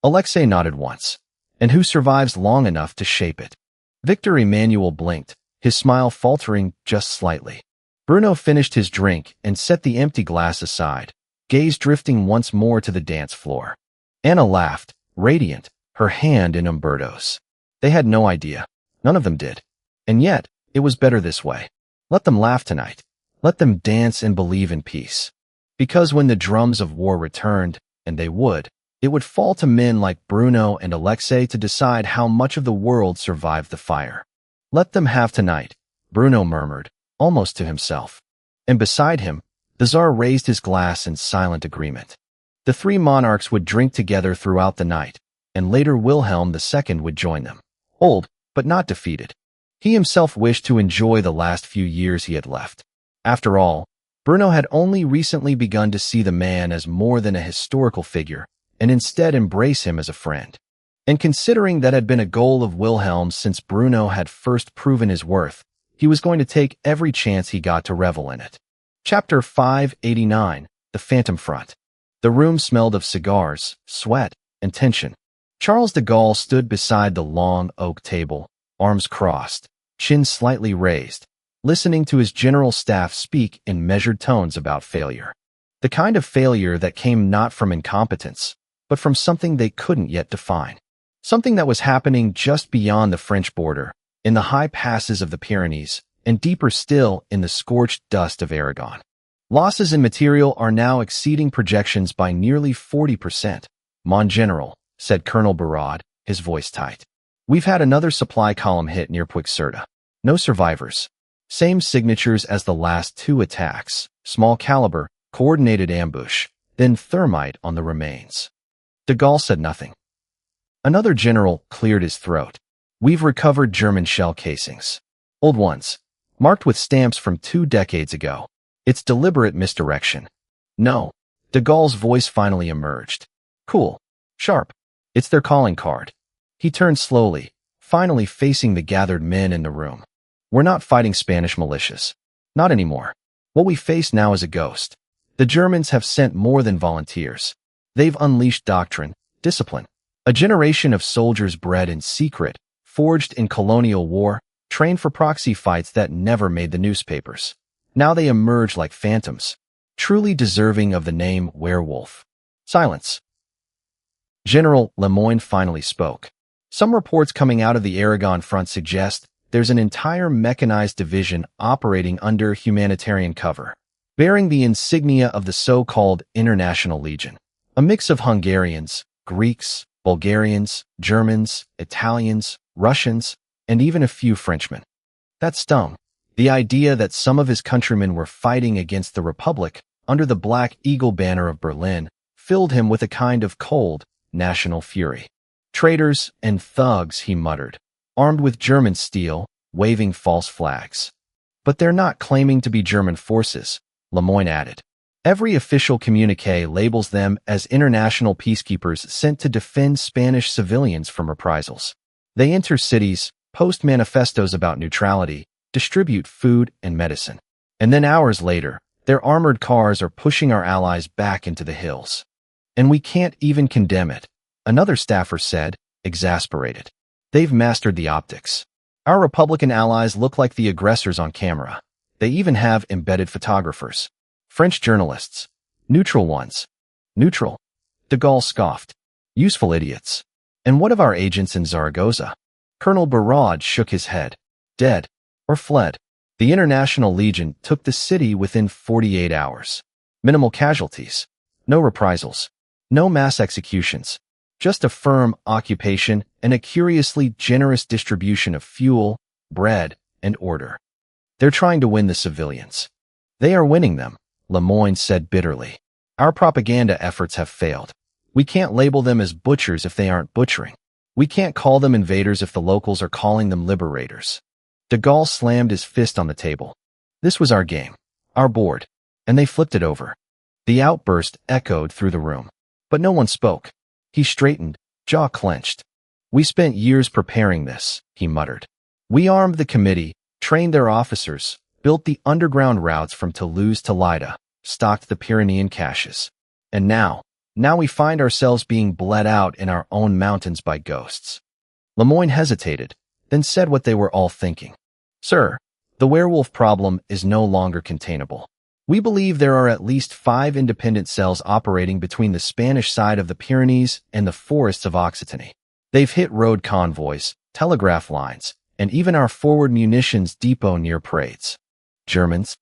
Alexei nodded once. And who survives long enough to shape it? Victor Emmanuel blinked, his smile faltering just slightly. Bruno finished his drink and set the empty glass aside, gaze drifting once more to the dance floor. Anna laughed, radiant, her hand in Umberto's. They had no idea. None of them did. And yet, it was better this way. Let them laugh tonight. Let them dance and believe in peace. Because when the drums of war returned, and they would, it would fall to men like Bruno and Alexei to decide how much of the world survived the fire. Let them have tonight, Bruno murmured, almost to himself. And beside him, the Tsar raised his glass in silent agreement. The three monarchs would drink together throughout the night, and later Wilhelm II would join them. Old, but not defeated. He himself wished to enjoy the last few years he had left. After all, Bruno had only recently begun to see the man as more than a historical figure, and instead embrace him as a friend. And considering that had been a goal of Wilhelm since Bruno had first proven his worth, he was going to take every chance he got to revel in it. Chapter 589, The Phantom Front. The room smelled of cigars, sweat, and tension. Charles de Gaulle stood beside the long oak table, arms crossed, chin slightly raised, listening to his general staff speak in measured tones about failure. The kind of failure that came not from incompetence, but from something they couldn't yet define. Something that was happening just beyond the French border, in the high passes of the Pyrenees, and deeper still in the scorched dust of Aragon. Losses in material are now exceeding projections by nearly 40%. Mon General, said Colonel Barrade, his voice tight. We've had another supply column hit near Puigcerda. No survivors. Same signatures as the last two attacks. Small caliber, coordinated ambush, then thermite on the remains. De Gaulle said nothing. Another general cleared his throat. We've recovered German shell casings. Old ones, marked with stamps from 2 decades ago. It's deliberate misdirection. No. De Gaulle's voice finally emerged. Cool. Sharp. It's their calling card. He turned slowly, finally facing the gathered men in the room. We're not fighting Spanish militias. Not anymore. What we face now is a ghost. The Germans have sent more than volunteers. They've unleashed doctrine, discipline. A generation of soldiers bred in secret, forged in colonial war, trained for proxy fights that never made the newspapers. Now they emerge like phantoms, truly deserving of the name werewolf. Silence. General Lemoyne finally spoke. Some reports coming out of the Aragon front suggest there's an entire mechanized division operating under humanitarian cover, bearing the insignia of the so-called International Legion. A mix of Hungarians, Greeks, Bulgarians, Germans, Italians, Russians, and even a few Frenchmen. That stung. The idea that some of his countrymen were fighting against the Republic under the Black Eagle banner of Berlin filled him with a kind of cold, national fury. Traitors and thugs, he muttered, armed with German steel, waving false flags. But they're not claiming to be German forces, Lemoyne added. Every official communiqué labels them as international peacekeepers sent to defend Spanish civilians from reprisals. They enter cities, post manifestos about neutrality, distribute food and medicine. And then hours later, their armored cars are pushing our allies back into the hills. And we can't even condemn it, another staffer said, exasperated. They've mastered the optics. Our Republican allies look like the aggressors on camera. They even have embedded photographers. French journalists. Neutral ones. Neutral. De Gaulle scoffed. Useful idiots. And what of our agents in Zaragoza? Colonel Barrade shook his head. Dead. Or fled. The International Legion took the city within 48 hours. Minimal casualties. No reprisals. No mass executions. Just a firm occupation and a curiously generous distribution of fuel, bread, and order. They're trying to win the civilians. They are winning them, Lemoyne said bitterly. Our propaganda efforts have failed. We can't label them as butchers if they aren't butchering. We can't call them invaders if the locals are calling them liberators. De Gaulle slammed his fist on the table. This was our game, our board, and they flipped it over. The outburst echoed through the room. But no one spoke. He straightened, jaw clenched. We spent years preparing this, he muttered. We armed the committee, trained their officers, built the underground routes from Toulouse to Leyda, stocked the Pyrenean caches. And now we find ourselves being bled out in our own mountains by ghosts. Lemoyne hesitated, then said what they were all thinking. Sir, the werewolf problem is no longer containable. We believe there are at least 5 independent cells operating between the Spanish side of the Pyrenees and the forests of Occitanie. They've hit road convoys, telegraph lines, and even our forward munitions depot near Prades. Germans?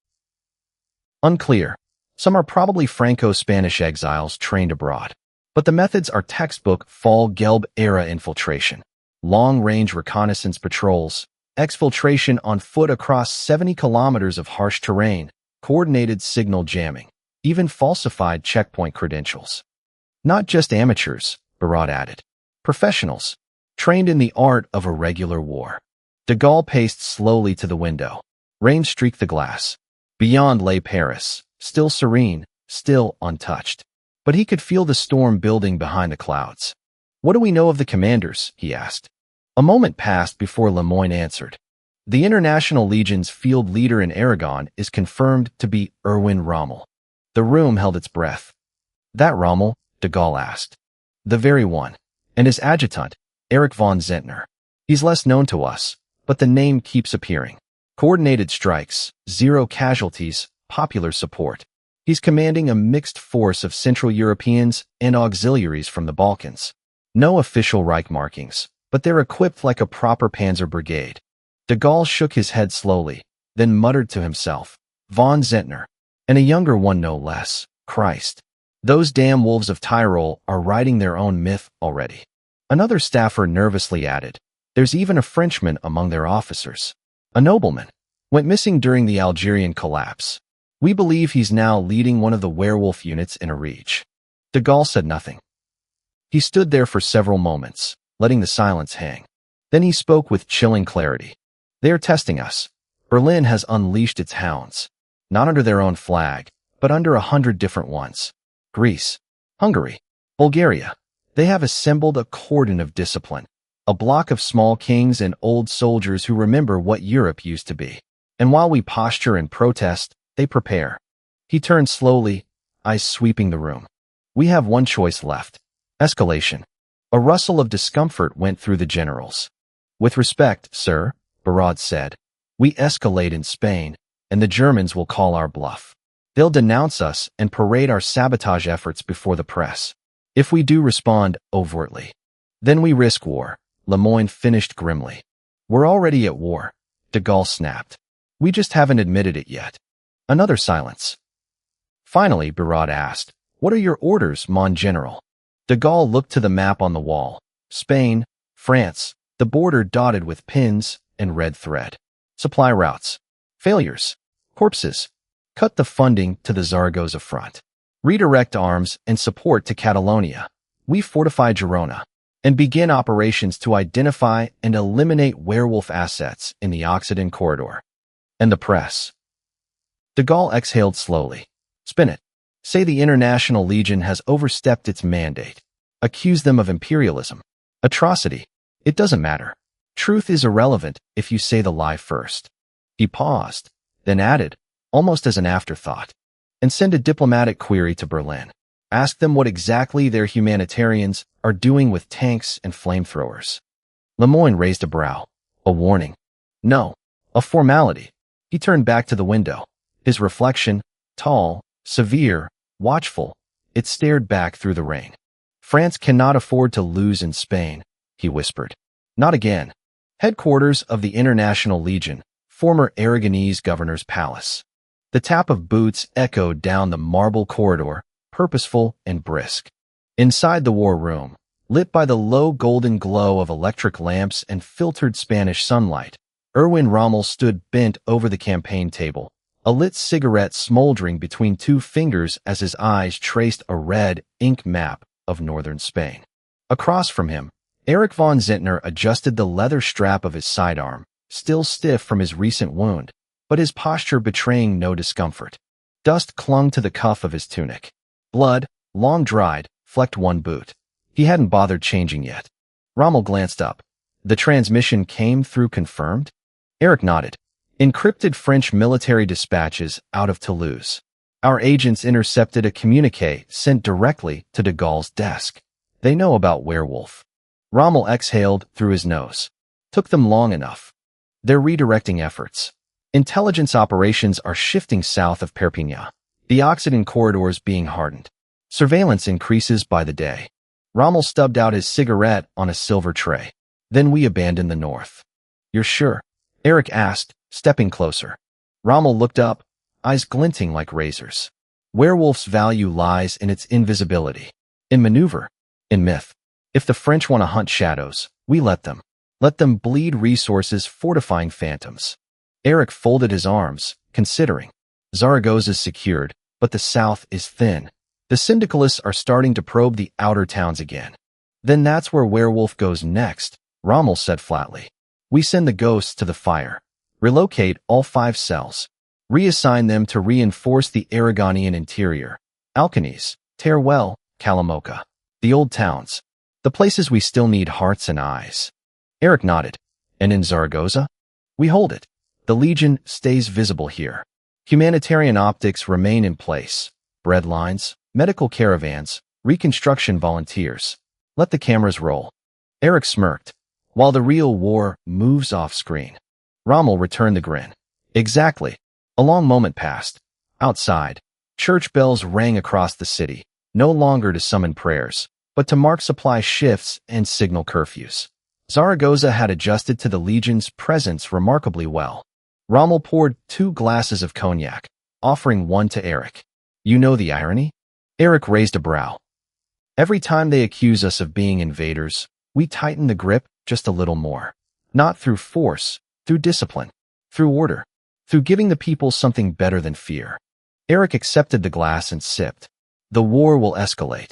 Unclear. Some are probably Franco-Spanish exiles trained abroad. But the methods are textbook Fall-Gelb-era infiltration, long-range reconnaissance patrols, exfiltration on foot across 70 kilometers of harsh terrain, coordinated signal jamming, even falsified checkpoint credentials. Not just amateurs, Barrade added. Professionals, trained in the art of a regular war. De Gaulle paced slowly to the window. Rain streaked the glass. Beyond lay Paris, still serene, still untouched. But he could feel the storm building behind the clouds. What do we know of the commanders? He asked. A moment passed before Lemoyne answered. The International Legion's field leader in Aragon is confirmed to be Erwin Rommel. The room held its breath. That Rommel? De Gaulle asked. The very one. And his adjutant, Erich von Zehntner. He's less known to us, but the name keeps appearing. Coordinated strikes, 0 casualties, popular support. He's commanding a mixed force of Central Europeans and auxiliaries from the Balkans. No official Reich markings, but they're equipped like a proper panzer brigade. De Gaulle shook his head slowly, then muttered to himself, Von Zehntner, and a younger one no less, Christ. Those damn wolves of Tyrol are writing their own myth already. Another staffer nervously added, there's even a Frenchman among their officers. A nobleman. Went missing during the Algerian collapse. We believe he's now leading one of the werewolf units in a reach. De Gaulle said nothing. He stood there for several moments, letting the silence hang. Then he spoke with chilling clarity. They are testing us. Berlin has unleashed its hounds. Not under their own flag, but under 100 different ones. Greece, Hungary, Bulgaria. They have assembled a cordon of discipline. A block of small kings and old soldiers who remember what Europe used to be. And while we posture and protest, they prepare. He turned slowly, eyes sweeping the room. We have one choice left. Escalation. A rustle of discomfort went through the generals. With respect, sir, Barrade said, we escalate in Spain, and the Germans will call our bluff. They'll denounce us and parade our sabotage efforts before the press. If we do respond overtly, then we risk war, Lemoyne finished grimly. We're already at war, de Gaulle snapped. We just haven't admitted it yet. Another silence. Finally, Barrot asked, "What are your orders, mon general?" De Gaulle looked to the map on the wall. Spain, France, the border dotted with pins and red thread. Supply routes. Failures. Corpses. Cut the funding to the Zaragoza front. Redirect arms and support to Catalonia. We fortify Girona and begin operations to identify and eliminate werewolf assets in the Occitan corridor. And the press. De Gaulle exhaled slowly. Spin it. Say the International Legion has overstepped its mandate. Accuse them of imperialism. Atrocity. It doesn't matter. Truth is irrelevant if you say the lie first. He paused, then added, almost as an afterthought, and send a diplomatic query to Berlin. Ask them what exactly their humanitarians are doing with tanks and flamethrowers. Lemoyne raised a brow. A warning. No. A formality. He turned back to the window. His reflection, tall, severe, watchful, it stared back through the rain. France cannot afford to lose in Spain, he whispered. Not again. Headquarters of the International Legion, former Aragonese governor's palace. The tap of boots echoed down the marble corridor, purposeful and brisk. Inside the war room, lit by the low golden glow of electric lamps and filtered Spanish sunlight, Erwin Rommel stood bent over the campaign table, a lit cigarette smoldering between two fingers as his eyes traced a red ink map of northern Spain. Across from him, Erich von Zehntner adjusted the leather strap of his sidearm, still stiff from his recent wound, but his posture betraying no discomfort. Dust clung to the cuff of his tunic. Blood, long dried, flecked one boot. He hadn't bothered changing yet. Rommel glanced up. The transmission came through confirmed? Eric nodded. Encrypted French military dispatches out of Toulouse. Our agents intercepted a communique sent directly to de Gaulle's desk. They know about werewolf. Rommel exhaled through his nose. Took them long enough. They're redirecting efforts. Intelligence operations are shifting south of Perpignan. The Occitan corridors being hardened. Surveillance increases by the day. Rommel stubbed out his cigarette on a silver tray. Then we abandon the north. You're sure? Eric asked, stepping closer. Rommel looked up, eyes glinting like razors. Werewolf's value lies in its invisibility. In maneuver. In myth. If the French want to hunt shadows, we let them. Let them bleed resources fortifying phantoms. Eric folded his arms, considering. Zaragoza's secured, but the south is thin. The syndicalists are starting to probe the outer towns again. Then that's where Werewolf goes next, Rommel said flatly. We send the ghosts to the fire. Relocate all 5 cells. Reassign them to reinforce the Aragonian interior. Alcanes, Teruel, Calamoca. The old towns. The places we still need hearts and eyes. Eric nodded. And in Zaragoza? We hold it. The Legion stays visible here. Humanitarian optics remain in place. Bread lines, medical caravans, reconstruction volunteers. Let the cameras roll. Eric smirked. While the real war moves off screen. Rommel returned the grin. Exactly. A long moment passed. Outside, church bells rang across the city, no longer to summon prayers, but to mark supply shifts and signal curfews. Zaragoza had adjusted to the Legion's presence remarkably well. Rommel poured 2 glasses of cognac, offering one to Eric. You know the irony? Eric raised a brow. Every time they accuse us of being invaders, we tighten the grip just a little more. Not through force, through discipline, through order, through giving the people something better than fear. Eric accepted the glass and sipped. The war will escalate.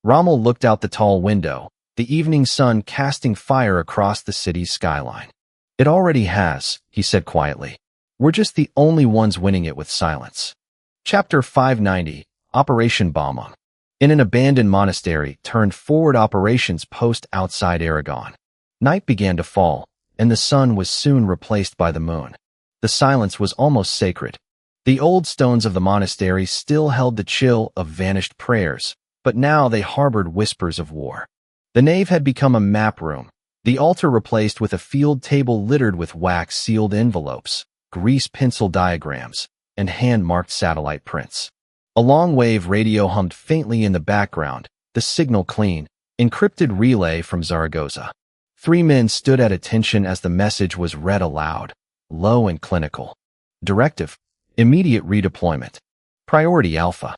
Rommel looked out the tall window, the evening sun casting fire across the city's skyline. It already has, he said quietly. We're just the only ones winning it with silence. Chapter 590, Operation Balmung. In an abandoned monastery turned forward operations post outside Aragon. Night began to fall, and the sun was soon replaced by the moon. The silence was almost sacred. The old stones of the monastery still held the chill of vanished prayers, but now they harbored whispers of war. The nave had become a map room, the altar replaced with a field table littered with wax-sealed envelopes, grease pencil diagrams, and hand-marked satellite prints. A long-wave radio hummed faintly in the background, the signal clean, encrypted relay from Zaragoza. 3 men stood at attention as the message was read aloud, low and clinical. Directive: immediate redeployment. Priority Alpha.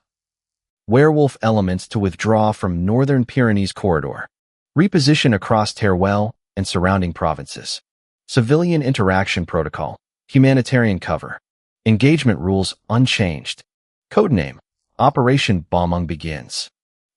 Werewolf elements to withdraw from Northern Pyrenees corridor. Reposition across Teruel and surrounding provinces. Civilian interaction protocol. Humanitarian cover. Engagement rules unchanged. Codename: Operation Bombung begins.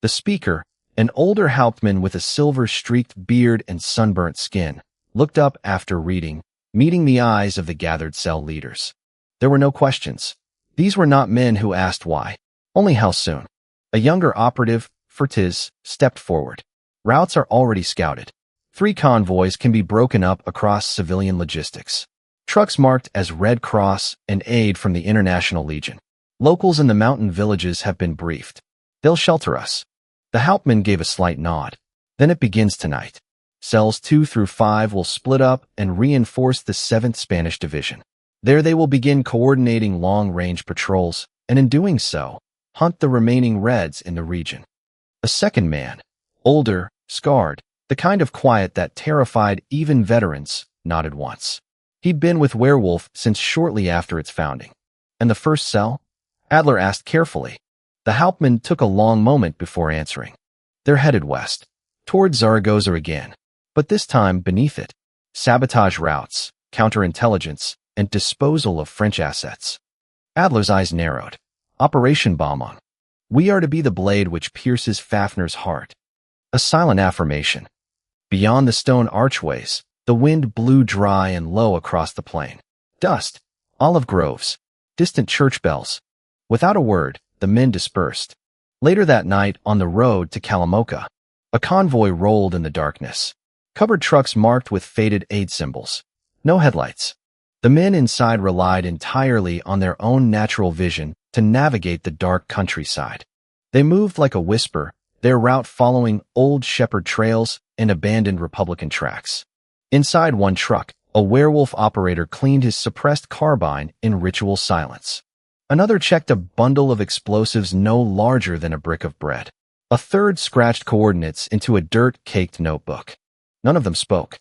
The speaker, an older Hauptmann with a silver-streaked beard and sunburnt skin, looked up after reading, meeting the eyes of the gathered cell leaders. There were no questions. These were not men who asked why, only how soon. A younger operative, Fertiz, stepped forward. Routes are already scouted. 3 convoys can be broken up across civilian logistics. Trucks marked as Red Cross and aid from the International Legion. Locals in the mountain villages have been briefed. They'll shelter us. The Hauptmann gave a slight nod. Then it begins tonight. Cells 2 through 5 will split up and reinforce the 7th Spanish Division. There they will begin coordinating long-range patrols, and in doing so, hunt the remaining Reds in the region. A second man, older, scarred, the kind of quiet that terrified even veterans, nodded once. He'd been with Werewolf since shortly after its founding. And the first cell? Adler asked carefully. The Hauptmann took a long moment before answering. They're headed west, toward Zaragoza again, but this time beneath it. Sabotage routes, counterintelligence, and disposal of French assets. Adler's eyes narrowed. Operation Bombung. We are to be the blade which pierces Fafner's heart. A silent affirmation. Beyond the stone archways, the wind blew dry and low across the plain. Dust, olive groves, distant church bells. Without a word, the men dispersed. Later that night, on the road to Kalamoka, a convoy rolled in the darkness. Covered trucks marked with faded aid symbols. No headlights. The men inside relied entirely on their own natural vision to navigate the dark countryside. They moved like a whisper, their route following old shepherd trails and abandoned Republican tracks. Inside one truck, a werewolf operator cleaned his suppressed carbine in ritual silence. Another checked a bundle of explosives no larger than a brick of bread. A third scratched coordinates into a dirt-caked notebook. None of them spoke.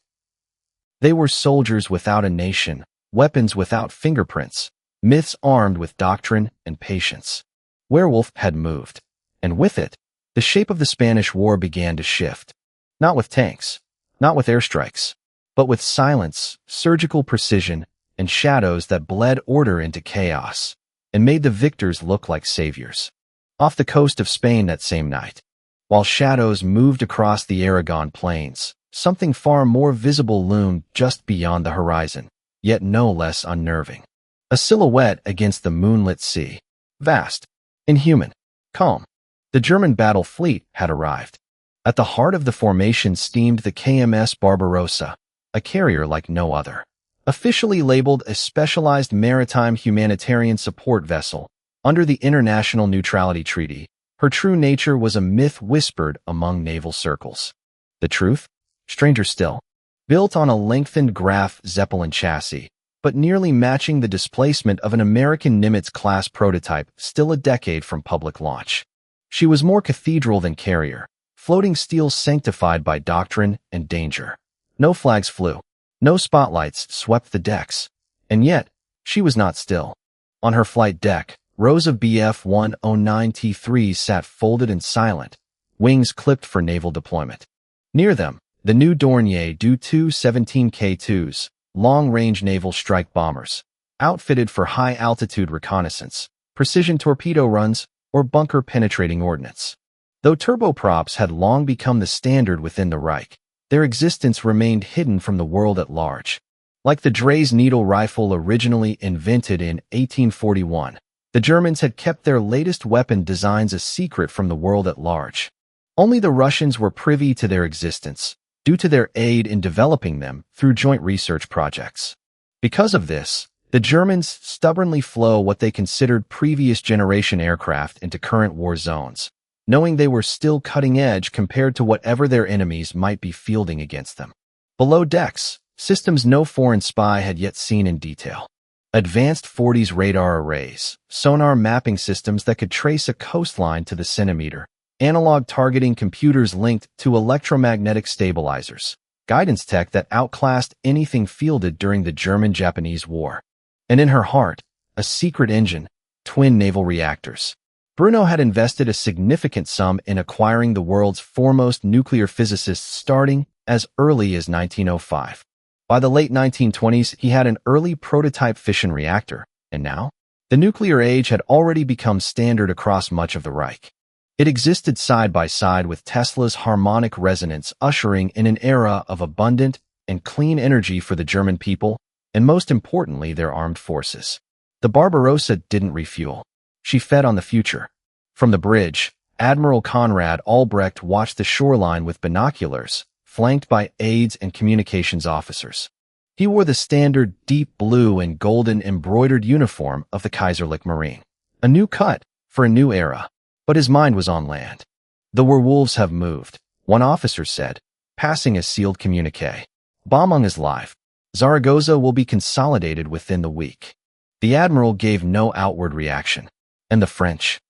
They were soldiers without a nation, weapons without fingerprints, myths armed with doctrine and patience. Werewolf had moved, and with it, the shape of the Spanish War began to shift. Not with tanks, not with airstrikes, but with silence, surgical precision, and shadows that bled order into chaos, and made the victors look like saviors. Off the coast of Spain that same night, while shadows moved across the Aragon plains, something far more visible loomed just beyond the horizon, yet no less unnerving. A silhouette against the moonlit sea. Vast, inhuman, calm. The German battle fleet had arrived. At the heart of the formation steamed the KMS Barbarossa, a carrier like no other. Officially labeled a specialized maritime humanitarian support vessel, under the International Neutrality Treaty, her true nature was a myth whispered among naval circles. The truth? Stranger still. Built on a lengthened Graf Zeppelin chassis, but nearly matching the displacement of an American Nimitz-class prototype still a decade from public launch. She was more cathedral than carrier, floating steel sanctified by doctrine and danger. No flags flew. No spotlights swept the decks. And yet, she was not still. On her flight deck, rows of Bf-109T3s sat folded and silent, wings clipped for naval deployment. Near them, the new Dornier Do-217K2s, long-range naval strike bombers, outfitted for high-altitude reconnaissance, precision torpedo runs, or bunker-penetrating ordnance. Though turboprops had long become the standard within the Reich, their existence remained hidden from the world at large. Like the Dreyse needle rifle originally invented in 1841, the Germans had kept their latest weapon designs a secret from the world at large. Only the Russians were privy to their existence, due to their aid in developing them through joint research projects. Because of this, the Germans stubbornly flow what they considered previous generation aircraft into current war zones, knowing they were still cutting edge compared to whatever their enemies might be fielding against them. Below decks, systems no foreign spy had yet seen in detail. Advanced 40s radar arrays, sonar mapping systems that could trace a coastline to the centimeter, analog targeting computers linked to electromagnetic stabilizers, guidance tech that outclassed anything fielded during the German-Japanese War. And in her heart, a secret engine, twin naval reactors. Bruno had invested a significant sum in acquiring the world's foremost nuclear physicists starting as early as 1905. By the late 1920s, he had an early prototype fission reactor, and now, the nuclear age had already become standard across much of the Reich. It existed side by side with Tesla's harmonic resonance, ushering in an era of abundant and clean energy for the German people, and most importantly, their armed forces. The Barbarossa didn't refuel. She fed on the future. From the bridge, Admiral Conrad Albrecht watched the shoreline with binoculars, flanked by aides and communications officers. He wore the standard deep blue and golden embroidered uniform of the Kaiserlich Marine. A new cut for a new era. But his mind was on land. The werewolves have moved, one officer said, passing a sealed communique. Bombing is live. Zaragoza will be consolidated within the week. The admiral gave no outward reaction. And the French?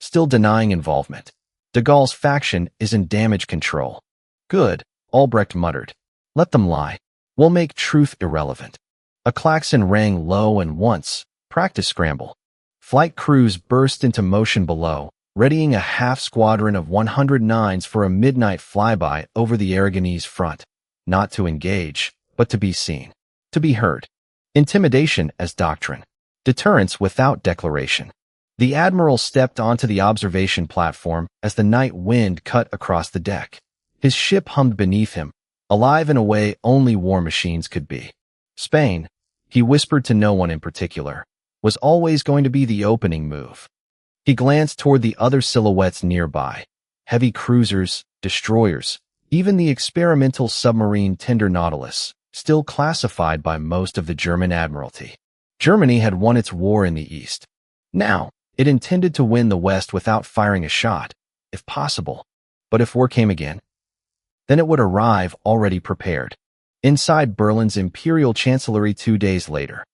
Still denying involvement. De Gaulle's faction is in damage control. Good, Albrecht muttered. Let them lie. We'll make truth irrelevant. A klaxon rang low and once, practice scramble. Flight crews burst into motion below, readying a half-squadron of 109s for a midnight flyby over the Aragonese front. Not to engage, but to be seen. To be heard. Intimidation as doctrine. Deterrence without declaration. The admiral stepped onto the observation platform as the night wind cut across the deck. His ship hummed beneath him, alive in a way only war machines could be. Spain, he whispered to no one in particular, was always going to be the opening move. He glanced toward the other silhouettes nearby. Heavy cruisers, destroyers, even the experimental submarine tender Nautilus, still classified by most of the German Admiralty. Germany had won its war in the East. Now, it intended to win the West without firing a shot, if possible. But if war came again, then it would arrive already prepared. Inside Berlin's Imperial Chancellery 2 days later.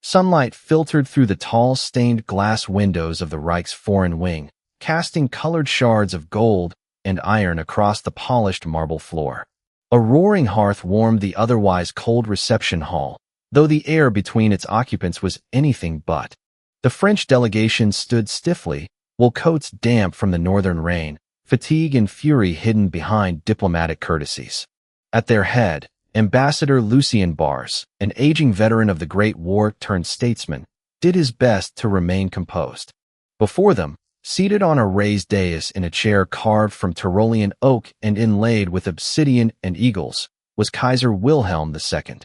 Sunlight filtered through the tall stained glass windows of the Reich's foreign wing, casting colored shards of gold and iron across the polished marble floor. A roaring hearth warmed the otherwise cold reception hall, though the air between its occupants was anything but. The French delegation stood stiffly, wool coats damp from the northern rain, fatigue and fury hidden behind diplomatic courtesies. At their head, Ambassador Lucien Bars, an aging veteran of the Great War turned statesman, did his best to remain composed. Before them, seated on a raised dais in a chair carved from Tyrolean oak and inlaid with obsidian and eagles, was Kaiser Wilhelm II.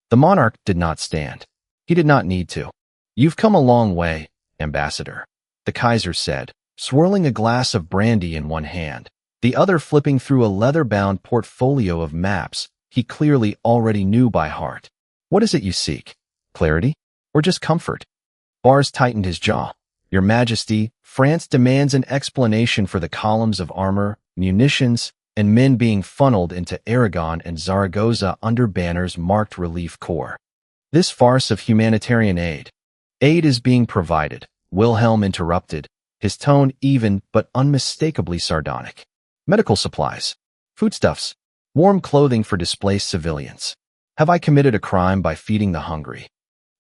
The monarch did not stand. He did not need to. "You've come a long way, Ambassador," the Kaiser said, swirling a glass of brandy in one hand, the other flipping through a leather-bound portfolio of maps he clearly already knew by heart. "What is it you seek? Clarity? Or just comfort?" Bars tightened his jaw. "Your Majesty, France demands an explanation for the columns of armor, munitions, and men being funneled into Aragon and Zaragoza under banners marked Relief Corps. This farce of humanitarian aid. Aid is being provided," Wilhelm interrupted, his tone even but unmistakably sardonic. "Medical supplies, foodstuffs, warm clothing for displaced civilians. Have I committed a crime by feeding the hungry?"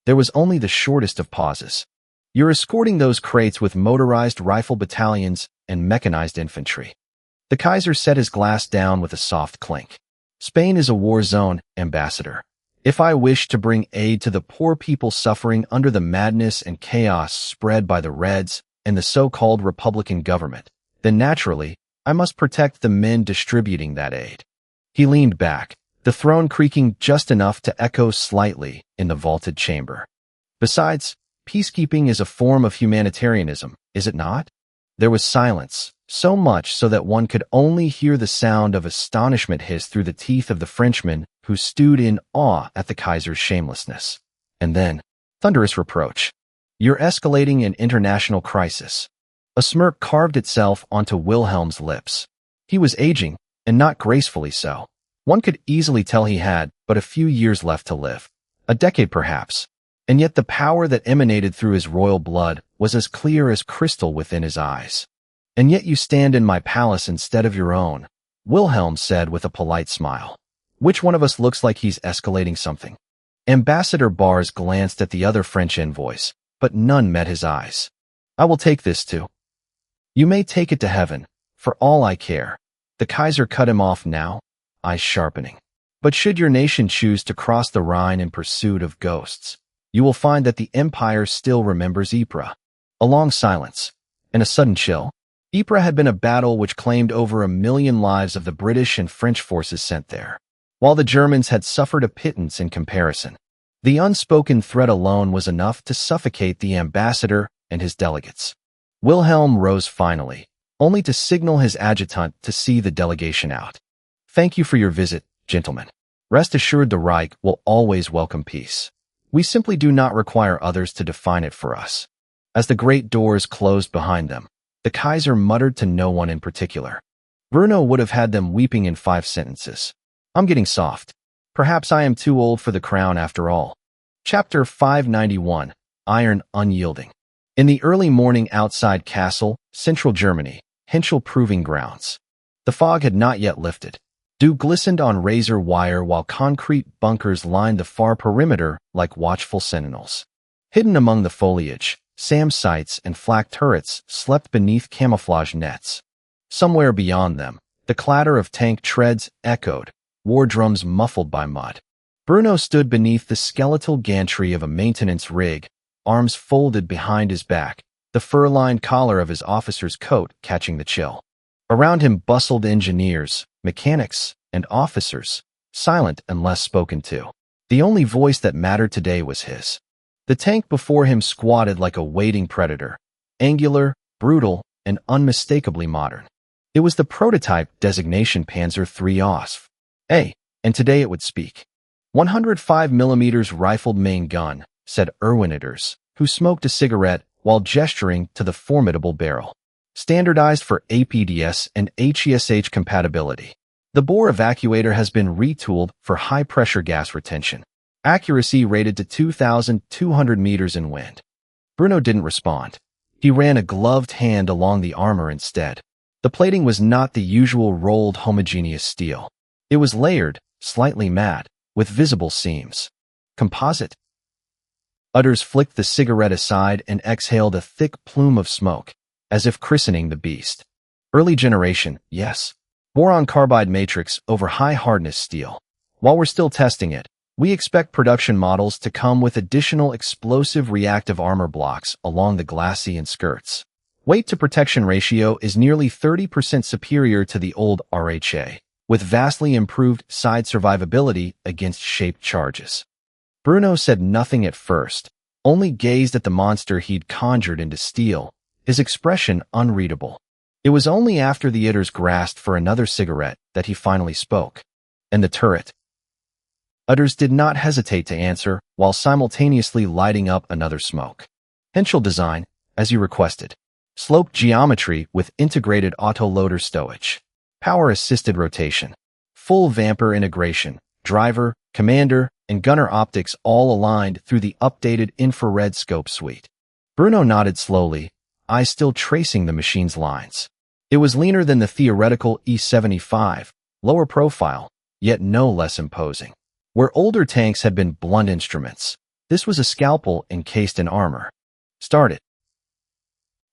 There was only the shortest of pauses. "You're escorting those crates with motorized rifle battalions and mechanized infantry." The Kaiser set his glass down with a soft clink. "Spain is a war zone, Ambassador. If I wish to bring aid to the poor people suffering under the madness and chaos spread by the Reds and the so-called Republican government, then naturally, I must protect the men distributing that aid." He leaned back, the throne creaking just enough to echo slightly in the vaulted chamber. "Besides, peacekeeping is a form of humanitarianism, is it not?" There was silence, so much so that one could only hear the sound of astonishment hiss through the teeth of the Frenchman who stewed in awe at the Kaiser's shamelessness. And then, thunderous reproach. "You're escalating an international crisis." A smirk carved itself onto Wilhelm's lips. He was aging, and not gracefully so. One could easily tell he had but a few years left to live. A decade perhaps. And yet the power that emanated through his royal blood was as clear as crystal within his eyes. And yet you stand in my palace instead of your own, Wilhelm said with a polite smile. Which one of us looks like he's escalating something? Ambassador Bars glanced at the other French envoys, but none met his eyes. I will take this too. You may take it to heaven, for all I care. The Kaiser cut him off now, eyes sharpening. But should your nation choose to cross the Rhine in pursuit of ghosts, you will find that the Empire still remembers Ypres. A long silence, and a sudden chill. Ypres had been a battle which claimed over 1 million lives of the British and French forces sent there, while the Germans had suffered a pittance in comparison. The unspoken threat alone was enough to suffocate the ambassador and his delegates. Wilhelm rose finally, only to signal his adjutant to see the delegation out. Thank you for your visit, gentlemen. Rest assured the Reich will always welcome peace. We simply do not require others to define it for us. As the great doors closed behind them, the Kaiser muttered to no one in particular. Bruno would have had them weeping in 5 sentences. I'm getting soft. Perhaps I am too old for the crown after all. Chapter 591, Iron Unyielding. In the early morning outside Kassel, central Germany, Henschel Proving Grounds. The fog had not yet lifted. Dew glistened on razor wire while concrete bunkers lined the far perimeter like watchful sentinels. Hidden among the foliage, SAM sights and flak turrets slept beneath camouflage nets. Somewhere beyond them, the clatter of tank treads echoed, war drums muffled by mud. Bruno stood beneath the skeletal gantry of a maintenance rig, arms folded behind his back, the fur-lined collar of his officer's coat catching the chill. Around him bustled engineers, mechanics, and officers, silent and less spoken to. The only voice that mattered today was his. The tank before him squatted like a waiting predator, angular, brutal, and unmistakably modern. It was the prototype designation Panzer III Osf. And today it would speak. 105mm rifled main gun, said Erwin Idders, who smoked a cigarette while gesturing to the formidable barrel. Standardized for APDS and HESH compatibility. The bore evacuator has been retooled for high-pressure gas retention. Accuracy rated to 2,200 meters in wind. Bruno didn't respond. He ran a gloved hand along the armor instead. The plating was not the usual rolled homogeneous steel. It was layered, slightly matte, with visible seams. Composite? Udders flicked the cigarette aside and exhaled a thick plume of smoke, as if christening the beast. Early generation, yes. Boron carbide matrix over high-hardness steel. While we're still testing it, we expect production models to come with additional explosive reactive armor blocks along the glacis and skirts. Weight-to-protection ratio is nearly 30% superior to the old RHA, with vastly improved side survivability against shaped charges. Bruno said nothing at first, only gazed at the monster he'd conjured into steel, his expression unreadable. It was only after the Idders grasped for another cigarette that he finally spoke. And the turret? Udders did not hesitate to answer while simultaneously lighting up another smoke. Henschel design, as you requested. Sloped geometry with integrated autoloader stowage. Power-assisted rotation. Full Vamper integration. Driver, commander, and gunner optics all aligned through the updated infrared scope suite. Bruno nodded slowly, eyes still tracing the machine's lines. It was leaner than the theoretical E-75, lower profile, yet no less imposing. Where older tanks had been blunt instruments, this was a scalpel encased in armor. Start it.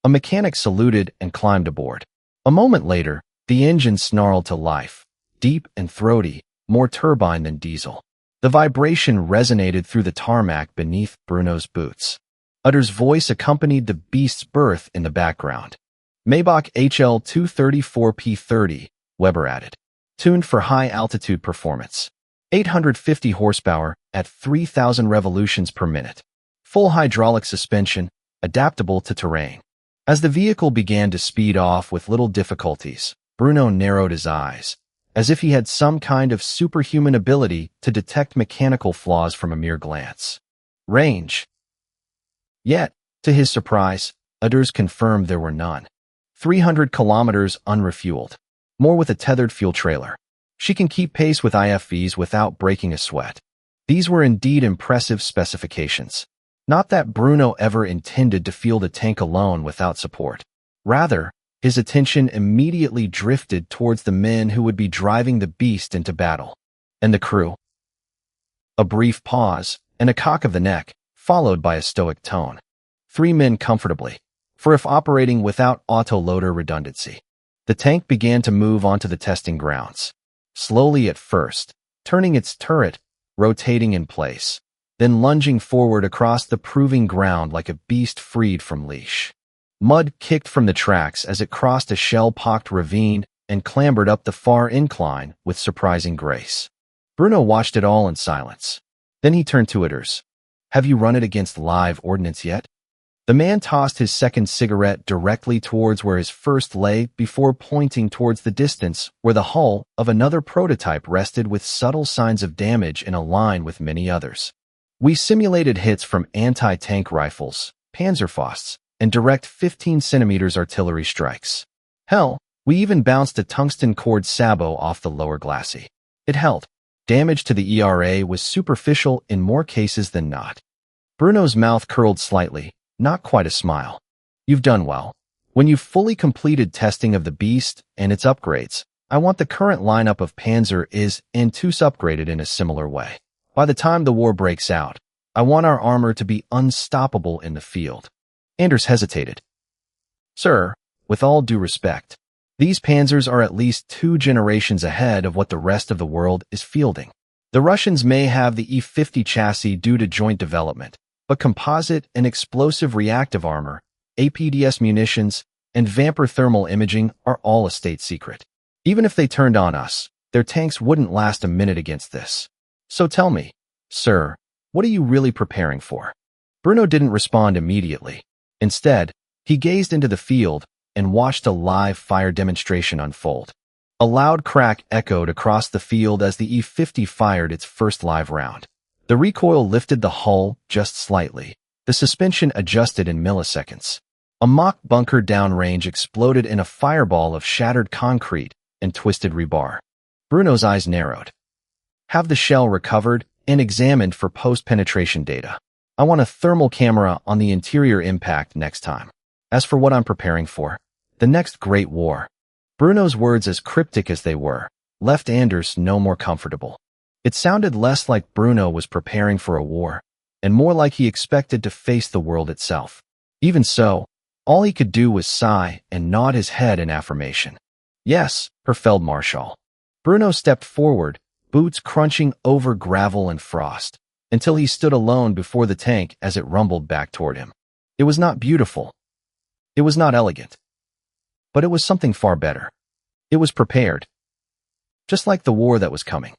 A mechanic saluted and climbed aboard. A moment later, the engine snarled to life, deep and throaty, more turbine than diesel. The vibration resonated through the tarmac beneath Bruno's boots. Udders' voice accompanied the beast's birth in the background. Maybach HL234P30, Weber added. Tuned for high-altitude performance. 850 horsepower at 3,000 revolutions per minute. Full hydraulic suspension, adaptable to terrain. As the vehicle began to speed off with little difficulties, Bruno narrowed his eyes, as if he had some kind of superhuman ability to detect mechanical flaws from a mere glance. Range. Yet, to his surprise, Udders confirmed there were none. 300 kilometers unrefueled. More with a tethered fuel trailer. She can keep pace with IFVs without breaking a sweat. These were indeed impressive specifications. Not that Bruno ever intended to field a tank alone without support. Rather, His attention immediately drifted towards the men who would be driving the beast into battle. And the crew? A brief pause, and a cock of the neck, followed by a stoic tone. 3 men comfortably, for if operating without autoloader redundancy. The tank began to move onto the testing grounds. Slowly at first, turning its turret, rotating in place, then lunging forward across the proving ground like a beast freed from leash. Mud kicked from the tracks as it crossed a shell-pocked ravine and clambered up the far incline with surprising grace. Bruno watched it all in silence. Then he turned to Itters. "Have you run it against live ordnance yet?" The man tossed his second cigarette directly towards where his first lay before pointing towards the distance where the hull of another prototype rested with subtle signs of damage in a line with many others. "We simulated hits from anti-tank rifles, Panzerfausts, and direct 15 centimeters artillery strikes. Hell, we even bounced a tungsten cord sabot off the lower glacis. It held. Damage to the ERA was superficial in more cases than not." Bruno's mouth curled slightly, not quite a smile. "You've done well. When you've fully completed testing of the beast and its upgrades, I want the current lineup of Panzer is and TUS upgraded in a similar way. By the time the war breaks out, I want our armor to be unstoppable in the field." Anders hesitated. "Sir, with all due respect, these Panzers are at least 2 generations ahead of what the rest of the world is fielding. The Russians may have the E-50 chassis due to joint development, but composite and explosive reactive armor, APDS munitions, and Vampir thermal imaging are all a state secret. Even if they turned on us, their tanks wouldn't last a minute against this. So tell me, sir, what are you really preparing for?" Bruno didn't respond immediately. Instead, he gazed into the field and watched a live fire demonstration unfold. A loud crack echoed across the field as the E-50 fired its first live round. The recoil lifted the hull just slightly. The suspension adjusted in milliseconds. A mock bunker downrange exploded in a fireball of shattered concrete and twisted rebar. Bruno's eyes narrowed. "Have the shell recovered and examined for post-penetration data. I want a thermal camera on the interior impact next time. As for what I'm preparing for, the next great war." Bruno's words, as cryptic as they were, left Anders no more comfortable. It sounded less like Bruno was preparing for a war, and more like he expected to face the world itself. Even so, all he could do was sigh and nod his head in affirmation. "Yes, Herr Feldmarschall." Bruno stepped forward, boots crunching over gravel and frost, until he stood alone before the tank as it rumbled back toward him. It was not beautiful. It was not elegant. But it was something far better. It was prepared. Just like the war that was coming.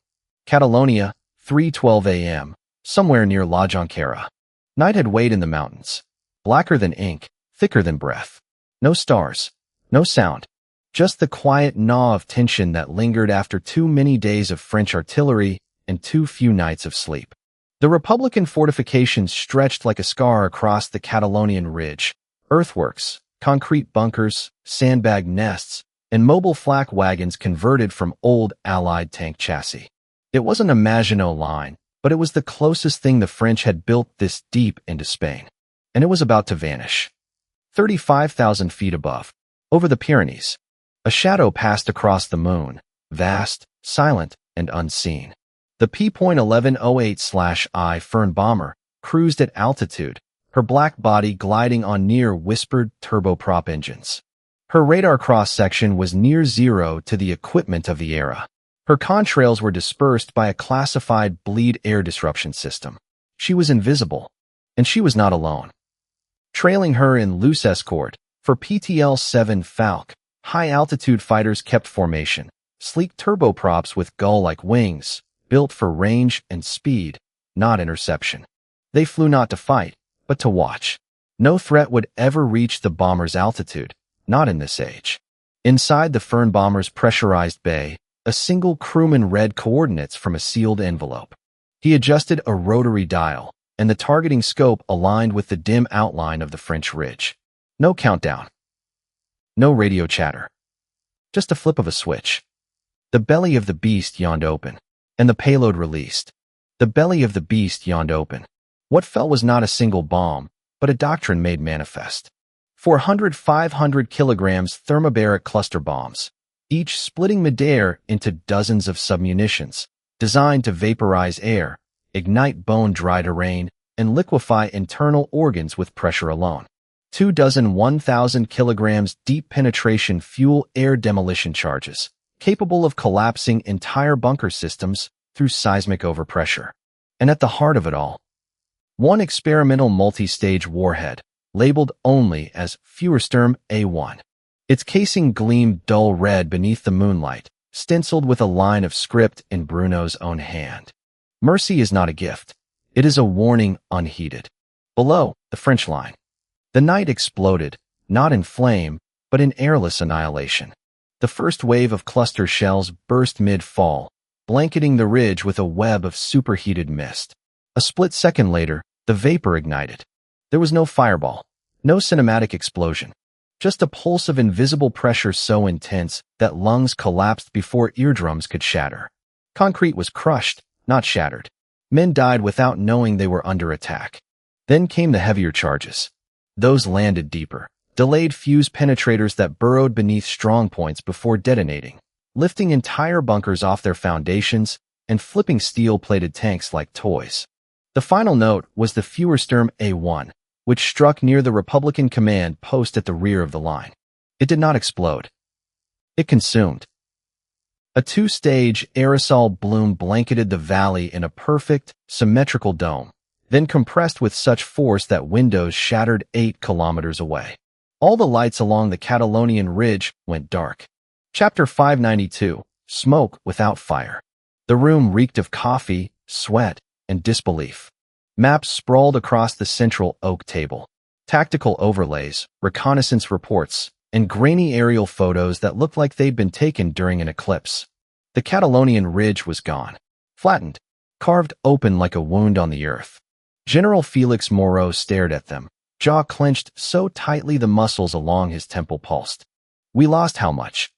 Catalonia, 3:12 a.m., somewhere near La Jonquera. Night had weighed in the mountains. Blacker than ink, thicker than breath. No stars. No sound. Just the quiet gnaw of tension that lingered after too many days of French artillery and too few nights of sleep. The Republican fortifications stretched like a scar across the Catalonian ridge. Earthworks, concrete bunkers, sandbag nests, and mobile flak wagons converted from old Allied tank chassis. It wasn't a Maginot Line, but it was the closest thing the French had built this deep into Spain. And it was about to vanish. 35,000 feet above, over the Pyrenees, a shadow passed across the moon, vast, silent, and unseen. The P.1108/I Fern bomber cruised at altitude, her black body gliding on near whispered turboprop engines. Her radar cross-section was near zero to the equipment of the era. Her contrails were dispersed by a classified bleed air disruption system. She was invisible, and she was not alone. Trailing her in loose escort, for PTL-7 Falk, high-altitude fighters kept formation, sleek turboprops with gull-like wings, built for range and speed, not interception. They flew not to fight, but to watch. No threat would ever reach the bomber's altitude, not in this age. Inside the Fern bomber's pressurized bay, a single crewman read coordinates from a sealed envelope. He adjusted a rotary dial, and the targeting scope aligned with the dim outline of the French ridge. No countdown. No radio chatter. Just a flip of a switch. The belly of the beast yawned open, and the payload released. The belly of the beast yawned open. What fell was not a single bomb, but a doctrine made manifest. 400-500 kilograms thermobaric cluster bombs, each splitting midair into dozens of submunitions, designed to vaporize air, ignite bone-dry terrain, and liquefy internal organs with pressure alone. 24 1,000 kilograms deep penetration fuel air demolition charges, capable of collapsing entire bunker systems through seismic overpressure. And at the heart of it all, one experimental multi-stage warhead, labeled only as Feuersturm A1. Its casing gleamed dull red beneath the moonlight, stenciled with a line of script in Bruno's own hand. Mercy is not a gift. It is a warning unheeded. Below, the French line. The night exploded, not in flame, but in airless annihilation. The first wave of cluster shells burst mid-fall, blanketing the ridge with a web of superheated mist. A split second later, the vapor ignited. There was no fireball, no cinematic explosion, just a pulse of invisible pressure so intense that lungs collapsed before eardrums could shatter. Concrete was crushed, not shattered. Men died without knowing they were under attack. Then came the heavier charges. Those landed deeper, delayed fuse penetrators that burrowed beneath strongpoints before detonating, lifting entire bunkers off their foundations and flipping steel-plated tanks like toys. The final note was the Feuersturm A1, which struck near the Republican command post at the rear of the line. It did not explode. It consumed. A two-stage aerosol bloom blanketed the valley in a perfect, symmetrical dome, then compressed with such force that windows shattered 8 kilometers away. All the lights along the Catalonian ridge went dark. Chapter 592, Smoke Without Fire. The room reeked of coffee, sweat, and disbelief. Maps sprawled across the central oak table. Tactical overlays, reconnaissance reports, and grainy aerial photos that looked like they'd been taken during an eclipse. The Catalonian ridge was gone. Flattened. Carved open like a wound on the earth. General Felix Moreau stared at them, jaw clenched so tightly the muscles along his temple pulsed. We lost how much?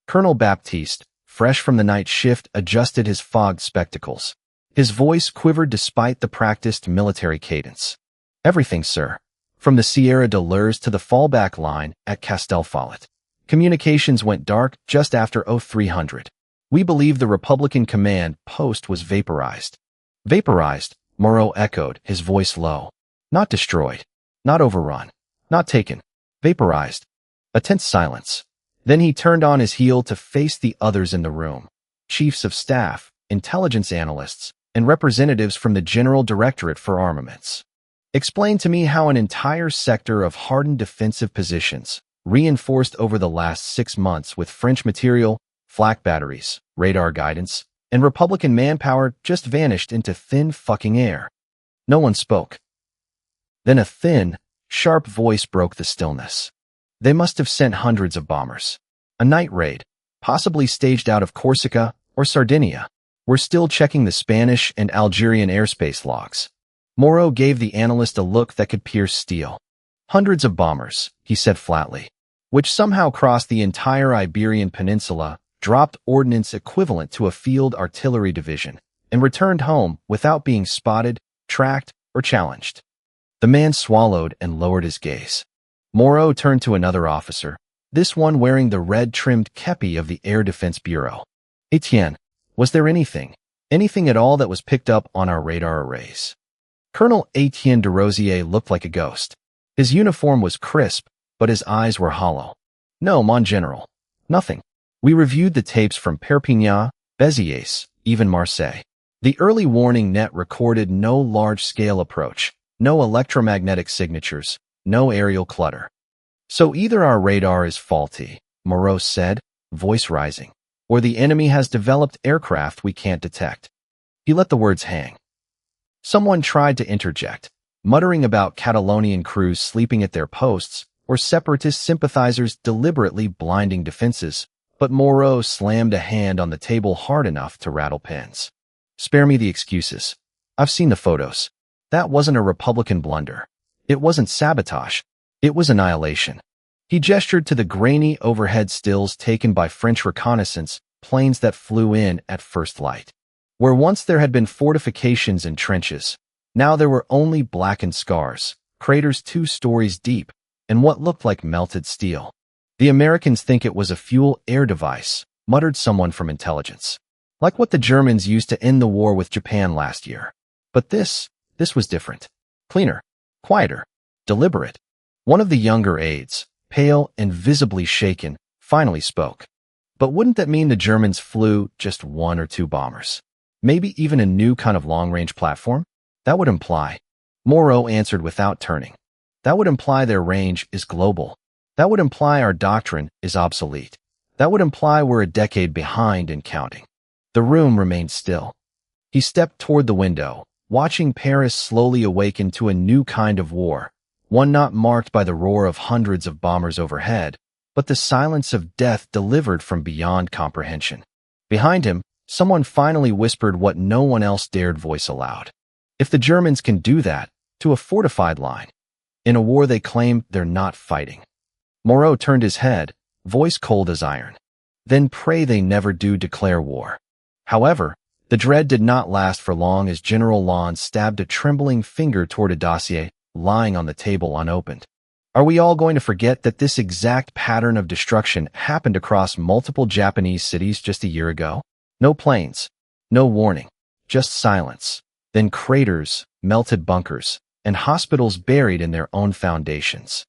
Colonel Baptiste, fresh from the night shift, adjusted his fogged spectacles. His voice quivered despite the practiced military cadence. Everything, sir. From the Sierra de Lourdes to the fallback line at Castelfollet. Communications went dark just after 0300. We believe the Republican command post was vaporized. Vaporized, Moreau echoed, his voice low. Not destroyed. Not overrun. Not taken. Vaporized. A tense silence. Then he turned on his heel to face the others in the room. Chiefs of staff, intelligence analysts, and representatives from the General Directorate for Armaments. Explain to me how an entire sector of hardened defensive positions, reinforced over the last 6 months with French material, flak batteries, radar guidance, and Republican manpower, just vanished into thin fucking air. No one spoke. Then a thin, sharp voice broke the stillness. They must have sent hundreds of bombers. A night raid, possibly staged out of Corsica or Sardinia. We're still checking the Spanish and Algerian airspace logs. Moreau gave the analyst a look that could pierce steel. Hundreds of bombers, he said flatly, which somehow crossed the entire Iberian Peninsula, dropped ordnance equivalent to a field artillery division, and returned home without being spotted, tracked, or challenged. The man swallowed and lowered his gaze. Moreau turned to another officer, this one wearing the red-trimmed kepi of the Air Defense Bureau. Etienne, was there anything at all that was picked up on our radar arrays? Colonel Etienne de Rosier looked like a ghost. His uniform was crisp, but his eyes were hollow. No, mon general. Nothing. We reviewed the tapes from Perpignan, Béziers, even Marseille. The early warning net recorded no large-scale approach, no electromagnetic signatures, no aerial clutter. So either our radar is faulty, Moreau said, voice rising, or the enemy has developed aircraft we can't detect. He let the words hang. Someone tried to interject, muttering about Catalonian crews sleeping at their posts or separatist sympathizers deliberately blinding defenses, but Moreau slammed a hand on the table hard enough to rattle pins. Spare me the excuses. I've seen the photos. That wasn't a Republican blunder. It wasn't sabotage. It was annihilation. He gestured to the grainy overhead stills taken by French reconnaissance planes that flew in at first light. Where once there had been fortifications and trenches, now there were only blackened scars, craters 2 stories deep, and what looked like melted steel. The Americans think it was a fuel-air device, muttered someone from intelligence. Like what the Germans used to end the war with Japan last year. But this was different. Cleaner, quieter, deliberate. One of the younger aides, pale and visibly shaken, finally spoke. But wouldn't that mean the Germans flew just 1 or 2 bombers? Maybe even a new kind of long-range platform? That would imply. Moreau answered without turning. That would imply their range is global. That would imply our doctrine is obsolete. That would imply we're a decade behind and counting. The room remained still. He stepped toward the window, watching Paris slowly awaken to a new kind of war, one not marked by the roar of hundreds of bombers overhead, but the silence of death delivered from beyond comprehension. Behind him, someone finally whispered what no one else dared voice aloud. If the Germans can do that, to a fortified line, in a war they claim they're not fighting. Moreau turned his head, voice cold as iron. Then pray they never do declare war. However, the dread did not last for long as General Lon stabbed a trembling finger toward a dossier lying on the table unopened. Are we all going to forget that this exact pattern of destruction happened across multiple Japanese cities just a year ago? No planes, no warning, just silence. Then craters, melted bunkers, and hospitals buried in their own foundations.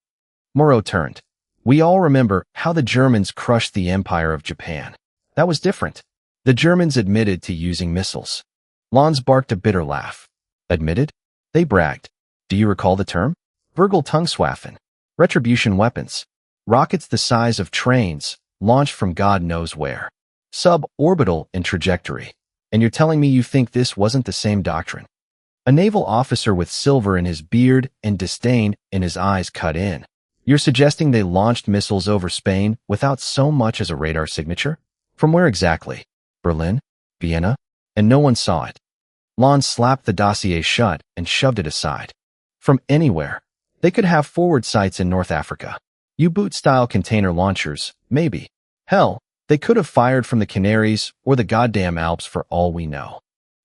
Moreau turned. We all remember how the Germans crushed the Empire of Japan. That was different. The Germans admitted to using missiles. Lons barked a bitter laugh. Admitted? They bragged. Do you recall the term? Vergeltungswaffen. Retribution weapons. Rockets the size of trains, launched from God knows where. Suborbital in trajectory. And you're telling me you think this wasn't the same doctrine? A naval officer with silver in his beard and disdain in his eyes cut in. You're suggesting they launched missiles over Spain without so much as a radar signature? From where exactly? Berlin? Vienna? And no one saw it. Lon slapped the dossier shut and shoved it aside. From anywhere. They could have forward sights in North Africa. U-boot-style container launchers, maybe. Hell, they could have fired from the Canaries or the goddamn Alps for all we know.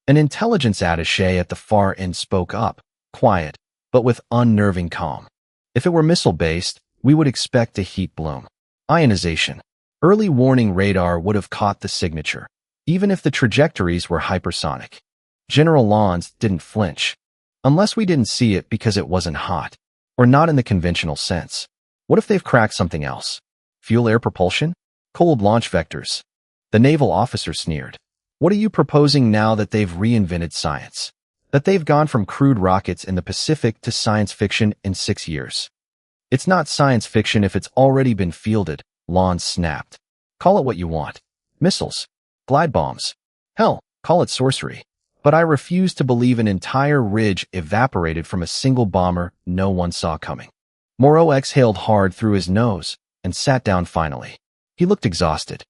An intelligence attaché at the far end spoke up, quiet, but with unnerving calm. If it were missile-based, we would expect a heat bloom. Ionization. Early warning radar would have caught the signature, even if the trajectories were hypersonic. General Lons didn't flinch. Unless we didn't see it because it wasn't hot, or not in the conventional sense. What if they've cracked something else? Fuel-air propulsion? Cold launch vectors? The naval officer sneered. What are you proposing now that they've reinvented science? That they've gone from crude rockets in the Pacific to science fiction in 6 years? It's not science fiction if it's already been fielded, Lon snapped. Call it what you want. Missiles. Glide bombs. Hell, call it sorcery. But I refuse to believe an entire ridge evaporated from a single bomber no one saw coming. Moreau exhaled hard through his nose and sat down finally. He looked exhausted.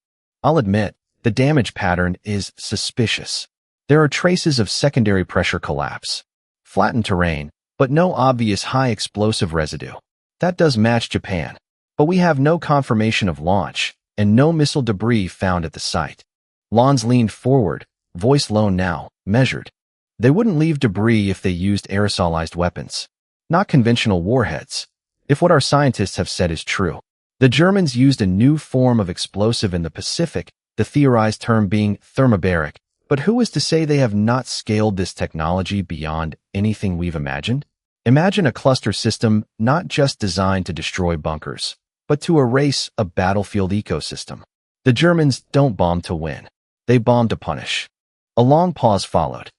I'll admit, the damage pattern is suspicious. There are traces of secondary pressure collapse. Flattened terrain, but no obvious high explosive residue. That does match Japan. But we have no confirmation of launch, and no missile debris found at the site. Lons leaned forward, voice low now, measured. They wouldn't leave debris if they used aerosolized weapons. Not conventional warheads. If what our scientists have said is true. The Germans used a new form of explosive in the Pacific, the theorized term being thermobaric. But who is to say they have not scaled this technology beyond anything we've imagined? Imagine a cluster system not just designed to destroy bunkers, but to erase a battlefield ecosystem. The Germans don't bomb to win. They bomb to punish. A long pause followed.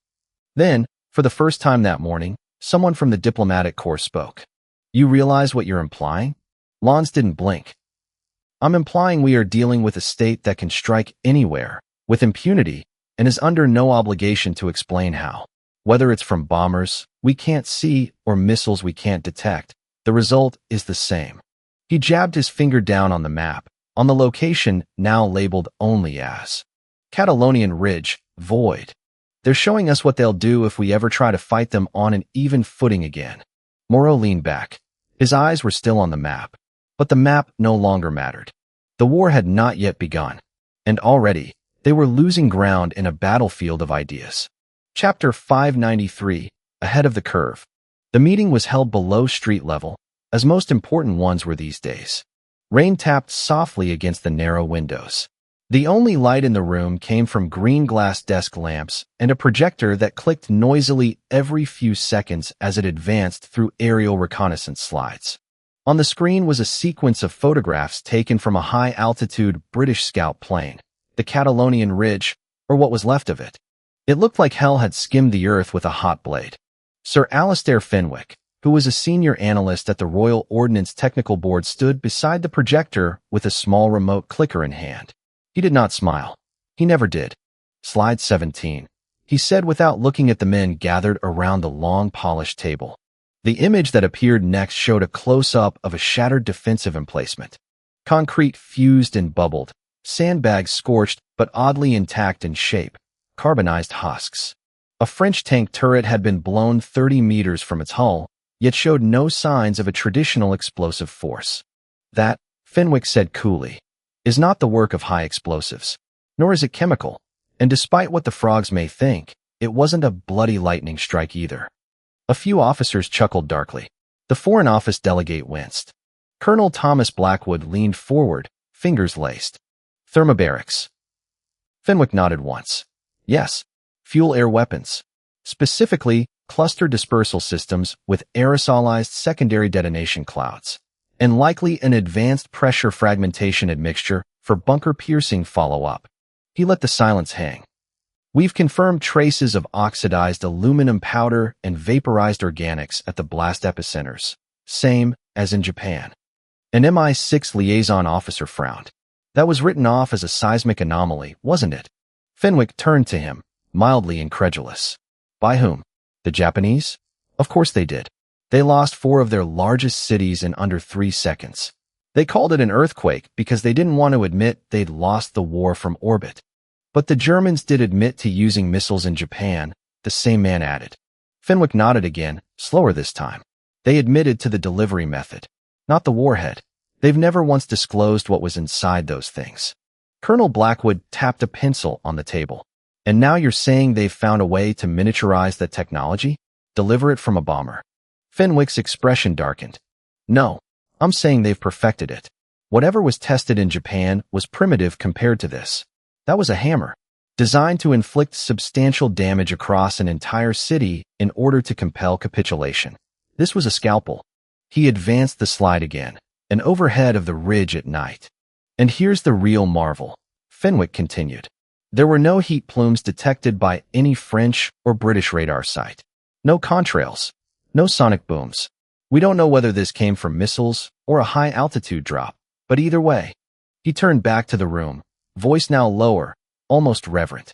Then, for the first time that morning, someone from the diplomatic corps spoke. You realize what you're implying? Lons didn't blink. I'm implying we are dealing with a state that can strike anywhere, with impunity, and is under no obligation to explain how. Whether it's from bombers we can't see or missiles we can't detect, the result is the same. He jabbed his finger down on the map, on the location now labeled only as Catalonian Ridge, void. They're showing us what they'll do if we ever try to fight them on an even footing again. Moreau leaned back. His eyes were still on the map, but the map no longer mattered. The war had not yet begun, and already, they were losing ground in a battlefield of ideas. Chapter 593, Ahead of the Curve. The meeting was held below street level, as most important ones were these days. Rain tapped softly against the narrow windows. The only light in the room came from green glass desk lamps and a projector that clicked noisily every few seconds as it advanced through aerial reconnaissance slides. On the screen was a sequence of photographs taken from a high-altitude British scout plane, the Catalonian Ridge, or what was left of it. It looked like hell had skimmed the earth with a hot blade. Sir Alastair Fenwick, who was a senior analyst at the Royal Ordnance Technical Board, stood beside the projector with a small remote clicker in hand. He did not smile. He never did. Slide 17, he said without looking at the men gathered around the long polished table. The image that appeared next showed a close-up of a shattered defensive emplacement. Concrete fused and bubbled, sandbags scorched but oddly intact in shape, carbonized husks. A French tank turret had been blown 30 meters from its hull, yet showed no signs of a traditional explosive force. That, Fenwick said coolly, is not the work of high explosives, nor is it chemical, and despite what the frogs may think, it wasn't a bloody lightning strike either. A few officers chuckled darkly. The Foreign Office delegate winced. Colonel Thomas Blackwood leaned forward, fingers laced. Thermobarics. Fenwick nodded once. Yes, fuel-air weapons. Specifically, cluster dispersal systems with aerosolized secondary detonation clouds, and likely an advanced pressure fragmentation admixture for bunker-piercing follow-up. He let the silence hang. We've confirmed traces of oxidized aluminum powder and vaporized organics at the blast epicenters, same as in Japan. An MI6 liaison officer frowned. That was written off as a seismic anomaly, wasn't it? Fenwick turned to him, mildly incredulous. By whom? The Japanese? Of course they did. They lost 4 of their largest cities in under 3 seconds. They called it an earthquake because they didn't want to admit they'd lost the war from orbit. But the Germans did admit to using missiles in Japan, the same man added. Fenwick nodded again, slower this time. They admitted to the delivery method, not the warhead. They've never once disclosed what was inside those things. Colonel Blackwood tapped a pencil on the table. And now you're saying they've found a way to miniaturize that technology? Deliver it from a bomber. Fenwick's expression darkened. No, I'm saying they've perfected it. Whatever was tested in Japan was primitive compared to this. That was a hammer, designed to inflict substantial damage across an entire city in order to compel capitulation. This was a scalpel. He advanced the slide again, an overhead of the ridge at night. And here's the real marvel, Fenwick continued. There were no heat plumes detected by any French or British radar site. No contrails. No sonic booms. We don't know whether this came from missiles or a high-altitude drop, but either way. He turned back to the room, voice now lower, almost reverent.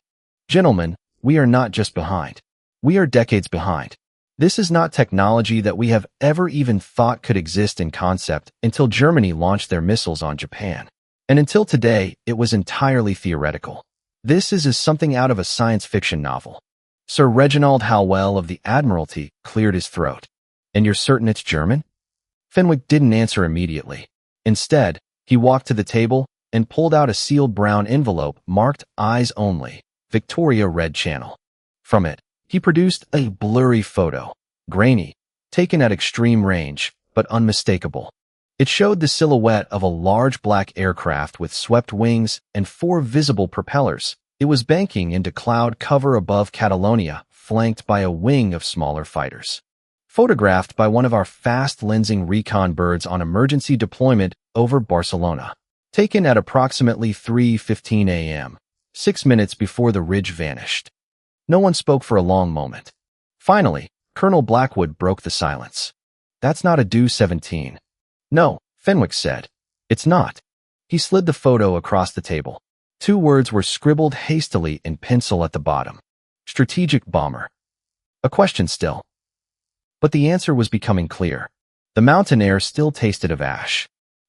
Gentlemen, we are not just behind. We are decades behind. This is not technology that we have ever even thought could exist in concept until Germany launched their missiles on Japan. And until today, it was entirely theoretical. This is something out of a science fiction novel. Sir Reginald Howell of the Admiralty cleared his throat. And you're certain it's German? Fenwick didn't answer immediately. Instead, he walked to the table and pulled out a sealed brown envelope marked Eyes Only, Victoria Red Channel. From it, he produced a blurry photo, grainy, taken at extreme range, but unmistakable. It showed the silhouette of a large black aircraft with swept wings and 4 visible propellers. It was banking into cloud cover above Catalonia, flanked by a wing of smaller fighters. Photographed by one of our fast-lensing recon birds on emergency deployment over Barcelona. Taken at approximately 3:15 a.m., 6 minutes before the ridge vanished. No one spoke for a long moment. Finally, Colonel Blackwood broke the silence. That's not a Do-17. No, Fenwick said. It's not. He slid the photo across the table. 2 words were scribbled hastily in pencil at the bottom. Strategic bomber. A question still. But the answer was becoming clear. The mountain air still tasted of ash.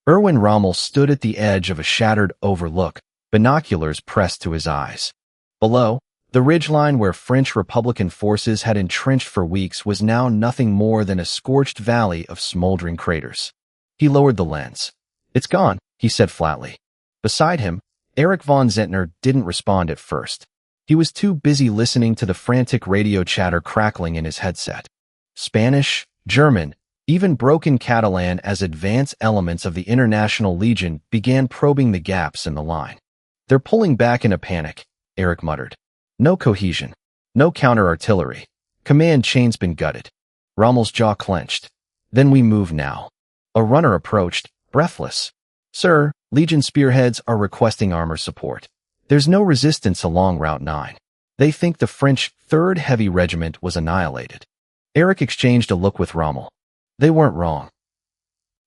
Erwin Rommel stood at the edge of a shattered overlook, binoculars pressed to his eyes. Below, the ridgeline where French Republican forces had entrenched for weeks was now nothing more than a scorched valley of smoldering craters. He lowered the lens. It's gone, he said flatly. Beside him, Bruno von Zehntner didn't respond at first. He was too busy listening to the frantic radio chatter crackling in his headset. Spanish, German, Even broken Catalan as advance elements of the International Legion began probing the gaps in the line. They're pulling back in a panic, Eric muttered. No cohesion. No counter-artillery. Command chain's been gutted. Rommel's jaw clenched. Then we move now. A runner approached, breathless. Sir, Legion spearheads are requesting armor support. There's no resistance along Route 9. They think the French 3rd Heavy Regiment was annihilated. Eric exchanged a look with Rommel. They weren't wrong.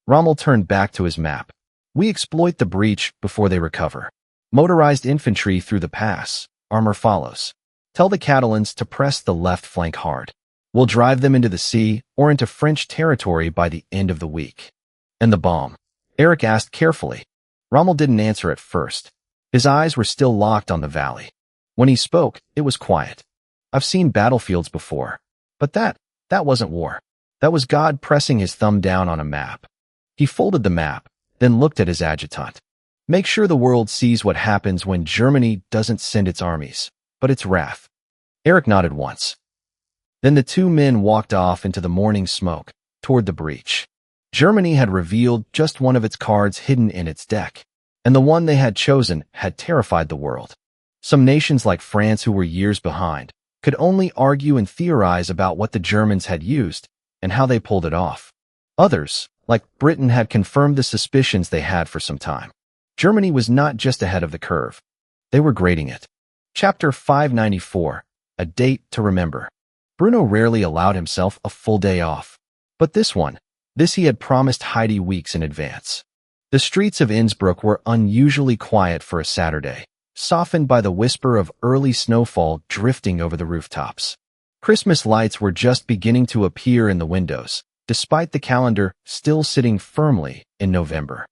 Rommel turned back to his map. We exploit the breach before they recover. Motorized infantry through the pass. Armor follows. Tell the Catalans to press the left flank hard. We'll drive them into the sea or into French territory by the end of the week. And the bomb? Eric asked carefully. Rommel didn't answer at first. His eyes were still locked on the valley. When he spoke, it was quiet. I've seen battlefields before. But that wasn't war. That was God pressing his thumb down on a map. He folded the map, then looked at his adjutant. Make sure the world sees what happens when Germany doesn't send its armies, but its wrath. Eric nodded once. Then the two men walked off into the morning smoke, toward the breach. Germany had revealed just one of its cards hidden in its deck, and the one they had chosen had terrified the world. Some nations like France, who were years behind, could only argue and theorize about what the Germans had used and how they pulled it off. Others, like Britain, had confirmed the suspicions they had for some time. Germany was not just ahead of the curve. They were grading it. Chapter 594, A Date to Remember. Bruno rarely allowed himself a full day off. But this he had promised Heidi weeks in advance. The streets of Innsbruck were unusually quiet for a Saturday, softened by the whisper of early snowfall drifting over the rooftops. Christmas lights were just beginning to appear in the windows, despite the calendar still sitting firmly in November.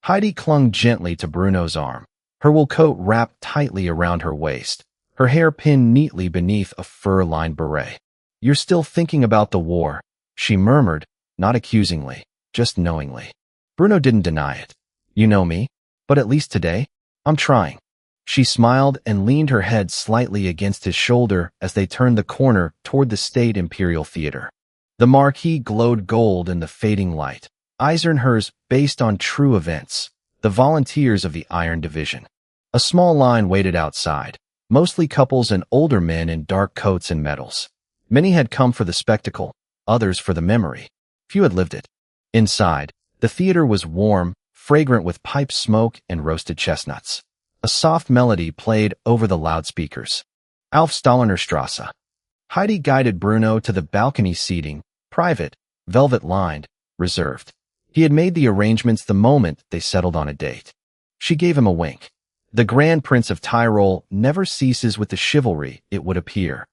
Heidi clung gently to Bruno's arm, her wool coat wrapped tightly around her waist, her hair pinned neatly beneath a fur-lined beret. You're still thinking about the war, she murmured, not accusingly, just knowingly. Bruno didn't deny it. You know me, but at least today, I'm trying. She smiled and leaned her head slightly against his shoulder as they turned the corner toward the State Imperial Theater. The marquee glowed gold in the fading light, Eisenhower's based on true events, the volunteers of the Iron Division. A small line waited outside, mostly couples and older men in dark coats and medals. Many had come for the spectacle, others for the memory. Few had lived it. Inside, the theater was warm, fragrant with pipe smoke and roasted chestnuts. A soft melody played over the loudspeakers. Auf Stahlener Strasse. Heidi guided Bruno to the balcony seating, private, velvet-lined, reserved. He had made the arrangements the moment they settled on a date. She gave him a wink. The Grand Prince of Tyrol never ceases with the chivalry, it would appear.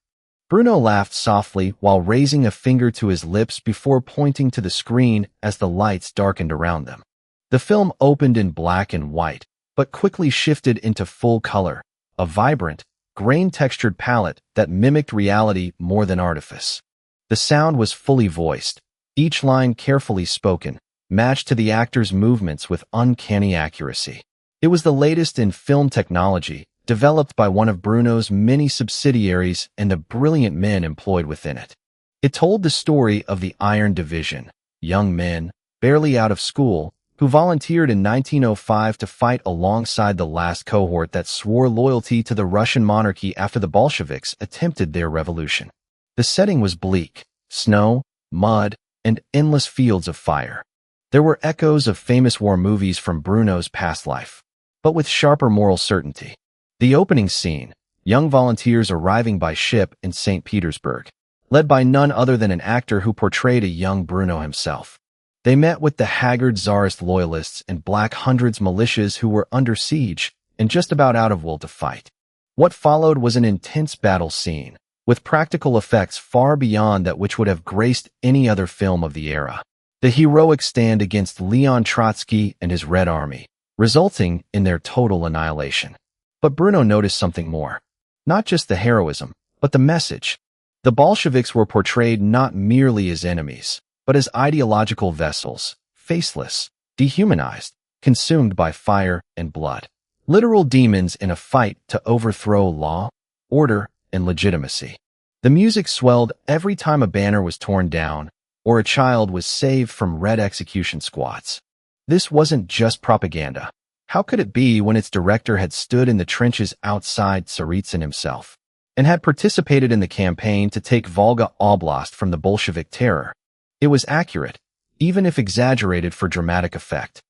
Bruno laughed softly while raising a finger to his lips before pointing to the screen as the lights darkened around them. The film opened in black and white, but quickly shifted into full color, a vibrant, grain-textured palette that mimicked reality more than artifice. The sound was fully voiced, each line carefully spoken, matched to the actor's movements with uncanny accuracy. It was the latest in film technology, developed by one of Bruno's many subsidiaries and the brilliant men employed within it. It told the story of the Iron Division, young men, barely out of school, who volunteered in 1905 to fight alongside the last cohort that swore loyalty to the Russian monarchy after the Bolsheviks attempted their revolution. The setting was bleak, snow, mud, and endless fields of fire. There were echoes of famous war movies from Bruno's past life, but with sharper moral certainty. The opening scene, young volunteers arriving by ship in St. Petersburg, led by none other than an actor who portrayed a young Bruno himself. They met with the haggard Tsarist loyalists and Black Hundreds militias who were under siege and just about out of will to fight. What followed was an intense battle scene, with practical effects far beyond that which would have graced any other film of the era. The heroic stand against Leon Trotsky and his Red Army, resulting in their total annihilation. But Bruno noticed something more. Not just the heroism, but the message. The Bolsheviks were portrayed not merely as enemies, but as ideological vessels, faceless, dehumanized, consumed by fire and blood. Literal demons in a fight to overthrow law, order, and legitimacy. The music swelled every time a banner was torn down, or a child was saved from red execution squads. This wasn't just propaganda. How could it be when its director had stood in the trenches outside Tsaritsyn himself and had participated in the campaign to take Volga Oblast from the Bolshevik terror? It was accurate, even if exaggerated for dramatic effect.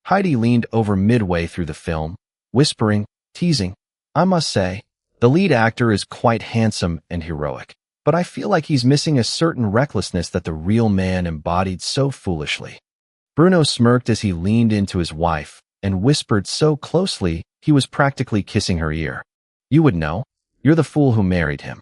Heidi leaned over midway through the film, whispering, teasing, "I must say, the lead actor is quite handsome and heroic, but I feel like he's missing a certain recklessness that the real man embodied so foolishly." Bruno smirked as he leaned into his wife and whispered so closely he was practically kissing her ear. "You would know. You're the fool who married him."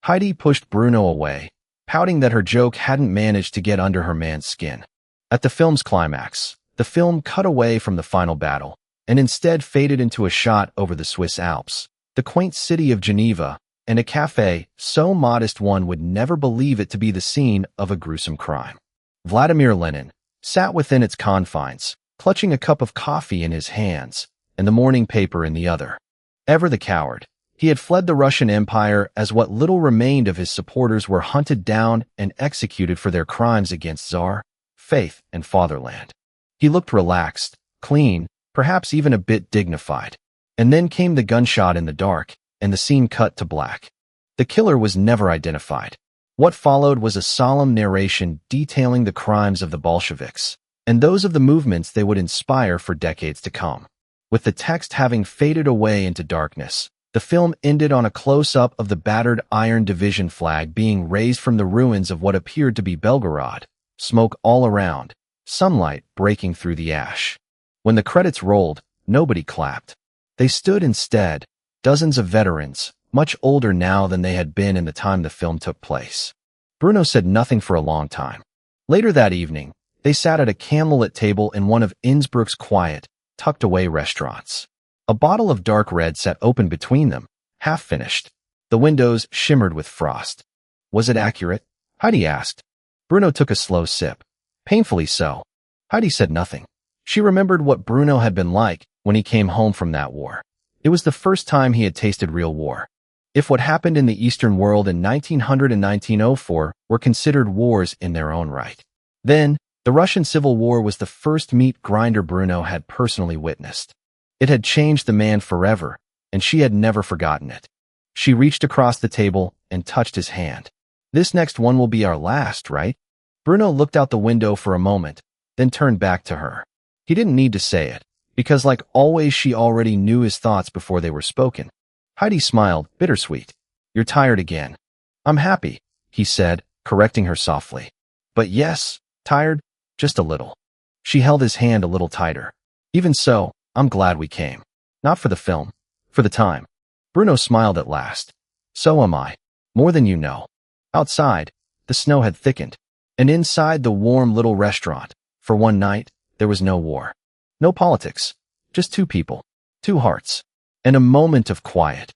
Heidi pushed Bruno away, pouting that her joke hadn't managed to get under her man's skin. At the film's climax, the film cut away from the final battle and instead faded into a shot over the Swiss Alps, the quaint city of Geneva, and a cafe so modest one would never believe it to be the scene of a gruesome crime. Vladimir Lenin sat within its confines, clutching a cup of coffee in his hands and the morning paper in the other. Ever the coward, he had fled the Russian Empire as what little remained of his supporters were hunted down and executed for their crimes against Tsar, faith, and fatherland. He looked relaxed, clean, perhaps even a bit dignified. And then came the gunshot in the dark, and the scene cut to black. The killer was never identified. What followed was a solemn narration detailing the crimes of the Bolsheviks, and those of the movements they would inspire for decades to come. With the text having faded away into darkness, the film ended on a close-up of the battered Iron Division flag being raised from the ruins of what appeared to be Belgorod, smoke all around, sunlight breaking through the ash. When the credits rolled, nobody clapped. They stood instead, dozens of veterans, much older now than they had been in the time the film took place. Bruno said nothing for a long time. Later that evening, they sat at a candlelit table in one of Innsbruck's quiet, tucked-away restaurants. A bottle of dark red sat open between them, half-finished. The windows shimmered with frost. Was it accurate? Heidi asked. Bruno took a slow sip. Painfully so. Heidi said nothing. She remembered what Bruno had been like when he came home from that war. It was the first time he had tasted real war. If what happened in the Eastern world in 1900 and 1904 were considered wars in their own right, then the Russian Civil War was the first meat grinder Bruno had personally witnessed. It had changed the man forever, and she had never forgotten it. She reached across the table and touched his hand. "This next one will be our last, right?" Bruno looked out the window for a moment, then turned back to her. He didn't need to say it, because like always she already knew his thoughts before they were spoken. Heidi smiled, bittersweet. "You're tired again." "I'm happy," he said, correcting her softly. "But yes, tired, just a little." She held his hand a little tighter. "Even so, I'm glad we came. Not for the film, for the time." Bruno smiled at last. "So am I. More than you know." Outside, the snow had thickened, and inside the warm little restaurant, for one night, there was no war. No politics, just two people, two hearts, and a moment of quiet,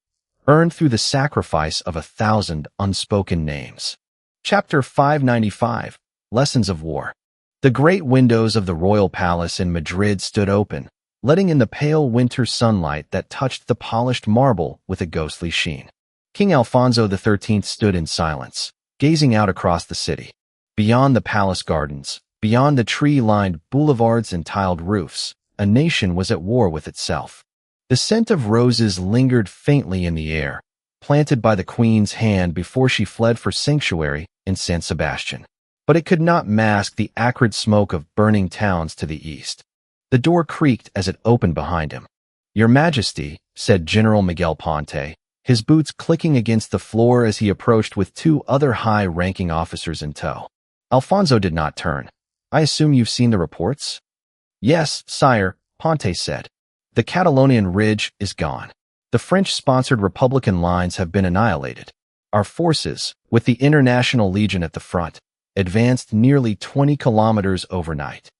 earned through the sacrifice of 1,000 unspoken names. Chapter 595, Lessons of War. The great windows of the royal palace in Madrid stood open, letting in the pale winter sunlight that touched the polished marble with a ghostly sheen. King Alfonso XIII stood in silence, gazing out across the city. Beyond the palace gardens, beyond the tree-lined boulevards and tiled roofs, a nation was at war with itself. The scent of roses lingered faintly in the air, planted by the Queen's hand before she fled for sanctuary in San Sebastian. But it could not mask the acrid smoke of burning towns to the east. The door creaked as it opened behind him. "Your Majesty," said General Miguel Ponte, his boots clicking against the floor as he approached with two other high-ranking officers in tow. Alfonso did not turn. "I assume you've seen the reports?" "Yes, sire," Ponte said. "The Catalonian Ridge is gone. The French-sponsored Republican lines have been annihilated. Our forces, with the International Legion at the front, advanced nearly 20 kilometers overnight."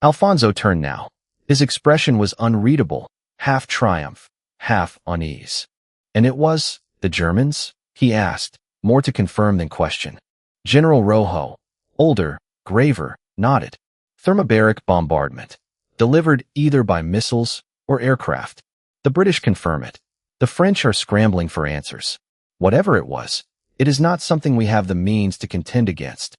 Alfonso turned now. His expression was unreadable, half triumph, half unease. "And it was the Germans?" he asked, more to confirm than question. General Rojo, older, graver, nodded. "Thermobaric bombardment, delivered either by missiles or aircraft. The British confirm it. The French are scrambling for answers. Whatever it was, it is not something we have the means to contend against."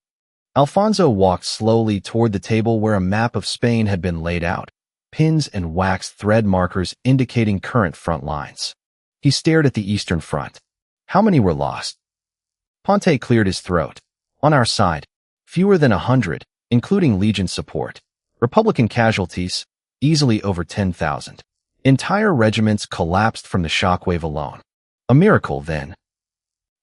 Alfonso walked slowly toward the table where a map of Spain had been laid out, pins and waxed thread markers indicating current front lines. He stared at the eastern front. How many were lost? Ponte cleared his throat. On our side, fewer than 100, including Legion support. Republican casualties, easily over 10,000. Entire regiments collapsed from the shockwave alone. A miracle, then.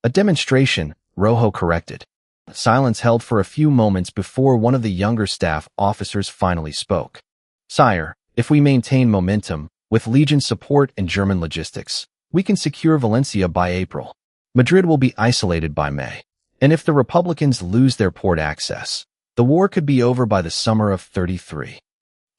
A demonstration, Rojo corrected. Silence held for a few moments before one of the younger staff officers finally spoke. Sire, if we maintain momentum, with Legion support and German logistics, we can secure Valencia by April. Madrid will be isolated by May. And if the Republicans lose their port access, the war could be over by the summer of 33.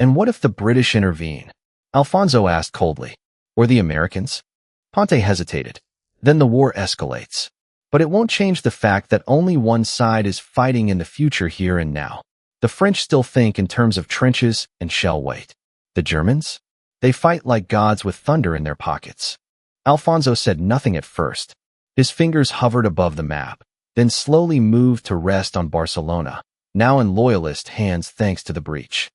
And what if the British intervene? Alfonso asked coldly. Or the Americans? Ponte hesitated. Then the war escalates. But it won't change the fact that only one side is fighting in the future here and now. The French still think in terms of trenches and shell weight. The Germans? They fight like gods with thunder in their pockets. Alfonso said nothing at first. His fingers hovered above the map, then slowly moved to rest on Barcelona, now in loyalist hands thanks to the breach.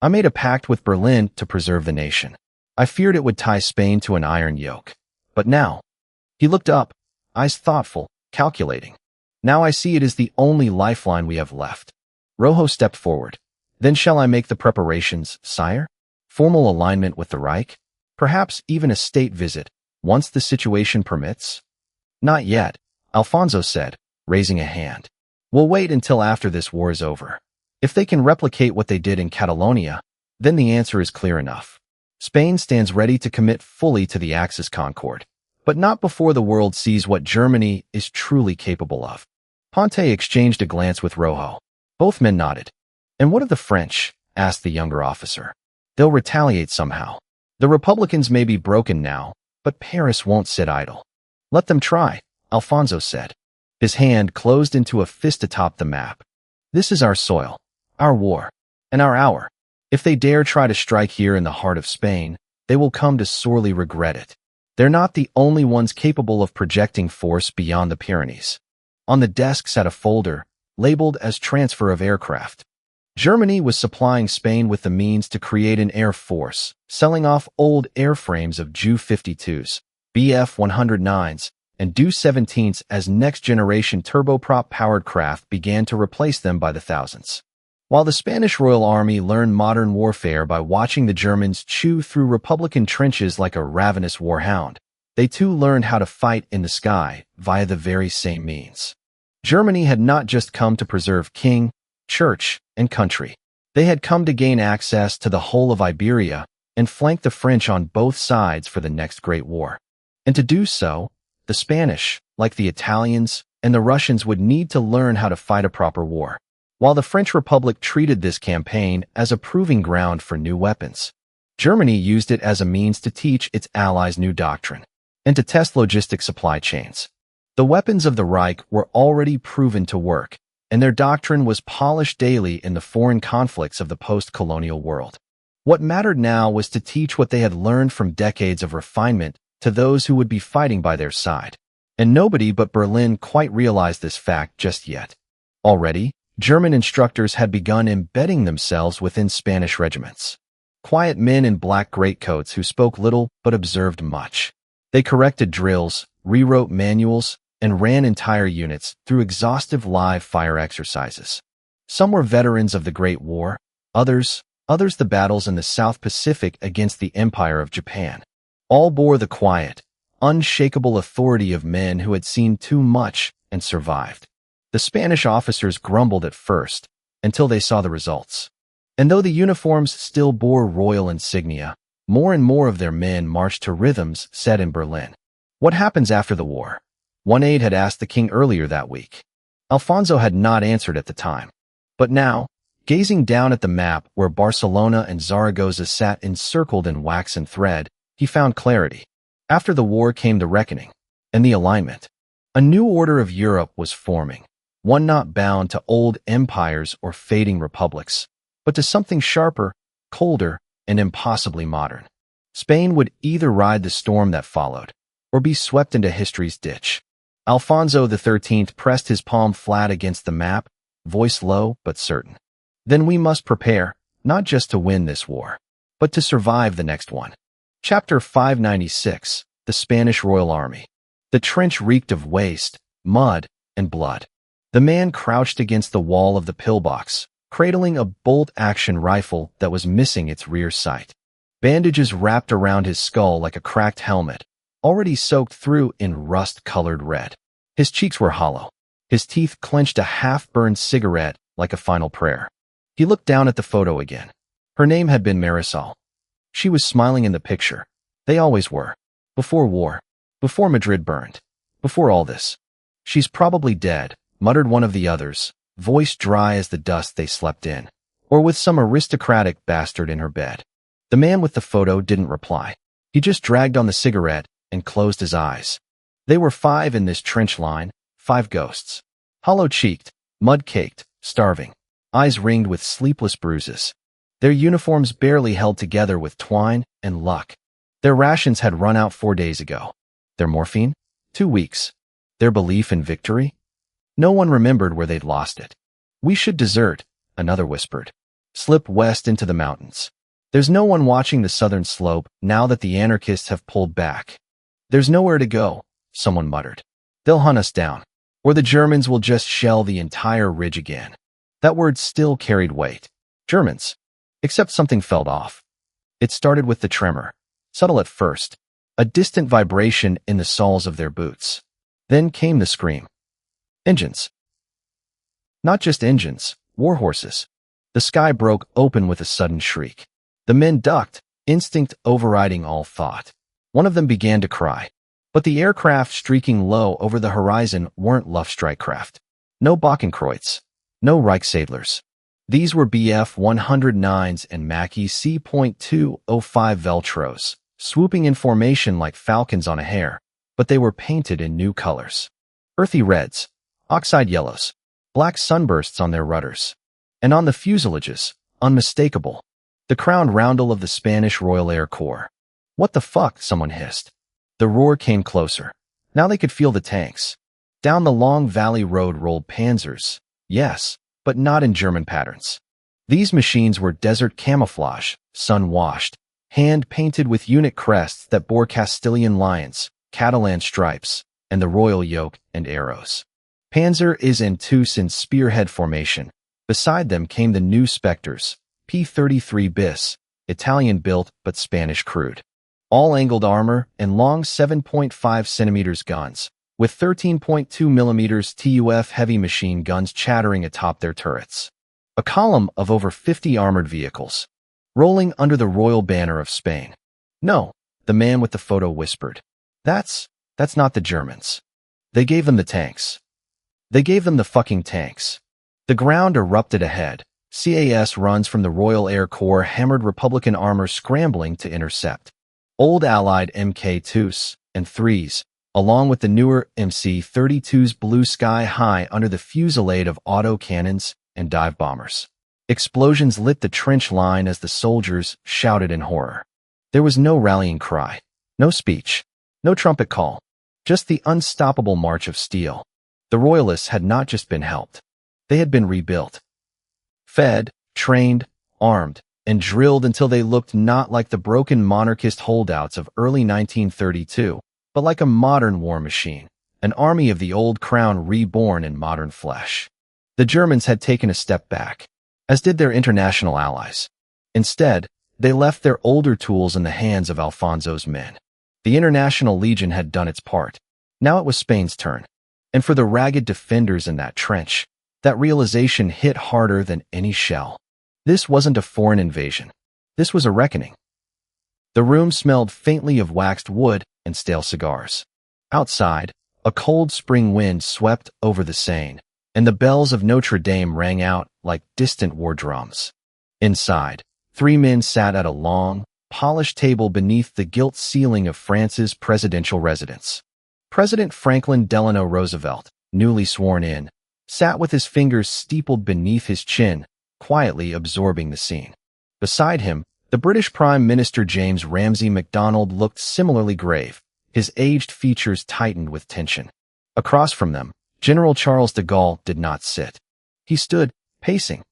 I made a pact with Berlin to preserve the nation. I feared it would tie Spain to an iron yoke. But now, he looked up, eyes thoughtful, calculating. Now I see it is the only lifeline we have left. Rojo stepped forward. Then shall I make the preparations, sire? Formal alignment with the Reich? Perhaps even a state visit, once the situation permits? Not yet, Alfonso said, raising a hand. We'll wait until after this war is over. If they can replicate what they did in Catalonia, then the answer is clear enough. Spain stands ready to commit fully to the Axis Concord, but not before the world sees what Germany is truly capable of. Ponte exchanged a glance with Rojo. Both men nodded. And what of the French? Asked the younger officer. They'll retaliate somehow. The Republicans may be broken now, but Paris won't sit idle. Let them try, Alfonso said. His hand closed into a fist atop the map. This is our soil, our war, and our hour. If they dare try to strike here in the heart of Spain, they will come to sorely regret it. They're not the only ones capable of projecting force beyond the Pyrenees. On the desk sat a folder, labeled as transfer of aircraft. Germany was supplying Spain with the means to create an air force, selling off old airframes of Ju-52s, Bf-109s, and Du-17s as next-generation turboprop-powered craft began to replace them by the thousands. While the Spanish Royal Army learned modern warfare by watching the Germans chew through Republican trenches like a ravenous warhound, they too learned how to fight in the sky via the very same means. Germany had not just come to preserve king, church, and country. They had come to gain access to the whole of Iberia and flank the French on both sides for the next great war. And to do so, the Spanish, like the Italians and the Russians, would need to learn how to fight a proper war. While the French Republic treated this campaign as a proving ground for new weapons, Germany used it as a means to teach its allies new doctrine and to test logistic supply chains. The weapons of the Reich were already proven to work, and their doctrine was polished daily in the foreign conflicts of the post-colonial world. What mattered now was to teach what they had learned from decades of refinement to those who would be fighting by their side. And nobody but Berlin quite realized this fact just yet. Already, German instructors had begun embedding themselves within Spanish regiments. Quiet men in black greatcoats who spoke little but observed much. They corrected drills, rewrote manuals, and ran entire units through exhaustive live fire exercises. Some were veterans of the Great War, others the battles in the South Pacific against the Empire of Japan. All bore the quiet, unshakable authority of men who had seen too much and survived. The Spanish officers grumbled at first, until they saw the results. And though the uniforms still bore royal insignia, more and more of their men marched to rhythms set in Berlin. What happens after the war? One aide had asked the king earlier that week. Alfonso had not answered at the time. But now, gazing down at the map where Barcelona and Zaragoza sat encircled in wax and thread, he found clarity. After the war came the reckoning and the alignment. A new order of Europe was forming, one not bound to old empires or fading republics, but to something sharper, colder, and impossibly modern. Spain would either ride the storm that followed, or be swept into history's ditch. Alfonso XIII pressed his palm flat against the map, voice low but certain. Then we must prepare, not just to win this war, but to survive the next one. Chapter 596, The Spanish Royal Army. The trench reeked of waste, mud, and blood. The man crouched against the wall of the pillbox, cradling a bolt-action rifle that was missing its rear sight. Bandages wrapped around his skull like a cracked helmet, already soaked through in rust-colored red. His cheeks were hollow. His teeth clenched a half-burned cigarette like a final prayer. He looked down at the photo again. Her name had been Marisol. She was smiling in the picture. They always were. Before war. Before Madrid burned. Before all this. She's probably dead, muttered one of the others, voice dry as the dust they slept in, or with some aristocratic bastard in her bed. The man with the photo didn't reply. He just dragged on the cigarette and closed his eyes. They were 5 in this trench line, 5 ghosts. Hollow-cheeked, mud-caked, starving. Eyes ringed with sleepless bruises. Their uniforms barely held together with twine and luck. Their rations had run out 4 days ago. Their morphine? 2 weeks. Their belief in victory? No one remembered where they'd lost it. We should desert, another whispered. Slip west into the mountains. There's no one watching the southern slope now that the anarchists have pulled back. There's nowhere to go, someone muttered. They'll hunt us down. Or the Germans will just shell the entire ridge again. That word still carried weight. Germans. Except something felt off. It started with the tremor. Subtle at first. A distant vibration in the soles of their boots. Then came the scream. Engines. Not just engines, war horses. The sky broke open with a sudden shriek. The men ducked, instinct overriding all thought. One of them began to cry. But the aircraft streaking low over the horizon weren't Luftstreitkräfte craft. No Bockenkreuz. No Reichsadlers. These were Bf 109s and Macchi C.205 Veltros, swooping in formation like falcons on a hare, but they were painted in new colors. Earthy reds, oxide yellows, black sunbursts on their rudders. And on the fuselages, unmistakable, the crowned roundel of the Spanish Royal Air Corps. What the fuck, someone hissed. The roar came closer. Now they could feel the tanks. Down the long valley road rolled panzers. Yes, but not in German patterns. These machines were desert camouflage, sun-washed, hand-painted with unit crests that bore Castilian lions, Catalan stripes, and the royal yoke and arrows. Panzer is in Tucson spearhead formation. Beside them came the new Spectres, P-33 bis, Italian-built but Spanish-crewed. All-angled armor and long 7.5 centimeters guns, with 13.2 millimeters TUF heavy machine guns chattering atop their turrets. A column of over 50 armored vehicles, rolling under the royal banner of Spain. No, the man with the photo whispered. That's not the Germans. They gave them the tanks. They gave them the fucking tanks. The ground erupted ahead. CAS runs from the Royal Air Corps hammered Republican armor scrambling to intercept. Old Allied Mk2s and 3s, along with the newer MC-32s blew sky high under the fusillade of auto cannons and dive bombers. Explosions lit the trench line as the soldiers shouted in horror. There was no rallying cry, no speech, no trumpet call, just the unstoppable march of steel. The Royalists had not just been helped. They had been rebuilt. Fed, trained, armed, and drilled until they looked not like the broken monarchist holdouts of early 1932, but like a modern war machine, an army of the old crown reborn in modern flesh. The Germans had taken a step back, as did their international allies. Instead, they left their older tools in the hands of Alfonso's men. The International Legion had done its part. Now it was Spain's turn. And for the ragged defenders in that trench, that realization hit harder than any shell. This wasn't a foreign invasion. This was a reckoning. The room smelled faintly of waxed wood and stale cigars. Outside, a cold spring wind swept over the Seine, and the bells of Notre Dame rang out like distant war drums. Inside, 3 men sat at a long, polished table beneath the gilt ceiling of France's presidential residence. President Franklin Delano Roosevelt, newly sworn in, sat with his fingers steepled beneath his chin, quietly absorbing the scene. Beside him, the British Prime Minister James Ramsay MacDonald looked similarly grave, his aged features tightened with tension. Across from them, General Charles de Gaulle did not sit. He stood, pacing.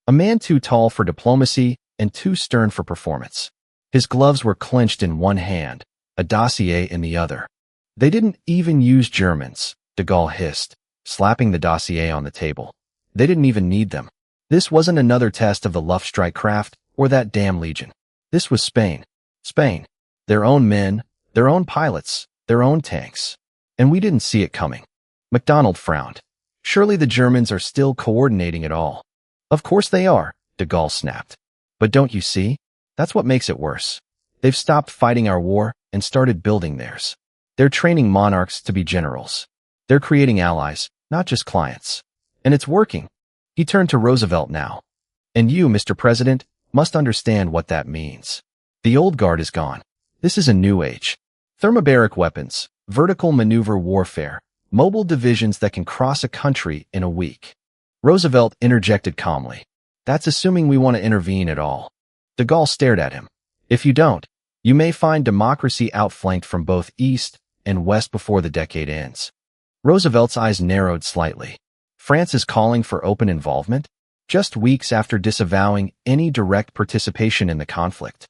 A man too tall for diplomacy and too stern for performance. His gloves were clenched in one hand, a dossier in the other. They didn't even use Germans, de Gaulle hissed, slapping the dossier on the table. They didn't even need them. This wasn't another test of the Luftstreitkräfte or that damn legion. This was Spain. Spain. Their own men, their own pilots, their own tanks. And we didn't see it coming. MacDonald frowned. Surely the Germans are still coordinating it all. Of course they are, de Gaulle snapped. But don't you see? That's what makes it worse. They've stopped fighting our war and started building theirs. They're training monarchs to be generals. They're creating allies, not just clients. And it's working. He turned to Roosevelt now. And you, Mr. President, must understand what that means. The old guard is gone. This is a new age. Thermobaric weapons, vertical maneuver warfare, mobile divisions that can cross a country in a week. Roosevelt interjected calmly. That's assuming we want to intervene at all. De Gaulle stared at him. If you don't, you may find democracy outflanked from both east and west before the decade ends. Roosevelt's eyes narrowed slightly. France is calling for open involvement, just weeks after disavowing any direct participation in the conflict.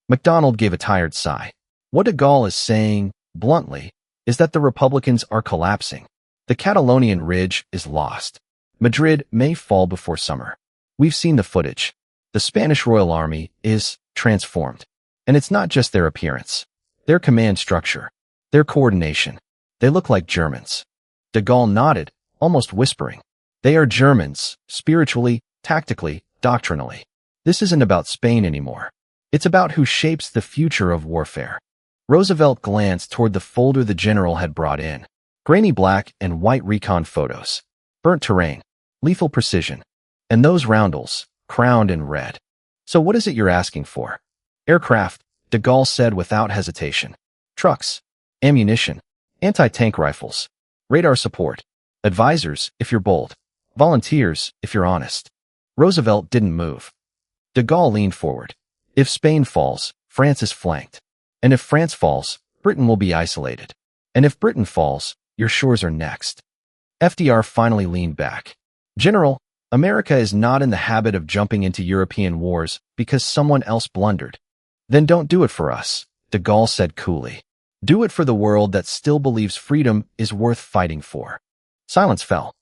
MacDonald gave a tired sigh. What de Gaulle is saying, bluntly, is that the Republicans are collapsing. The Catalonian ridge is lost. Madrid may fall before summer. We've seen the footage. The Spanish Royal Army is transformed. And it's not just their appearance. Their command structure. Their coordination. They look like Germans. De Gaulle nodded, almost whispering. They are Germans, spiritually, tactically, doctrinally. This isn't about Spain anymore. It's about who shapes the future of warfare. Roosevelt glanced toward the folder the general had brought in. Grainy black and white recon photos. Burnt terrain. Lethal precision. And those roundels, crowned in red. So what is it you're asking for? Aircraft, de Gaulle said without hesitation. Trucks. Ammunition. Anti-tank rifles. Radar support. Advisors, if you're bold. Volunteers, if you're honest. Roosevelt didn't move. De Gaulle leaned forward. If Spain falls, France is flanked. And if France falls, Britain will be isolated. And if Britain falls, your shores are next. FDR finally leaned back. General, America is not in the habit of jumping into European wars because someone else blundered. Then don't do it for us, de Gaulle said coolly. Do it for the world that still believes freedom is worth fighting for. Silence fell.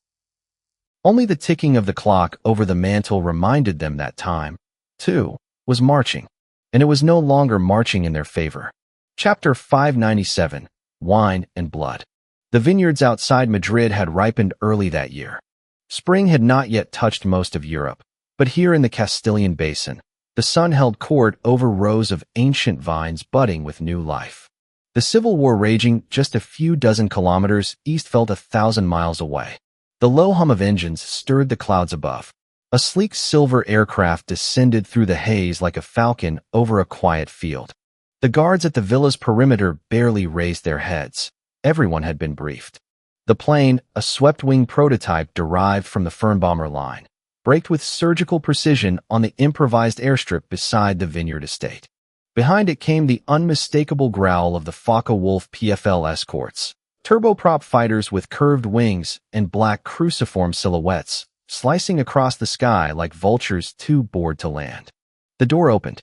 Only the ticking of the clock over the mantel reminded them that time, too, was marching, and it was no longer marching in their favor. Chapter 597, Wine and Blood. The vineyards outside Madrid had ripened early that year. Spring had not yet touched most of Europe, but here in the Castilian basin, the sun held court over rows of ancient vines budding with new life. The Civil War raging just a few dozen kilometers east felt 1,000 miles away. The low hum of engines stirred the clouds above. A sleek silver aircraft descended through the haze like a falcon over a quiet field. The guards at the villa's perimeter barely raised their heads. Everyone had been briefed. The plane, a swept-wing prototype derived from the Fernbomber line, braked with surgical precision on the improvised airstrip beside the vineyard estate. Behind it came the unmistakable growl of the Focke-Wulf PFL escorts, turboprop fighters with curved wings and black cruciform silhouettes, slicing across the sky like vultures too bored to land. The door opened.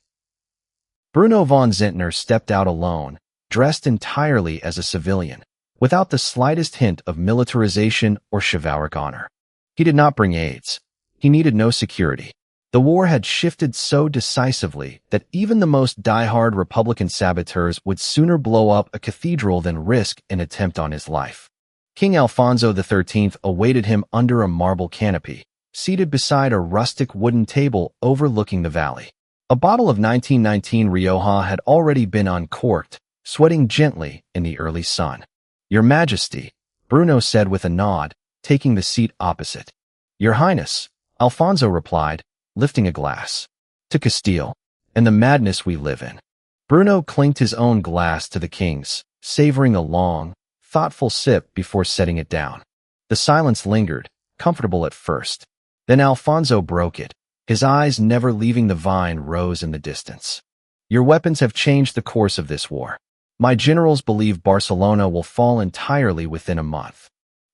Bruno von Zehntner stepped out alone, dressed entirely as a civilian, without the slightest hint of militarization or chivalric honor. He did not bring aides. He needed no security. The war had shifted so decisively that even the most die-hard Republican saboteurs would sooner blow up a cathedral than risk an attempt on his life. King Alfonso XIII awaited him under a marble canopy, seated beside a rustic wooden table overlooking the valley. A bottle of 1919 Rioja had already been uncorked, sweating gently in the early sun. "Your Majesty," Bruno said with a nod, taking the seat opposite. "Your Highness," Alfonso replied, lifting a glass. "To Castile, and the madness we live in." Bruno clinked his own glass to the king's, savoring a long, thoughtful sip before setting it down. The silence lingered, comfortable at first. Then Alfonso broke it. His eyes, never leaving the vine, rose in the distance. "Your weapons have changed the course of this war. My generals believe Barcelona will fall entirely within a month."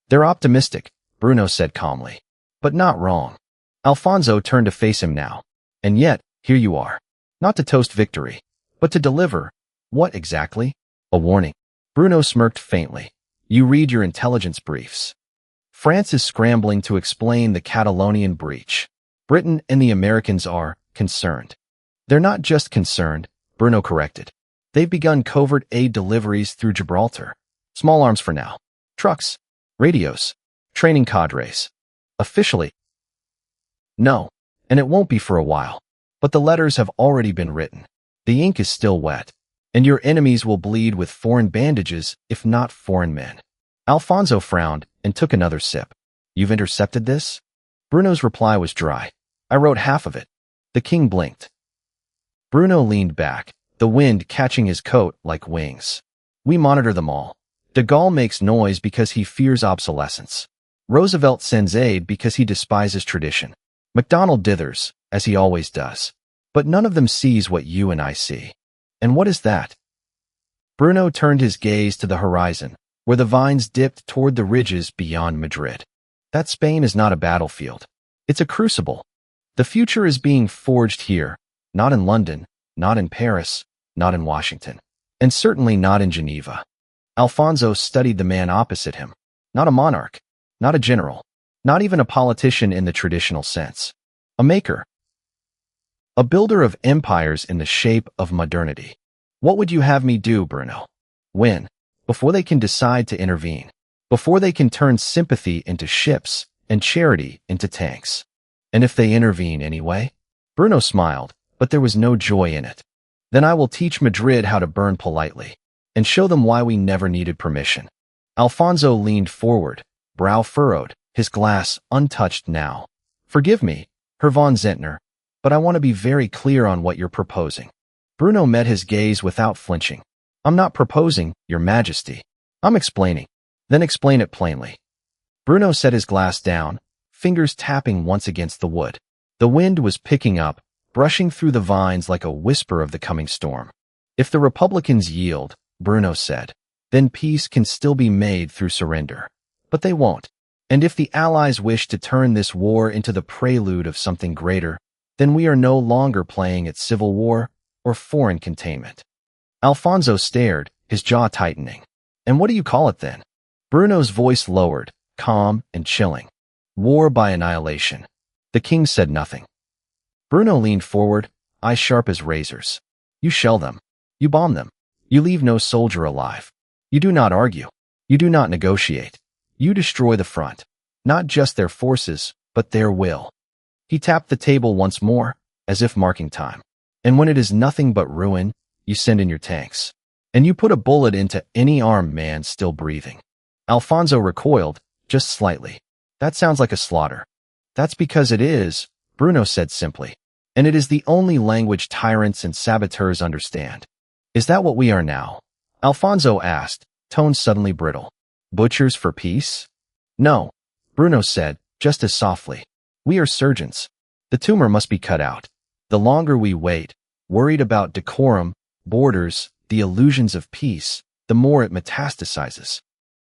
"They're optimistic," Bruno said calmly. But not wrong. Alfonso turned to face him now. And yet, here you are. Not to toast victory, but to deliver. What exactly? A warning. Bruno smirked faintly. You read your intelligence briefs. France is scrambling to explain the Catalonian breach. Britain and the Americans are concerned. They're not just concerned, Bruno corrected. They've begun covert aid deliveries through Gibraltar. Small arms for now. Trucks. Radios. Training cadres. Officially. No, and it won't be for a while. But the letters have already been written. The ink is still wet. And your enemies will bleed with foreign bandages, if not foreign men. Alfonso frowned and took another sip. You've intercepted this? Bruno's reply was dry. I wrote half of it. The king blinked. Bruno leaned back, the wind catching his coat like wings. We monitor them all. De Gaulle makes noise because he fears obsolescence. Roosevelt sends aid because he despises tradition. MacDonald dithers, as he always does. But none of them sees what you and I see. And what is that? Bruno turned his gaze to the horizon, where the vines dipped toward the ridges beyond Madrid. That Spain is not a battlefield. It's a crucible. The future is being forged here, not in London, not in Paris, not in Washington, and certainly not in Geneva. Alfonso studied the man opposite him. Not a monarch, not a general, not even a politician in the traditional sense. A maker. A builder of empires in the shape of modernity. What would you have me do, Bruno? When? Before they can decide to intervene. Before they can turn sympathy into ships and charity into tanks. And if they intervene anyway? Bruno smiled, but there was no joy in it. Then I will teach Madrid how to burn politely, and show them why we never needed permission. Alfonso leaned forward, brow furrowed, his glass untouched now. Forgive me, Herr von Zehntner, but I want to be very clear on what you're proposing. Bruno met his gaze without flinching. I'm not proposing, Your Majesty. I'm explaining. Then explain it plainly. Bruno set his glass down, fingers tapping once against the wood. The wind was picking up, brushing through the vines like a whisper of the coming storm. If the Republicans yield, Bruno said, then peace can still be made through surrender. But they won't. And if the Allies wish to turn this war into the prelude of something greater, then we are no longer playing at civil war or foreign containment. Alfonso stared, his jaw tightening. And what do you call it then? Bruno's voice lowered, calm and chilling. War by annihilation. The king said nothing. Bruno leaned forward, eyes sharp as razors. You shell them. You bomb them. You leave no soldier alive. You do not argue. You do not negotiate. You destroy the front. Not just their forces, but their will. He tapped the table once more, as if marking time. And when it is nothing but ruin, you send in your tanks. And you put a bullet into any armed man still breathing. Alfonso recoiled, just slightly. That sounds like a slaughter. That's because it is, Bruno said simply. And it is the only language tyrants and saboteurs understand. Is that what we are now? Alfonso asked, tone suddenly brittle. Butchers for peace? No, Bruno said, just as softly. We are surgeons. The tumor must be cut out. The longer we wait, worried about decorum, borders, the illusions of peace, the more it metastasizes.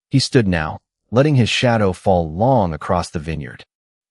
He stood now, letting his shadow fall long across the vineyard.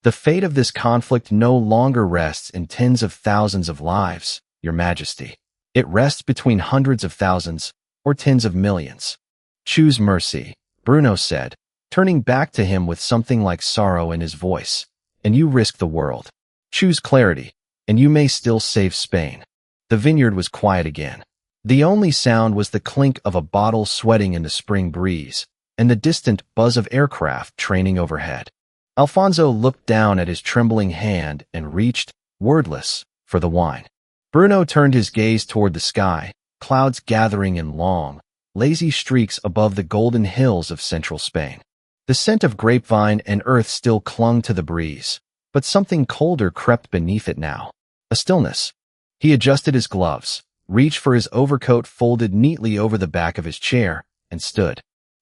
The fate of this conflict no longer rests in tens of thousands of lives, Your Majesty. It rests between hundreds of thousands or tens of millions. Choose mercy, Bruno said, turning back to him with something like sorrow in his voice, and you risk the world. Choose clarity, and you may still save Spain. The vineyard was quiet again. The only sound was the clink of a bottle sweating in the spring breeze, and the distant buzz of aircraft training overhead. Alfonso looked down at his trembling hand and reached, wordless, for the wine. Bruno turned his gaze toward the sky, clouds gathering in long, lazy streaks above the golden hills of central Spain. The scent of grapevine and earth still clung to the breeze, but something colder crept beneath it now. A stillness. He adjusted his gloves, reached for his overcoat folded neatly over the back of his chair, and stood.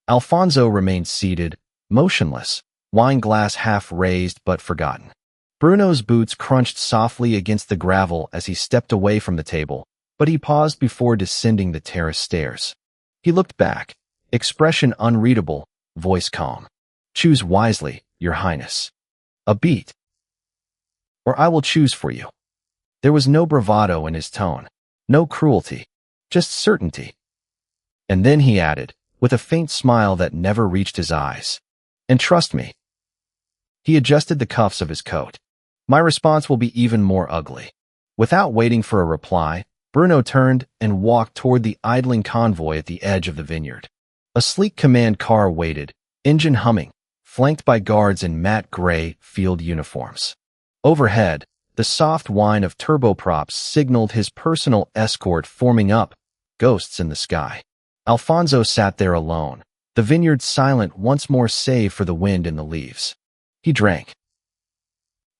Alfonso remained seated, motionless, wine glass half raised but forgotten. Bruno's boots crunched softly against the gravel as he stepped away from the table, but he paused before descending the terrace stairs. He looked back, expression unreadable, voice calm. Choose wisely, Your Highness. A beat. Or I will choose for you. There was no bravado in his tone, no cruelty, just certainty. And then he added, with a faint smile that never reached his eyes, and trust me. He adjusted the cuffs of his coat. My response will be even more ugly. Without waiting for a reply, Bruno turned and walked toward the idling convoy at the edge of the vineyard. A sleek command car waited, engine humming, flanked by guards in matte gray field uniforms. Overhead, the soft whine of turboprops signaled his personal escort forming up, ghosts in the sky. Alfonso sat there alone, the vineyard silent once more save for the wind in the leaves. He drank.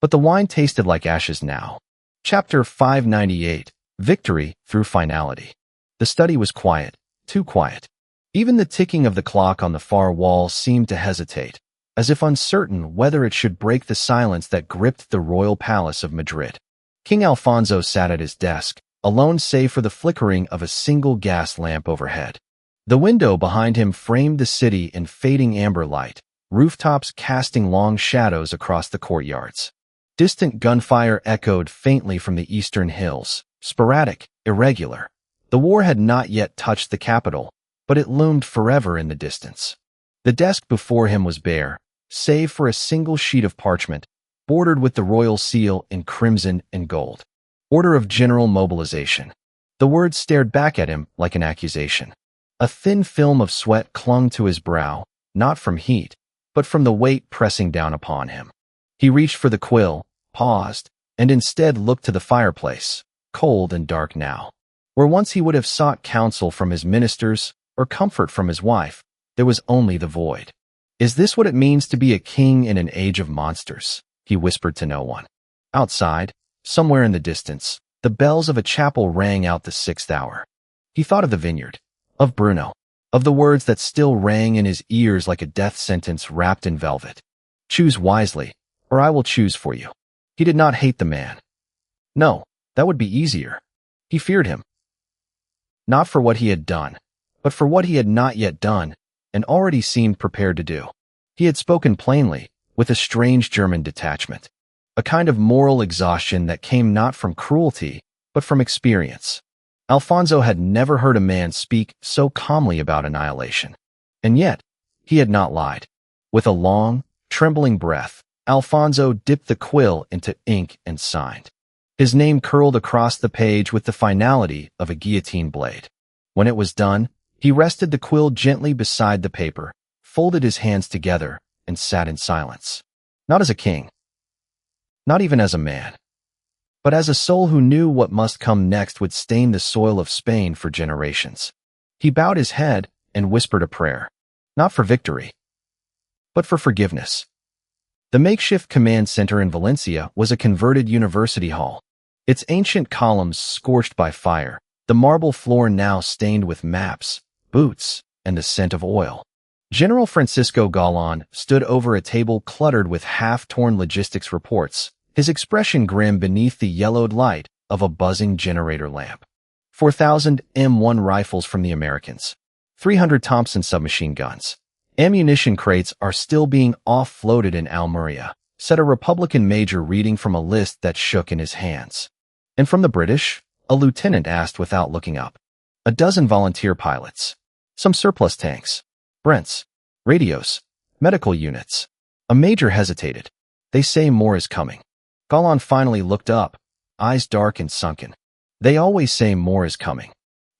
But the wine tasted like ashes now. Chapter 598, Victory Through Finality. The study was quiet, too quiet. Even the ticking of the clock on the far wall seemed to hesitate, as if uncertain whether it should break the silence that gripped the royal palace of Madrid. King Alfonso sat at his desk, alone save for the flickering of a single gas lamp overhead. The window behind him framed the city in fading amber light, rooftops casting long shadows across the courtyards. Distant gunfire echoed faintly from the eastern hills, sporadic, irregular. The war had not yet touched the capital, but it loomed forever in the distance. The desk before him was bare, save for a single sheet of parchment, bordered with the royal seal in crimson and gold. Order of General Mobilization. The words stared back at him like an accusation. A thin film of sweat clung to his brow, not from heat, but from the weight pressing down upon him. He reached for the quill, paused, and instead looked to the fireplace, cold and dark now. Where once he would have sought counsel from his ministers or comfort from his wife, there was only the void. Is this what it means to be a king in an age of monsters? He whispered to no one. Outside, somewhere in the distance, the bells of a chapel rang out the 6th hour. He thought of the vineyard, of Bruno, of the words that still rang in his ears like a death sentence wrapped in velvet. Choose wisely, or I will choose for you. He did not hate the man. No, that would be easier. He feared him. Not for what he had done, but for what he had not yet done, and already seemed prepared to do. He had spoken plainly, with a strange German detachment, a kind of moral exhaustion that came not from cruelty, but from experience. Alfonso had never heard a man speak so calmly about annihilation. And yet, he had not lied. With a long, trembling breath, Alfonso dipped the quill into ink and signed. His name curled across the page with the finality of a guillotine blade. When it was done, he rested the quill gently beside the paper, folded his hands together, and sat in silence. Not as a king. Not even as a man. But as a soul who knew what must come next would stain the soil of Spain for generations. He bowed his head and whispered a prayer. Not for victory, but for forgiveness. The makeshift command center in Valencia was a converted university hall. Its ancient columns scorched by fire, the marble floor now stained with maps, boots, and the scent of oil. General Francisco Galán stood over a table cluttered with half-torn logistics reports, his expression grim beneath the yellowed light of a buzzing generator lamp. 4,000 M1 rifles from the Americans. 300 Thompson submachine guns. Ammunition crates are still being offloaded in Almeria, said a Republican major reading from a list that shook in his hands. And from the British? A lieutenant asked without looking up. A dozen volunteer pilots. Some surplus tanks. Brents. Radios. Medical units. A major hesitated. They say more is coming. Galán finally looked up, eyes dark and sunken. They always say more is coming.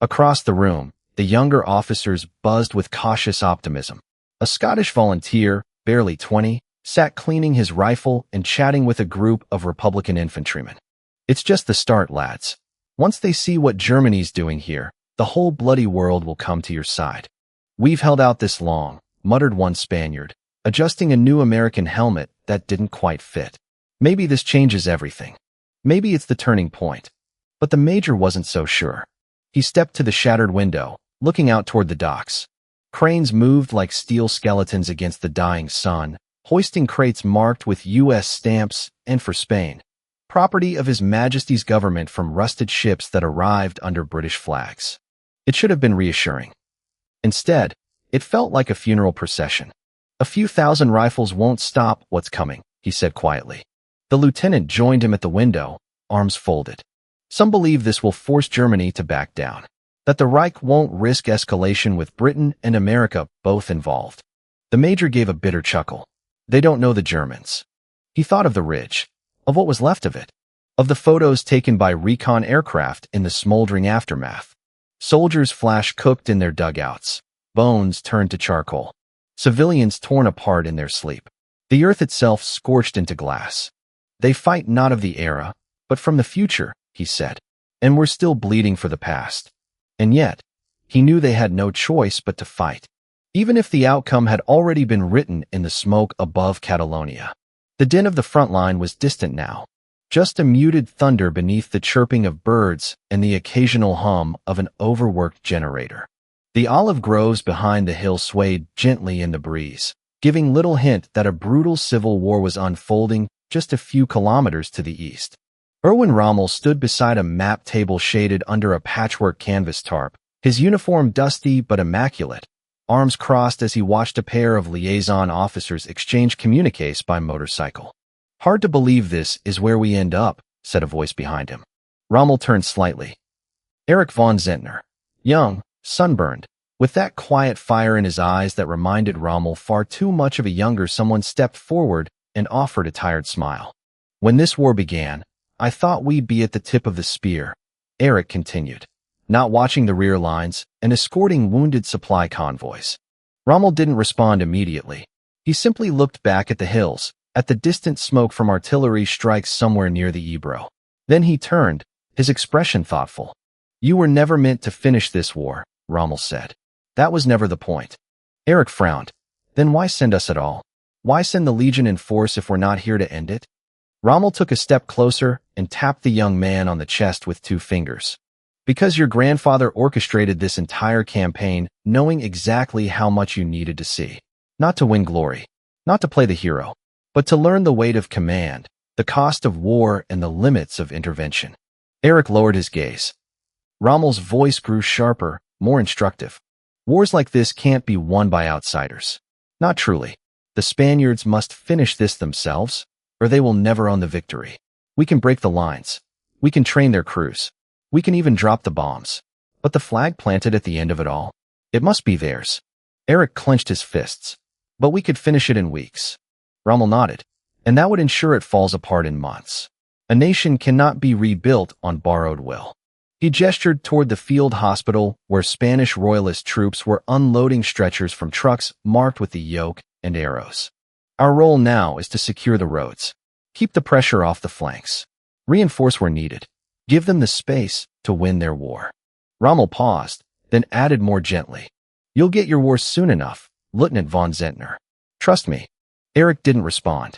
Across the room, the younger officers buzzed with cautious optimism. A Scottish volunteer, barely 20, sat cleaning his rifle and chatting with a group of Republican infantrymen. It's just the start, lads. Once they see what Germany's doing here, the whole bloody world will come to your side. We've held out this long, muttered one Spaniard, adjusting a new American helmet that didn't quite fit. Maybe this changes everything. Maybe it's the turning point. But the major wasn't so sure. He stepped to the shattered window, looking out toward the docks. Cranes moved like steel skeletons against the dying sun, hoisting crates marked with U.S. stamps and for Spain, property of His Majesty's government from rusted ships that arrived under British flags. It should have been reassuring. Instead, it felt like a funeral procession. A few thousand rifles won't stop what's coming, he said quietly. The lieutenant joined him at the window, arms folded. Some believe this will force Germany to back down, that the Reich won't risk escalation with Britain and America both involved. The major gave a bitter chuckle. They don't know the Germans. He thought of the ridge, of what was left of it, of the photos taken by recon aircraft in the smoldering aftermath. Soldiers flash-cooked in their dugouts, bones turned to charcoal, civilians torn apart in their sleep, the earth itself scorched into glass. They fight not of the era, but from the future, he said, and we're still bleeding for the past. And yet, he knew they had no choice but to fight, even if the outcome had already been written in the smoke above Catalonia. The din of the front line was distant now, just a muted thunder beneath the chirping of birds and the occasional hum of an overworked generator. The olive groves behind the hill swayed gently in the breeze, giving little hint that a brutal civil war was unfolding just a few kilometers to the east. Erwin Rommel stood beside a map table shaded under a patchwork canvas tarp, his uniform dusty but immaculate, arms crossed as he watched a pair of liaison officers exchange communiques by motorcycle. Hard to believe this is where we end up, said a voice behind him. Rommel turned slightly. Erich von Zehntner, young, sunburned, with that quiet fire in his eyes that reminded Rommel far too much of a younger someone, stepped forward and offered a tired smile. When this war began, I thought we'd be at the tip of the spear, Erich continued, not watching the rear lines and escorting wounded supply convoys. Rommel didn't respond immediately. He simply looked back at the hills, at the distant smoke from artillery strikes somewhere near the Ebro. Then he turned, his expression thoughtful. You were never meant to finish this war, Rommel said. That was never the point. Erich frowned. Then why send us at all? Why send the Legion in force if we're not here to end it? Rommel took a step closer and tapped the young man on the chest with 2 fingers. Because your grandfather orchestrated this entire campaign knowing exactly how much you needed to see. Not to win glory, not to play the hero, but to learn the weight of command, the cost of war, and the limits of intervention. Erich lowered his gaze. Rommel's voice grew sharper, more instructive. Wars like this can't be won by outsiders. Not truly. The Spaniards must finish this themselves, or they will never own the victory. We can break the lines. We can train their crews. We can even drop the bombs. But the flag planted at the end of it all? It must be theirs. Erich clenched his fists. But we could finish it in weeks. Rommel nodded. And that would ensure it falls apart in months. A nation cannot be rebuilt on borrowed will. He gestured toward the field hospital where Spanish royalist troops were unloading stretchers from trucks marked with the yoke and arrows. Our role now is to secure the roads. Keep the pressure off the flanks. Reinforce where needed. Give them the space to win their war. Rommel paused, then added more gently. You'll get your war soon enough, Lieutenant von Zehntner. Trust me. Erich didn't respond.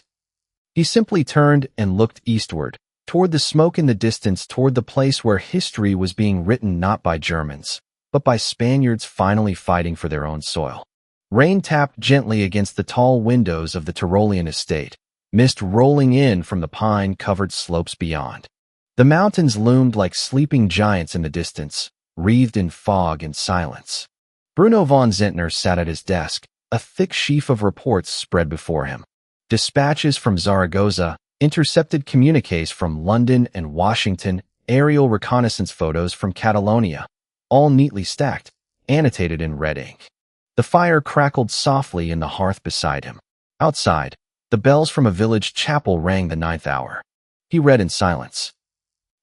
He simply turned and looked eastward, toward the smoke in the distance, toward the place where history was being written not by Germans, but by Spaniards finally fighting for their own soil. Rain tapped gently against the tall windows of the Tyrolean estate, mist rolling in from the pine-covered slopes beyond. The mountains loomed like sleeping giants in the distance, wreathed in fog and silence. Bruno von Zehntner sat at his desk, a thick sheaf of reports spread before him. Dispatches from Zaragoza, intercepted communiques from London and Washington, aerial reconnaissance photos from Catalonia, all neatly stacked, annotated in red ink. The fire crackled softly in the hearth beside him. Outside, the bells from a village chapel rang the 9th hour. He read in silence.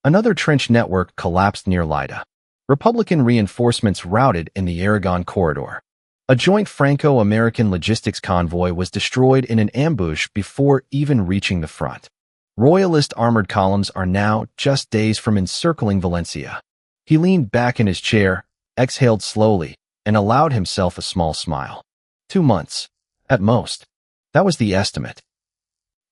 Another trench network collapsed near Lida. Republican reinforcements routed in the Aragon corridor. A joint Franco-American logistics convoy was destroyed in an ambush before even reaching the front. Royalist armored columns are now just days from encircling Valencia. He leaned back in his chair, exhaled slowly, and allowed himself a small smile. 2 months, at most. That was the estimate.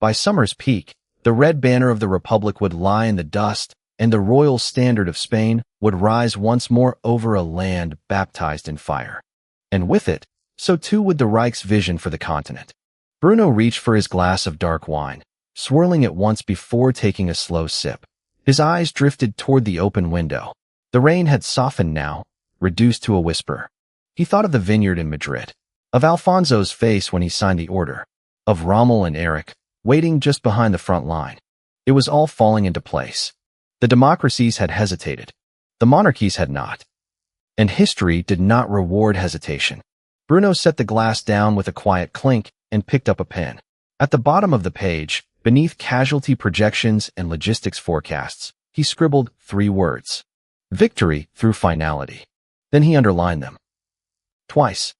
By summer's peak, the red banner of the Republic would lie in the dust, and the royal standard of Spain would rise once more over a land baptized in fire. And with it, so too would the Reich's vision for the continent. Bruno reached for his glass of dark wine, swirling it once before taking a slow sip. His eyes drifted toward the open window. The rain had softened now, reduced to a whisper. He thought of the vineyard in Madrid, of Alfonso's face when he signed the order, of Rommel and Erich, waiting just behind the front line. It was all falling into place. The democracies had hesitated. The monarchies had not. And history did not reward hesitation. Bruno set the glass down with a quiet clink and picked up a pen. At the bottom of the page, beneath casualty projections and logistics forecasts, he scribbled 3 words. Victory through finality. Then he underlined them. Twice.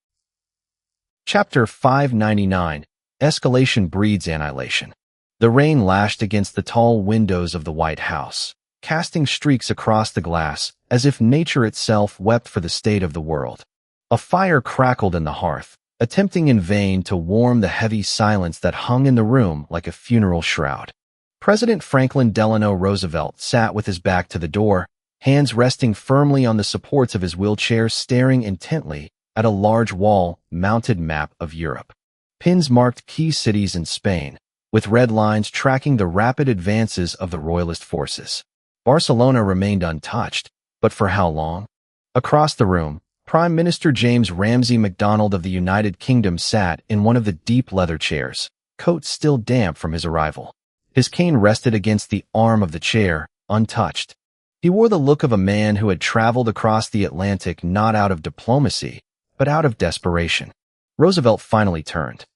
Chapter 599. Escalation breeds annihilation. The rain lashed against the tall windows of the White House, casting streaks across the glass as if nature itself wept for the state of the world. A fire crackled in the hearth, attempting in vain to warm the heavy silence that hung in the room like a funeral shroud. President Franklin Delano Roosevelt sat with his back to the door, hands resting firmly on the supports of his wheelchair, staring intently at a large wall-mounted map of Europe. Pins marked key cities in Spain, with red lines tracking the rapid advances of the royalist forces. Barcelona remained untouched, but for how long? Across the room, Prime Minister James Ramsay MacDonald of the United Kingdom sat in one of the deep leather chairs, coat still damp from his arrival. His cane rested against the arm of the chair, untouched. He wore the look of a man who had traveled across the Atlantic not out of diplomacy, but out of desperation. Roosevelt finally turned.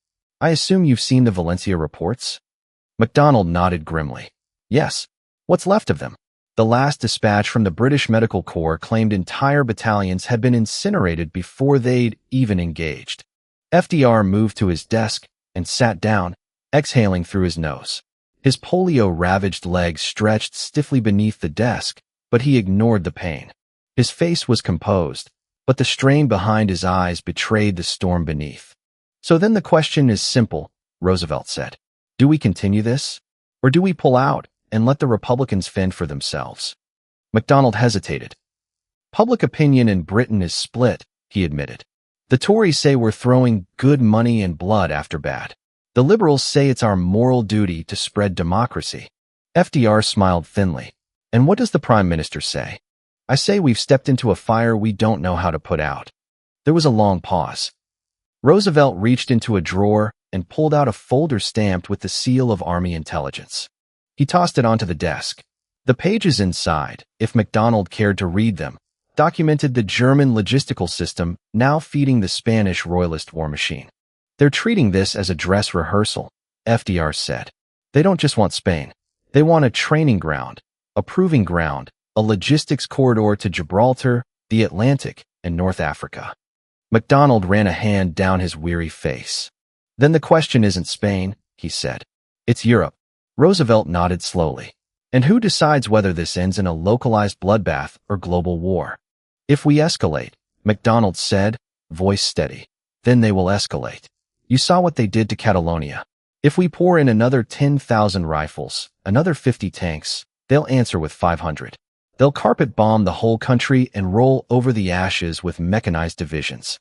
I assume you've seen the Valencia reports? MacDonald nodded grimly. Yes. What's left of them? The last dispatch from the British Medical Corps claimed entire battalions had been incinerated before they'd even engaged. FDR moved to his desk and sat down, exhaling through his nose. His polio-ravaged legs stretched stiffly beneath the desk, but he ignored the pain. His face was composed, but the strain behind his eyes betrayed the storm beneath. So then the question is simple, Roosevelt said. Do we continue this? Or do we pull out and let the Republicans fend for themselves? MacDonald hesitated. Public opinion in Britain is split, he admitted. The Tories say we're throwing good money and blood after bad. The Liberals say it's our moral duty to spread democracy. FDR smiled thinly. And what does the Prime Minister say? I say we've stepped into a fire we don't know how to put out. There was a long pause. Roosevelt reached into a drawer and pulled out a folder stamped with the seal of Army Intelligence. He tossed it onto the desk. The pages inside, if MacDonald cared to read them, documented the German logistical system now feeding the Spanish royalist war machine. They're treating this as a dress rehearsal, FDR said. They don't just want Spain. They want a training ground, a proving ground, a logistics corridor to Gibraltar, the Atlantic, and North Africa. MacDonald ran a hand down his weary face. Then the question isn't Spain, he said. It's Europe. Roosevelt nodded slowly. And who decides whether this ends in a localized bloodbath or global war? If we escalate, MacDonald said, voice steady, then they will escalate. You saw what they did to Catalonia. If we pour in another 10,000 rifles, another 50 tanks, they'll answer with 500. They'll carpet bomb the whole country and roll over the ashes with mechanized divisions.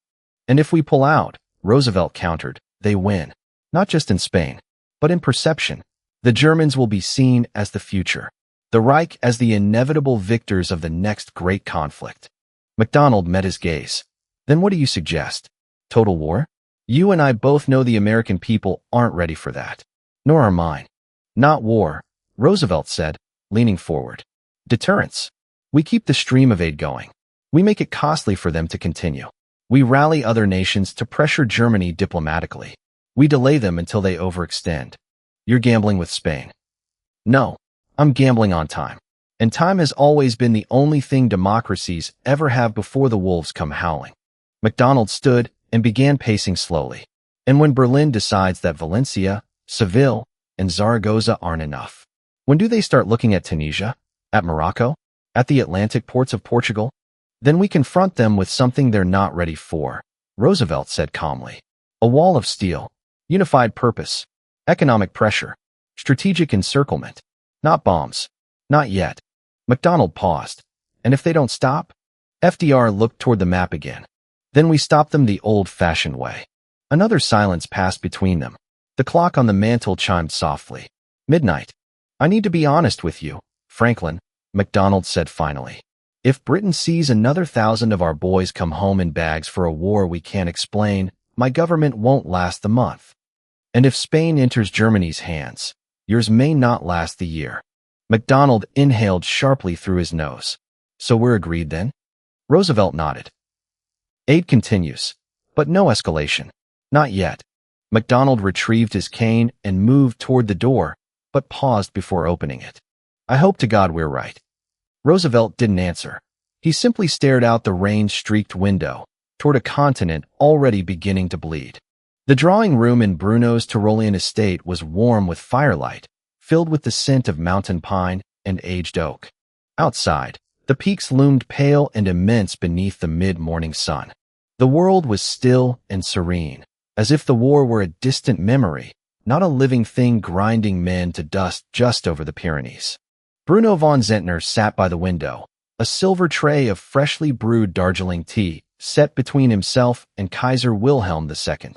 And if we pull out, Roosevelt countered, they win. Not just in Spain, but in perception. The Germans will be seen as the future. The Reich as the inevitable victors of the next great conflict. MacDonald met his gaze. Then what do you suggest? Total war? You and I both know the American people aren't ready for that. Nor are mine. Not war, Roosevelt said, leaning forward. Deterrence. We keep the stream of aid going. We make it costly for them to continue. We rally other nations to pressure Germany diplomatically. We delay them until they overextend. You're gambling with Spain. No, I'm gambling on time. And time has always been the only thing democracies ever have before the wolves come howling. MacDonald stood and began pacing slowly. And when Berlin decides that Valencia, Seville, and Zaragoza aren't enough, when do they start looking at Tunisia? At Morocco? At the Atlantic ports of Portugal? Then we confront them with something they're not ready for, Roosevelt said calmly. A wall of steel. Unified purpose. Economic pressure. Strategic encirclement. Not bombs. Not yet. MacDonald paused. And if they don't stop? FDR looked toward the map again. Then we stop them the old-fashioned way. Another silence passed between them. The clock on the mantel chimed softly. Midnight. I need to be honest with you, Franklin, MacDonald said finally. If Britain sees another 1,000 of our boys come home in bags for a war we can't explain, my government won't last the month. And if Spain enters Germany's hands, yours may not last the year. MacDonald inhaled sharply through his nose. So we're agreed then? Roosevelt nodded. Aid continues, but no escalation. Not yet. MacDonald retrieved his cane and moved toward the door, but paused before opening it. I hope to God we're right. Roosevelt didn't answer. He simply stared out the rain-streaked window, toward a continent already beginning to bleed. The drawing room in Bruno's Tyrolean estate was warm with firelight, filled with the scent of mountain pine and aged oak. Outside, the peaks loomed pale and immense beneath the mid-morning sun. The world was still and serene, as if the war were a distant memory, not a living thing grinding men to dust just over the Pyrenees. Bruno von Zehntner sat by the window, a silver tray of freshly brewed Darjeeling tea set between himself and Kaiser Wilhelm II.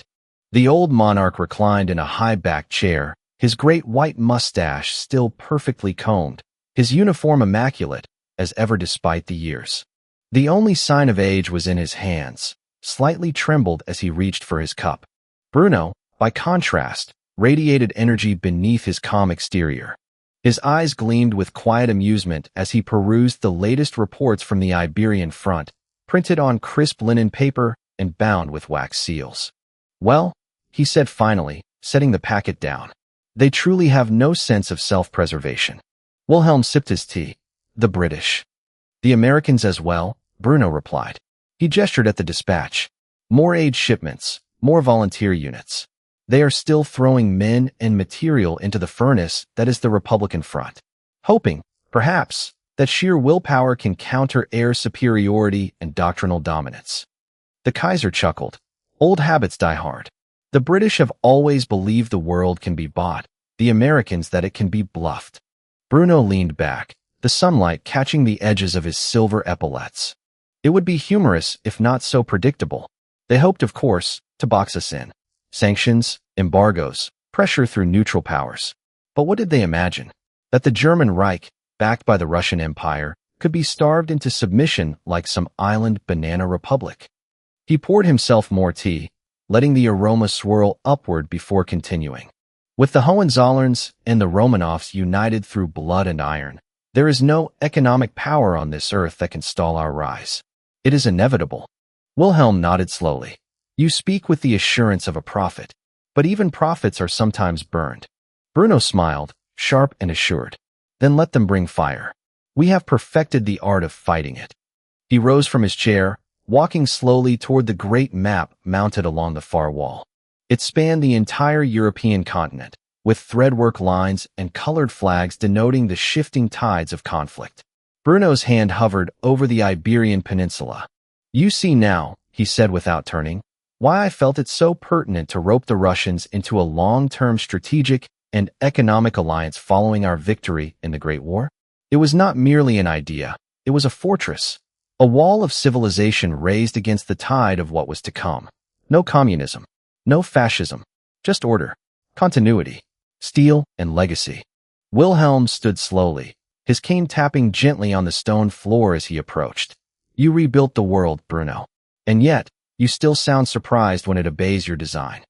The old monarch reclined in a high-backed chair, his great white mustache still perfectly combed, his uniform immaculate as ever despite the years. The only sign of age was in his hands, slightly trembled as he reached for his cup. Bruno, by contrast, radiated energy beneath his calm exterior. His eyes gleamed with quiet amusement as he perused the latest reports from the Iberian front, printed on crisp linen paper and bound with wax seals. Well, he said finally, setting the packet down. They truly have no sense of self-preservation. Wilhelm sipped his tea. The British. The Americans as well, Bruno replied. He gestured at the dispatch. More aid shipments, more volunteer units. They are still throwing men and material into the furnace that is the Republican front, hoping, perhaps, that sheer willpower can counter air superiority and doctrinal dominance. The Kaiser chuckled. Old habits die hard. The British have always believed the world can be bought, the Americans that it can be bluffed. Bruno leaned back, the sunlight catching the edges of his silver epaulettes. It would be humorous if not so predictable. They hoped, of course, to box us in. Sanctions, embargoes, pressure through neutral powers. But what did they imagine? That the German Reich, backed by the Russian Empire, could be starved into submission like some island banana republic. He poured himself more tea, letting the aroma swirl upward before continuing. With the Hohenzollerns and the Romanovs united through blood and iron, there is no economic power on this earth that can stall our rise. It is inevitable. Wilhelm nodded slowly. You speak with the assurance of a prophet, but even prophets are sometimes burned. Bruno smiled, sharp and assured. Then let them bring fire. We have perfected the art of fighting it. He rose from his chair, walking slowly toward the great map mounted along the far wall. It spanned the entire European continent, with threadwork lines and colored flags denoting the shifting tides of conflict. Bruno's hand hovered over the Iberian Peninsula. You see now, he said without turning, why I felt it so pertinent to rope the Russians into a long-term strategic and economic alliance following our victory in the Great War. It was not merely an idea, it was a fortress, a wall of civilization raised against the tide of what was to come. No communism, no fascism, just order, continuity, steel, and legacy. Wilhelm stood slowly, his cane tapping gently on the stone floor as he approached. You rebuilt the world, Bruno. And yet, you still sound surprised when it obeys your design.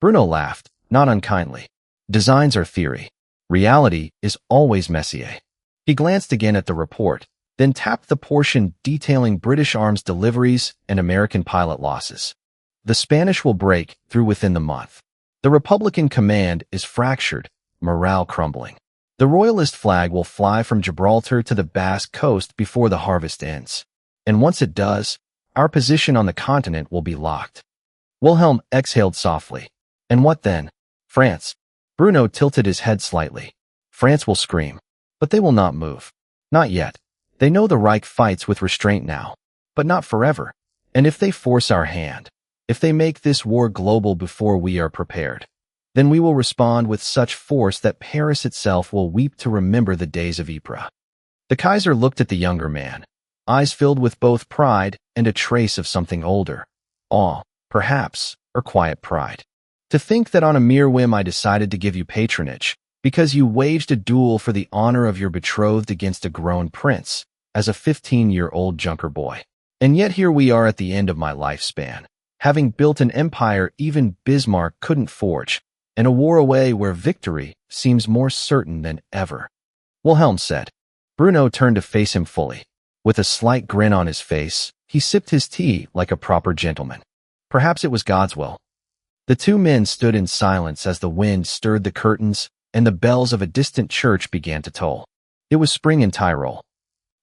Bruno laughed, not unkindly. Designs are theory. Reality is always Messier. He glanced again at the report, then tapped the portion detailing British arms deliveries and American pilot losses. The Spanish will break through within the month. The Republican command is fractured, morale crumbling. The Royalist flag will fly from Gibraltar to the Basque Coast before the harvest ends. And once it does, our position on the continent will be locked. Wilhelm exhaled softly. And what then? France. Bruno tilted his head slightly. France will scream. But they will not move. Not yet. They know the Reich fights with restraint now. But not forever. And if they force our hand, if they make this war global before we are prepared, then we will respond with such force that Paris itself will weep to remember the days of Ypres. The Kaiser looked at the younger man, eyes filled with both pride and a trace of something older. Awe, perhaps, or quiet pride. To think that on a mere whim I decided to give you patronage, because you waged a duel for the honor of your betrothed against a grown prince, as a 15-year-old junker boy. And yet here we are at the end of my lifespan, having built an empire even Bismarck couldn't forge, and a war away where victory seems more certain than ever. Wilhelm said. Bruno turned to face him fully. With a slight grin on his face, he sipped his tea like a proper gentleman. Perhaps it was God's will. The two men stood in silence as the wind stirred the curtains and the bells of a distant church began to toll. It was spring in Tyrol.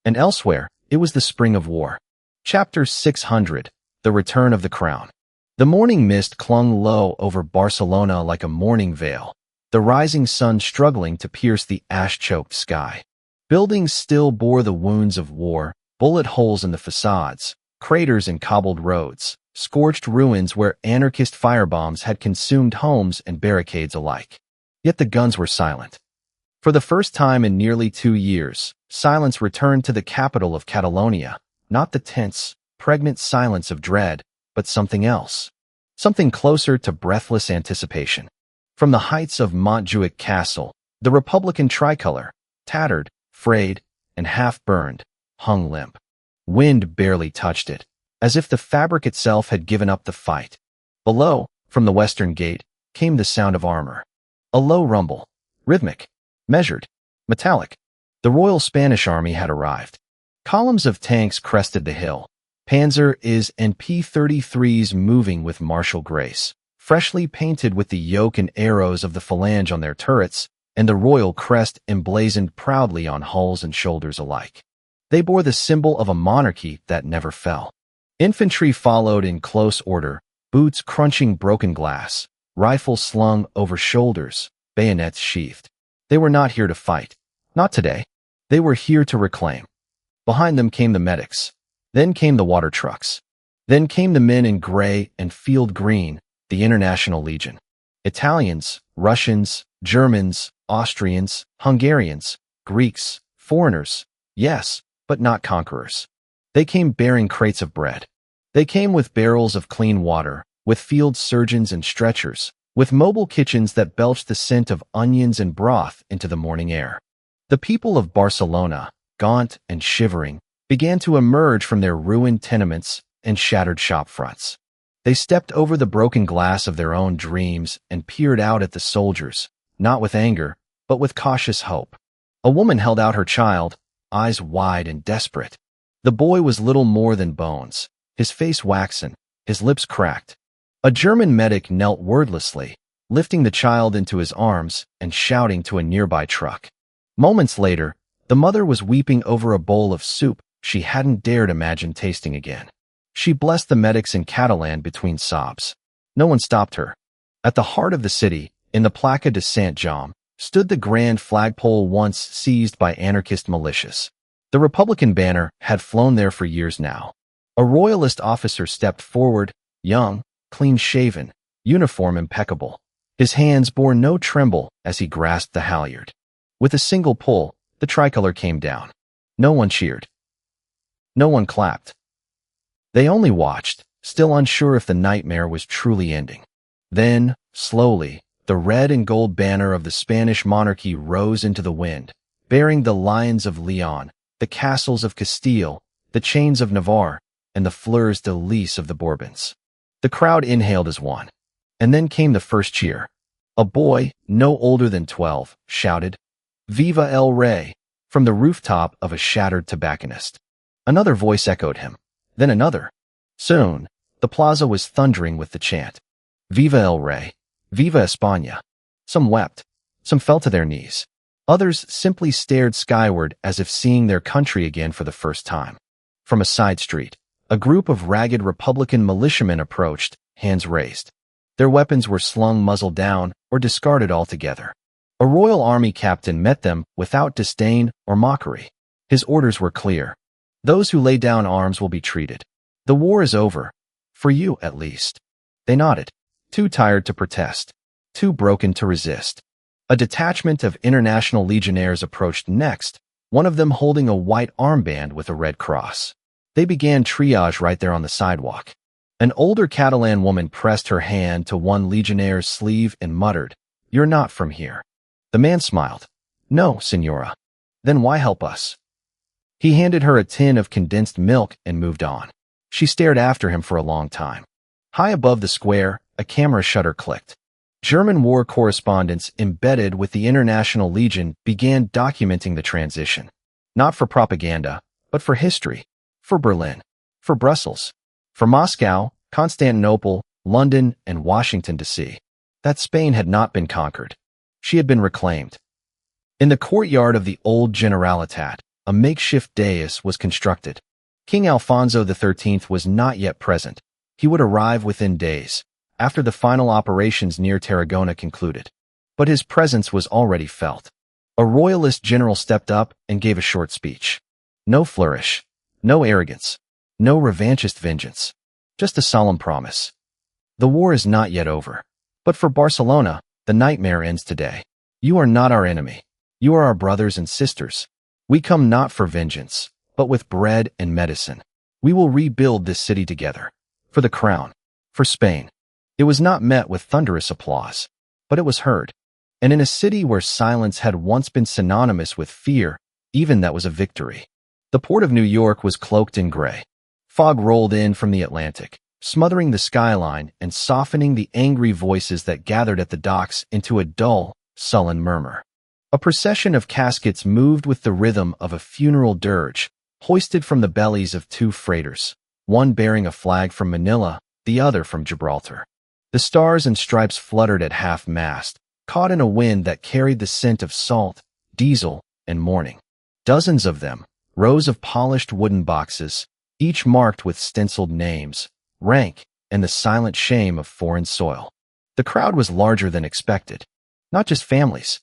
And elsewhere, it was the spring of war. Chapter 600, The Return of the Crown. The morning mist clung low over Barcelona like a mourning veil, the rising sun struggling to pierce the ash-choked sky. Buildings still bore the wounds of war, bullet holes in the facades, craters in cobbled roads, scorched ruins where anarchist firebombs had consumed homes and barricades alike. Yet the guns were silent. For the first time in nearly 2 years, silence returned to the capital of Catalonia, not the tense, pregnant silence of dread, but something else. Something closer to breathless anticipation. From the heights of Montjuic Castle, the Republican tricolor, tattered, frayed, and half-burned, hung limp. Wind barely touched it, as if the fabric itself had given up the fight. Below, from the western gate, came the sound of armor. A low rumble, rhythmic, measured, metallic. The Royal Spanish Army had arrived. Columns of tanks crested the hill. Panzer IS and P-33s moving with martial grace, freshly painted with the yoke and arrows of the phalange on their turrets, and the royal crest emblazoned proudly on hulls and shoulders alike. They bore the symbol of a monarchy that never fell. Infantry followed in close order, boots crunching broken glass, rifles slung over shoulders, bayonets sheathed. They were not here to fight. Not today. They were here to reclaim. Behind them came the medics. Then came the water trucks. Then came the men in gray and field green, the International Legion. Italians, Russians, Germans, Austrians, Hungarians, Greeks, foreigners, yes, but not conquerors. They came bearing crates of bread. They came with barrels of clean water, with field surgeons and stretchers, with mobile kitchens that belched the scent of onions and broth into the morning air. The people of Barcelona, gaunt and shivering, began to emerge from their ruined tenements and shattered shop fronts. They stepped over the broken glass of their own dreams and peered out at the soldiers, not with anger, but with cautious hope. A woman held out her child, eyes wide and desperate. The boy was little more than bones, his face waxen, his lips cracked. A German medic knelt wordlessly, lifting the child into his arms and shouting to a nearby truck. Moments later, the mother was weeping over a bowl of soup she hadn't dared imagine tasting again. She blessed the medics in Catalan between sobs. No one stopped her. At the heart of the city, in the Plaça de Sant Jaume, stood the grand flagpole once seized by anarchist militias. The Republican banner had flown there for years now. A royalist officer stepped forward, young, clean-shaven, uniform impeccable. His hands bore no tremble as he grasped the halyard. With a single pull, the tricolor came down. No one cheered. No one clapped. They only watched, still unsure if the nightmare was truly ending. Then, slowly, the red and gold banner of the Spanish monarchy rose into the wind, bearing the lions of Leon, the castles of Castile, the chains of Navarre, and the fleurs de lis of the Bourbons. The crowd inhaled as one. And then came the first cheer. A boy, no older than 12, shouted, "Viva el Rey!" from the rooftop of a shattered tobacconist. Another voice echoed him. Then another. Soon, the plaza was thundering with the chant. Viva el Rey! Viva España! Some wept. Some fell to their knees. Others simply stared skyward as if seeing their country again for the first time. From a side street, a group of ragged Republican militiamen approached, hands raised. Their weapons were slung muzzle down or discarded altogether. A Royal Army captain met them without disdain or mockery. His orders were clear. Those who lay down arms will be treated. The war is over. For you, at least. They nodded, too tired to protest, too broken to resist. A detachment of international legionnaires approached next, one of them holding a white armband with a red cross. They began triage right there on the sidewalk. An older Catalan woman pressed her hand to one legionnaire's sleeve and muttered, "You're not from here." The man smiled. "No, senora." "Then why help us?" He handed her a tin of condensed milk and moved on. She stared after him for a long time. High above the square, a camera shutter clicked. German war correspondents embedded with the International Legion began documenting the transition, not for propaganda, but for history, for Berlin, for Brussels, for Moscow, Constantinople, London, and Washington, D.C. That Spain had not been conquered. She had been reclaimed. In the courtyard of the old Generalitat, a makeshift dais was constructed. King Alfonso XIII was not yet present. He would arrive within days, after the final operations near Tarragona concluded. But his presence was already felt. A royalist general stepped up and gave a short speech. No flourish, no arrogance, no revanchist vengeance, just a solemn promise. The war is not yet over. But for Barcelona, the nightmare ends today. You are not our enemy. You are our brothers and sisters. We come not for vengeance, but with bread and medicine. We will rebuild this city together. For the crown. For Spain. It was not met with thunderous applause, but it was heard. And in a city where silence had once been synonymous with fear, even that was a victory. The port of New York was cloaked in gray. Fog rolled in from the Atlantic, smothering the skyline and softening the angry voices that gathered at the docks into a dull, sullen murmur. A procession of caskets moved with the rhythm of a funeral dirge, hoisted from the bellies of two freighters, one bearing a flag from Manila, the other from Gibraltar. The stars and stripes fluttered at half-mast, caught in a wind that carried the scent of salt, diesel, and mourning. Dozens of them, rows of polished wooden boxes, each marked with stenciled names, rank, and the silent shame of foreign soil. The crowd was larger than expected. Not just families.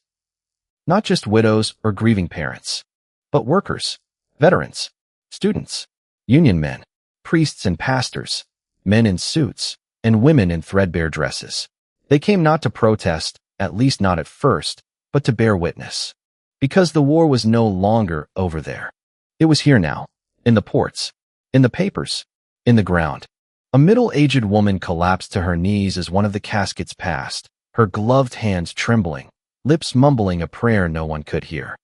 Not just widows or grieving parents, but workers, veterans, students, union men, priests and pastors, men in suits, and women in threadbare dresses. They came not to protest, at least not at first, but to bear witness. Because the war was no longer over there. It was here now, in the ports, in the papers, in the ground. A middle-aged woman collapsed to her knees as one of the caskets passed, her gloved hands trembling, lips mumbling a prayer no one could hear.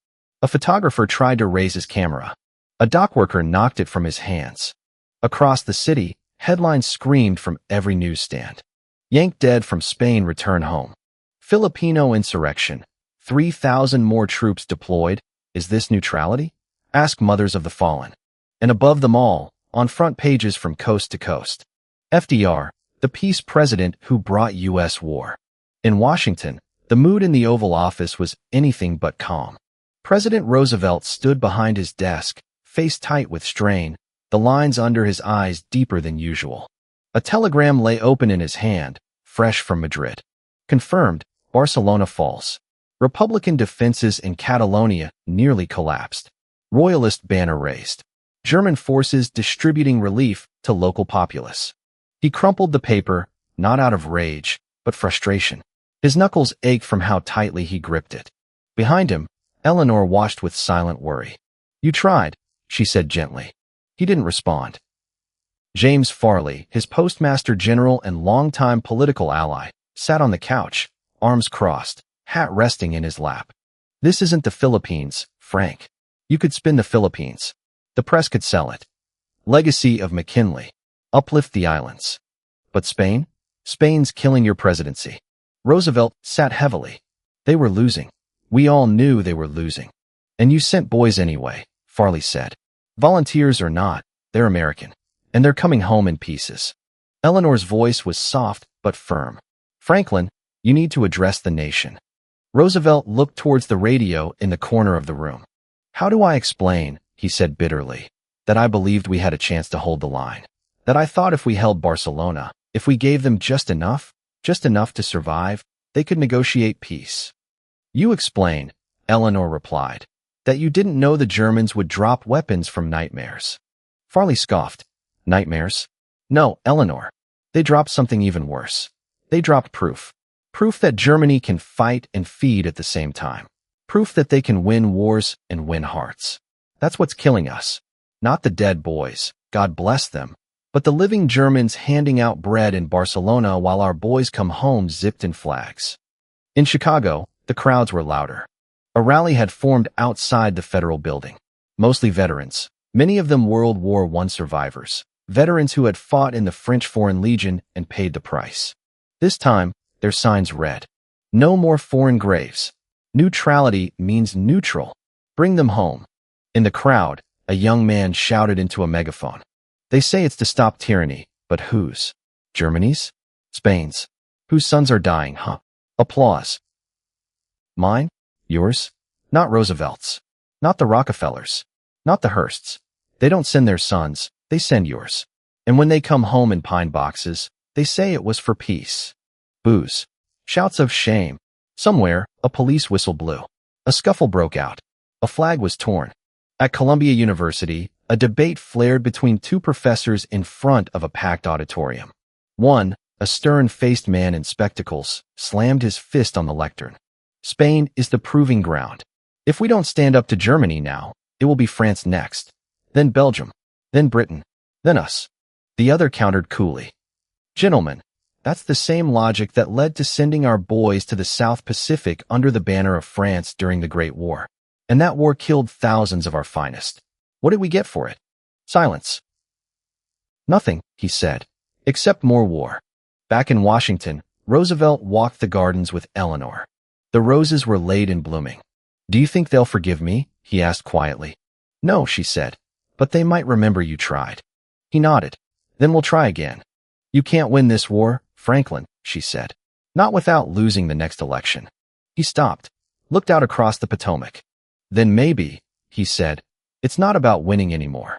A photographer tried to raise his camera. A dockworker knocked it from his hands. Across the city, headlines screamed from every newsstand. Yanked dead from Spain return home. Filipino insurrection. 3,000 more troops deployed. Is this neutrality? Ask mothers of the fallen. And above them all, on front pages from coast to coast, FDR, the peace president who brought U.S. war. In Washington, the mood in the Oval Office was anything but calm. President Roosevelt stood behind his desk, face tight with strain, the lines under his eyes deeper than usual. A telegram lay open in his hand, fresh from Madrid. Confirmed, Barcelona falls. Republican defenses in Catalonia nearly collapsed. Royalist banner raised. German forces distributing relief to local populace. He crumpled the paper, not out of rage, but frustration. His knuckles ached from how tightly he gripped it. Behind him, Eleanor watched with silent worry. "You tried," she said gently. He didn't respond. James Farley, his postmaster general and longtime political ally, sat on the couch, arms crossed, hat resting in his lap. "This isn't the Philippines, Frank. You could spin the Philippines. The press could sell it. Legacy of McKinley. Uplift the islands. But Spain? Spain's killing your presidency." Roosevelt sat heavily. "They were losing. We all knew they were losing. And you sent boys anyway," Farley said. "Volunteers or not, they're American. And they're coming home in pieces." Eleanor's voice was soft but firm. "Franklin, you need to address the nation." Roosevelt looked towards the radio in the corner of the room. "How do I explain," he said bitterly, "that I believed we had a chance to hold the line? That I thought if we held Barcelona, if we gave them just enough to survive, they could negotiate peace." "You explain," Eleanor replied, "that you didn't know the Germans would drop weapons from nightmares." Farley scoffed. "Nightmares? No, Eleanor. They dropped something even worse. They dropped proof. Proof that Germany can fight and feed at the same time. Proof that they can win wars and win hearts. That's what's killing us. Not the dead boys, God bless them, but the living Germans handing out bread in Barcelona while our boys come home zipped in flags." In Chicago, the crowds were louder. A rally had formed outside the federal building. Mostly veterans, many of them World War I survivors, veterans who had fought in the French Foreign Legion and paid the price. This time, Their signs read, "No more foreign graves. Neutrality means neutral. Bring them home." In the crowd, a young man shouted into a megaphone. "They say it's to stop tyranny, but whose? Germany's? Spain's? Whose sons are dying, huh?" Applause. "Mine? Yours? Not Roosevelt's. Not the Rockefellers. Not the Hearsts. They don't send their sons, they send yours. And when they come home in pine boxes, they say it was for peace." Boos. Shouts of shame. Somewhere, a police whistle blew. A scuffle broke out. A flag was torn. At Columbia University, a debate flared between two professors in front of a packed auditorium. One, a stern-faced man in spectacles, slammed his fist on the lectern. "Spain is the proving ground. If we don't stand up to Germany now, it will be France next, then Belgium, then Britain, then us." The other countered coolly, "Gentlemen, that's the same logic that led to sending our boys to the South Pacific under the banner of France during the Great War. And that war killed thousands of our finest. What did we get for it? Silence." "Nothing," he said, "except more war." Back in Washington, Roosevelt walked the gardens with Eleanor. The roses were late and blooming. "Do you think they'll forgive me?" he asked quietly. "No," she said, "but they might remember you tried." He nodded. "Then we'll try again." "You can't win this war, Franklin," she said. "Not without losing the next election." He stopped, looked out across the Potomac. "Then maybe," he said, "it's not about winning anymore.